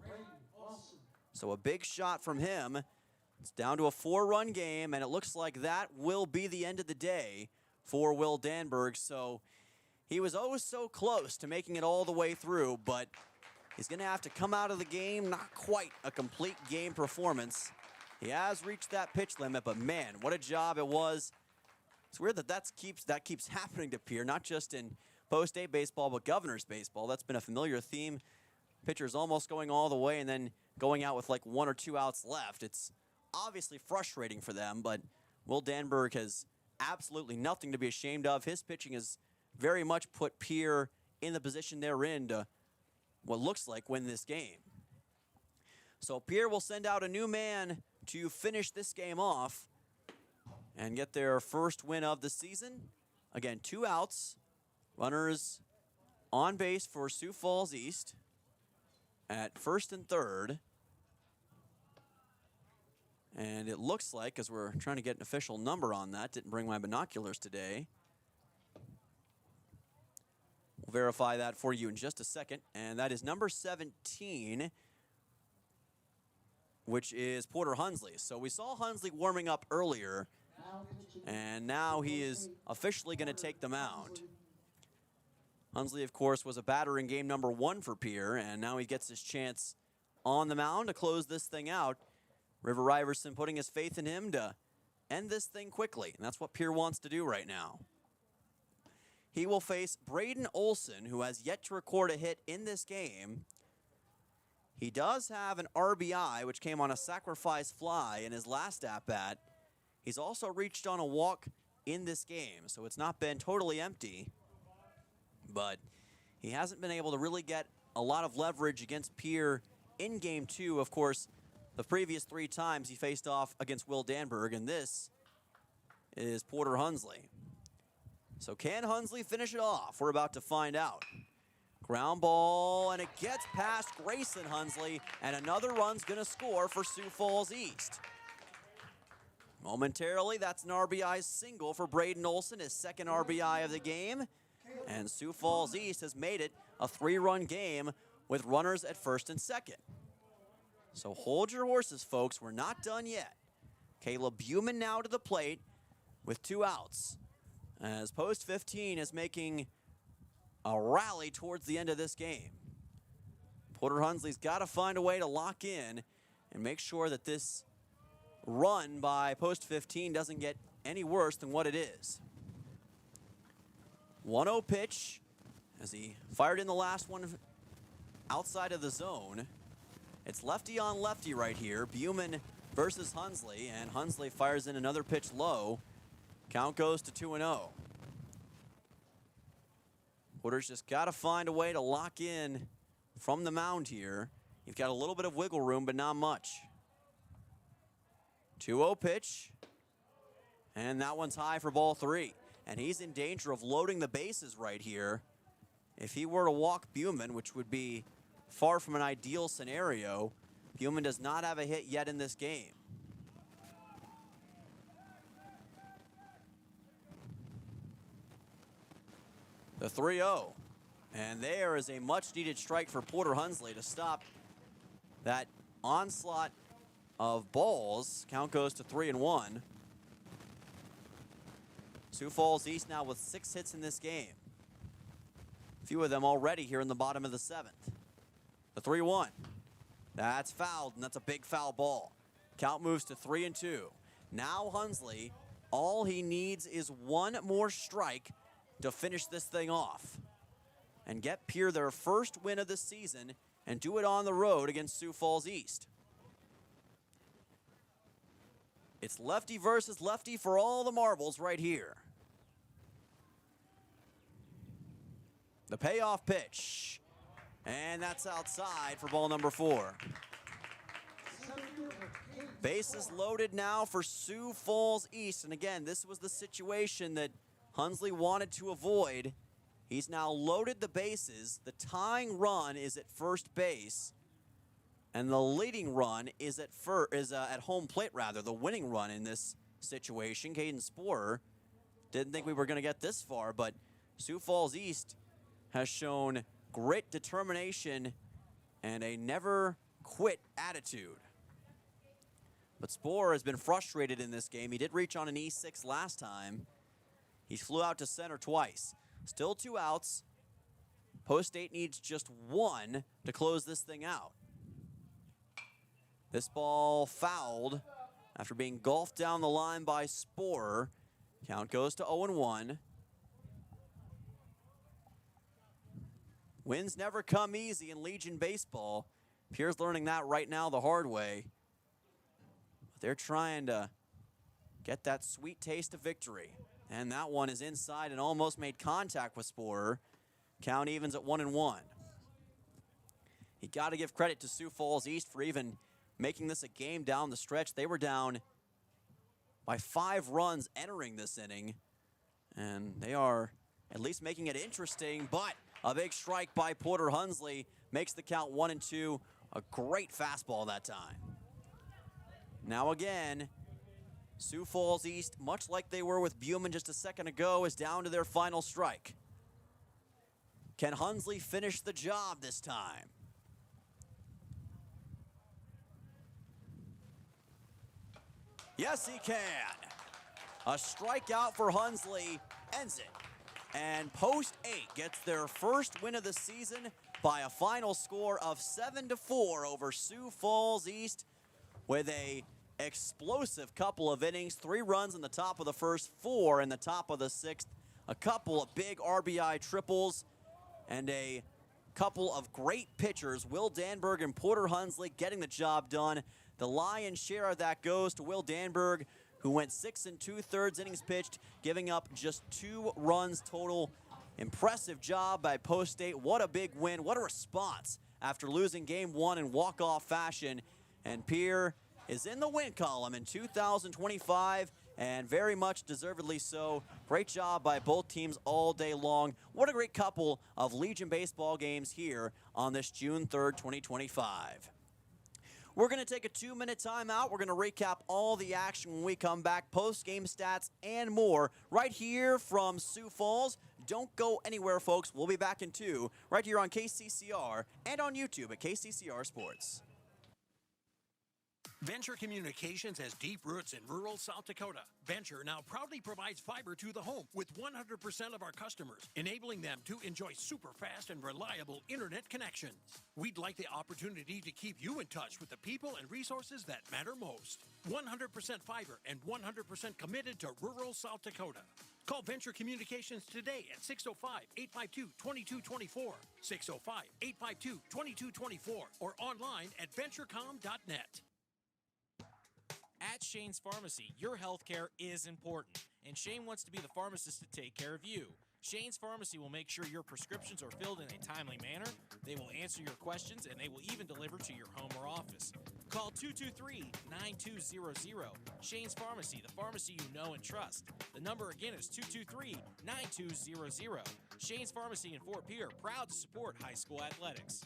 So a big shot from him. It's down to a 4-run game, and it looks like that will be the end of the day for Will Danberg. So he was oh so close to making it all the way through, but he's going to have to come out of the game. Not quite a complete game performance. He has reached that pitch limit, but man, what a job it was. It's weird that keeps happening to Pierre, not just in post-8 baseball, but Governor's baseball. That's been a familiar theme. Pitchers almost going all the way and then going out with like 1 or 2 outs left. It's obviously frustrating for them, but Will Danberg has absolutely nothing to be ashamed of. His pitching has very much put Pierre in the position they're in to what looks like win this game. So Pierre will send out a new man to finish this game off and get their first win of the season. Again, 2 outs. Runners on base for Sioux Falls East at first and third. And it looks like, as we're trying to get an official number on that, didn't bring my binoculars today. We'll verify that for you in just a second. And that is number 17, which is Porter Hunsley. So we saw Hunsley warming up earlier, and now he is officially going to take the mound. Hunsley, of course, was a batter in game number 1 for Pierre, and now he gets his chance on the mound to close this thing out. River Iverson putting his faith in him to end this thing quickly, and that's what Pierre wants to do right now. He will face Braden Olson, who has yet to record a hit in this game. He does have an RBI, which came on a sacrifice fly in his last at-bat. He's also reached on a walk in this game, so it's not been totally empty. But he hasn't been able to really get a lot of leverage against Pierre in game 2. Of course, the previous 3 times he faced off against Will Danberg, and this is Porter Hunsley. So can Hunsley finish it off? We're about to find out. Ground ball, and it gets past Grayson Hunsley, and another run's going to score for Sioux Falls East. Momentarily, that's an RBI single for Braden Olson, his second RBI of the game. And Sioux Falls East has made it a 3-run game with runners at first and second. So hold your horses, folks. We're not done yet. Caleb Buman now to the plate with 2 outs, as Post 15 is making a rally towards the end of this game. Porter Hunsley's got to find a way to lock in and make sure that this run by Post 15 doesn't get any worse than what it is. 1-0 pitch as he fired in the last one outside of the zone. It's lefty on lefty right here. Buman versus Hunsley, and Hunsley fires in another pitch low. Count goes to 2-0. Porter's just got to find a way to lock in from the mound here. You've got a little bit of wiggle room, but not much. 2-0 pitch, and that one's high for ball 3. And he's in danger of loading the bases right here. If he were to walk Buman, which would be far from an ideal scenario, Buman does not have a hit yet in this game. The 3-0. And there is a much-needed strike for Porter Hunsley to stop that onslaught of balls. Count goes to 3-1. Sioux Falls East now with 6 hits in this game. A few of them already here in the bottom of the 7th. The 3-1. That's fouled, and that's a big foul ball. Count moves to 3-2. Now Hunsley, all he needs is one more strike to finish this thing off and get Pierre their first win of the season and do it on the road against Sioux Falls East. It's lefty versus lefty for all the marbles right here. The payoff pitch, and that's outside for ball number 4. Bases loaded now for Sioux Falls East, and again, this was the situation that Hunsley wanted to avoid. He's now loaded the bases. The tying run is at first base, and the leading run is at home plate rather. The winning run in this situation. Caden Sporer didn't think we were going to get this far, but Sioux Falls East has shown grit, determination, and a never quit attitude. But Sporer has been frustrated in this game. He did reach on an E6 last time. He flew out to center twice. Still 2 outs. Post 8 needs just 1 to close this thing out. This ball fouled after being golfed down the line by Sporer. Count goes to 0-1. Wins never come easy in Legion baseball. Pierre's learning that right now the hard way. But they're trying to get that sweet taste of victory. And that one is inside and almost made contact with Sporer. Count evens at 1-1. You got to give credit to Sioux Falls East for even making this a game down the stretch. They were down by 5 runs entering this inning, and they are at least making it interesting, but a big strike by Porter Hunsley makes the count 1-2. A great fastball that time. Now again, Sioux Falls East, much like they were with Buman just a second ago, is down to their final strike. Can Hunsley finish the job this time? Yes, he can. A strikeout for Hunsley ends it. And Post 8 gets their first win of the season by a final score of 7-4 over Sioux Falls East with a explosive couple of innings, 3 runs in the top of the first, 4 in the top of the 6th, a couple of big RBI triples, and a couple of great pitchers, Will Danberg and Porter Hunsley, getting the job done. The lion's share of that goes to Will Danberg, who went 6 2/3 innings pitched, giving up just 2 runs total. Impressive job by Post State. What a big win. What a response after losing game 1 in walk-off fashion. And Pierre is in the win column in 2025, and very much deservedly so. Great job by both teams all day long. What a great couple of Legion baseball games here on this June 3rd, 2025. We're going to take a 2-minute timeout. We're going to recap all the action when we come back, post-game stats and more right here from Sioux Falls. Don't go anywhere, folks. We'll be back in 2 right here on KCCR and on YouTube at KCCR Sports. Venture Communications has deep roots in rural South Dakota. Venture now proudly provides fiber to the home with 100% of our customers, enabling them to enjoy super fast and reliable internet connections. We'd like the opportunity to keep you in touch with the people and resources that matter most. 100% fiber and 100% committed to rural South Dakota. Call Venture Communications today at 605-852-2224, 605-852-2224, or online at venturecom.net. At Shane's Pharmacy, your healthcare is important, and Shane wants to be the pharmacist to take care of you. Shane's Pharmacy will make sure your prescriptions are filled in a timely manner, they will answer your questions, and they will even deliver to your home or office. Call 223-9200. Shane's Pharmacy, the pharmacy you know and trust. The number again is 223-9200. Shane's Pharmacy in Fort Pierre, proud to support high school athletics.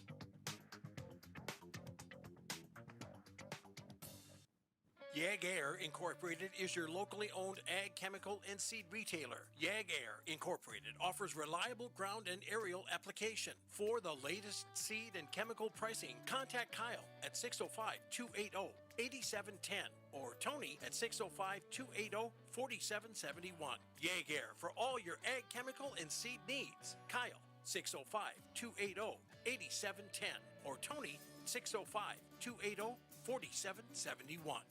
Yag Air Incorporated is your locally owned ag chemical and seed retailer. Yag Air Incorporated offers reliable ground and aerial application. For the latest seed and chemical pricing, contact Kyle at 605-280-8710 or Tony at 605-280-4771. Yag Air for all your ag chemical and seed needs. Kyle 605-280-8710 or Tony 605-280-4771.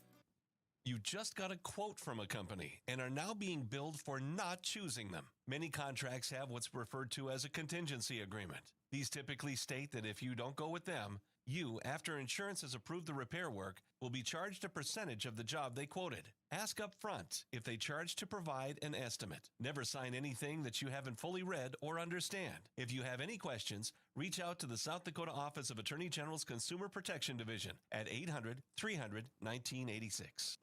You just got a quote from a company and are now being billed for not choosing them. Many contracts have what's referred to as a contingency agreement. These typically state that if you don't go with them, you, after insurance has approved the repair work, will be charged a percentage of the job they quoted. Ask up front if they charge to provide an estimate. Never sign anything that you haven't fully read or understand. If you have any questions, reach out to the South Dakota Office of Attorney General's Consumer Protection Division at 800-300-1986.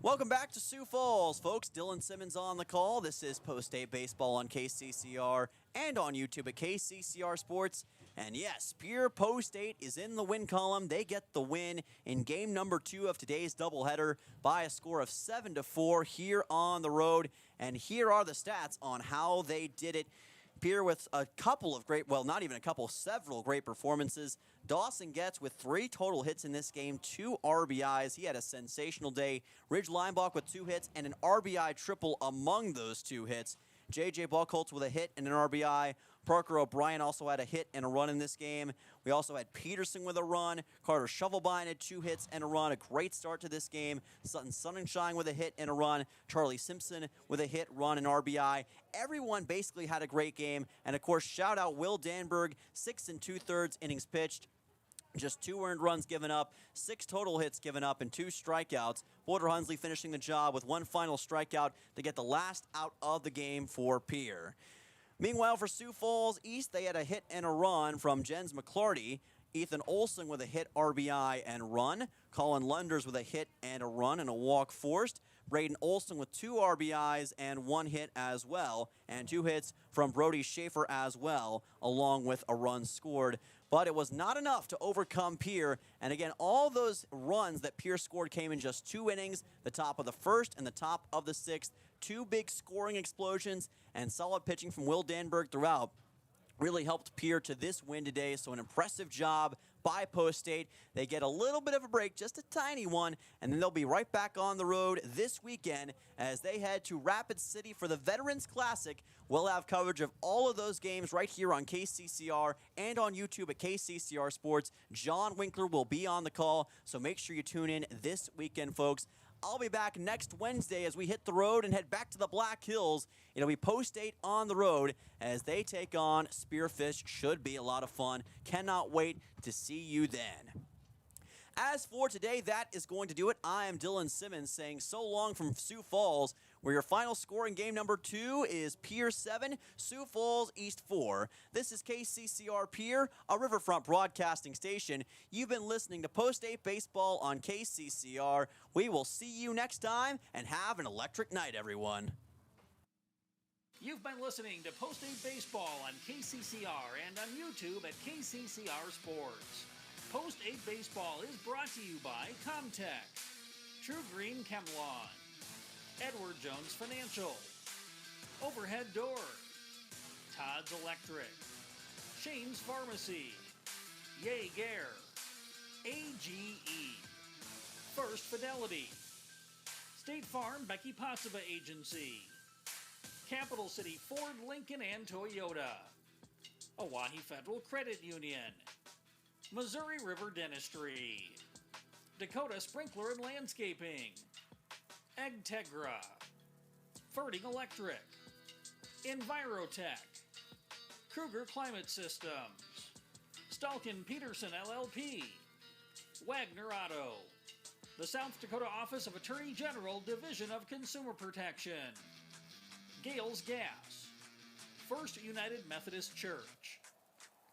Welcome back to Sioux Falls, folks. Dylan Simmons on the call. This is Post-State Baseball on KCCR and on YouTube at KCCR Sports. And yes, Pierre Post-State is in the win column. They get the win in game number 2 of today's doubleheader by a score of 7-4 here on the road. And here are the stats on how they did it. Pierre with a couple of great, well, not even a couple, several great performances. Dawson Getz with 3 total hits in this game, 2 RBIs. He had a sensational day. Ridge Linebaugh with 2 hits and an RBI triple among those 2 hits. J.J. Buckholz with a hit and an RBI. Parker O'Brien also had a hit and a run in this game. We also had Peterson with a run. Carter Shovelbein had 2 hits and a run. A great start to this game. Sutton Sonnenschein with a hit and a run. Charlie Simpson with a hit, run, and RBI. Everyone basically had a great game. And, of course, shout out Will Danberg, 6 2/3 innings pitched. Just 2 earned runs given up, 6 total hits given up, and 2 strikeouts. Porter Hunsley finishing the job with 1 final strikeout to get the last out of the game for Pierre. Meanwhile, for Sioux Falls East, they had a hit and a run from Jens McClarty. Ethan Olson with a hit, RBI, and run. Colin Lunders with a hit and a run and a walk forced. Braden Olson with 2 RBIs and 1 hit as well, and 2 hits from Brody Schaefer as well, along with a run scored. But it was not enough to overcome Pierre, and again, all those runs that Pierre scored came in just 2 innings, the top of the first and the top of the 6th. 2 big scoring explosions and solid pitching from Will Danberg throughout really helped Pierre to this win today, so an impressive job by Post State. They get a little bit of a break, just a tiny one, and then they'll be right back on the road this weekend as they head to Rapid City for the Veterans Classic. We'll have coverage of all of those games right here on KCCR and on YouTube at KCCR Sports. John Winkler will be on the call, so make sure you tune in this weekend, folks. I'll be back next Wednesday as we hit the road and head back to the Black Hills. It'll be Post State on the road as they take on Spearfish. Should be a lot of fun. Cannot wait to see you then. As for today, that is going to do it. I am Dylan Simmons saying so long from Sioux Falls, where your final score in game number 2 is Pierre 7, Sioux Falls East 4. This is KCCR Pierre, a Riverfront broadcasting station. You've been listening to Post 8 Baseball on KCCR. We will see you next time, and have an electric night, everyone. You've been listening to Post 8 Baseball on KCCR and on YouTube at KCCR Sports. Post 8 Baseball is brought to you by Comtech, True Green Chemlon, Edward Jones Financial, Overhead Door, Todd's Electric, Shane's Pharmacy, Yay Gare, AGE, First Fidelity, State Farm Becky Possiva Agency, Capital City Ford, Lincoln, and Toyota, Oahe Federal Credit Union, Missouri River Dentistry, Dakota Sprinkler and Landscaping, Egtegra, Ferding Electric, Envirotech, Kruger Climate Systems, Stalkin Peterson LLP, Wagner Auto, the South Dakota Office of Attorney General, Division of Consumer Protection, Gales Gas, First United Methodist Church,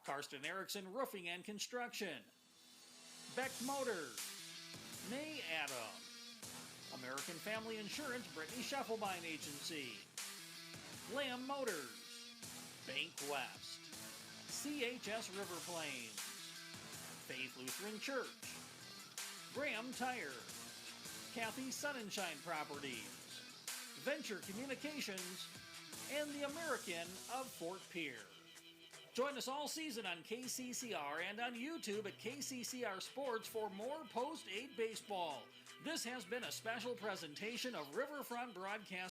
Karsten Erickson Roofing and Construction, Beck Motors, May Adam, American Family Insurance Brittany Scheffelbein Agency, Lamb Motors, Bank West, CHS River Plains, Faith Lutheran Church, Graham Tire, Kathy Sunshine Properties, Venture Communications, and the American of Fort Pierre. Join us all season on KCCR and on YouTube at KCCR Sports for more Post 8 Baseball. This has been a special presentation of Riverfront Broadcast.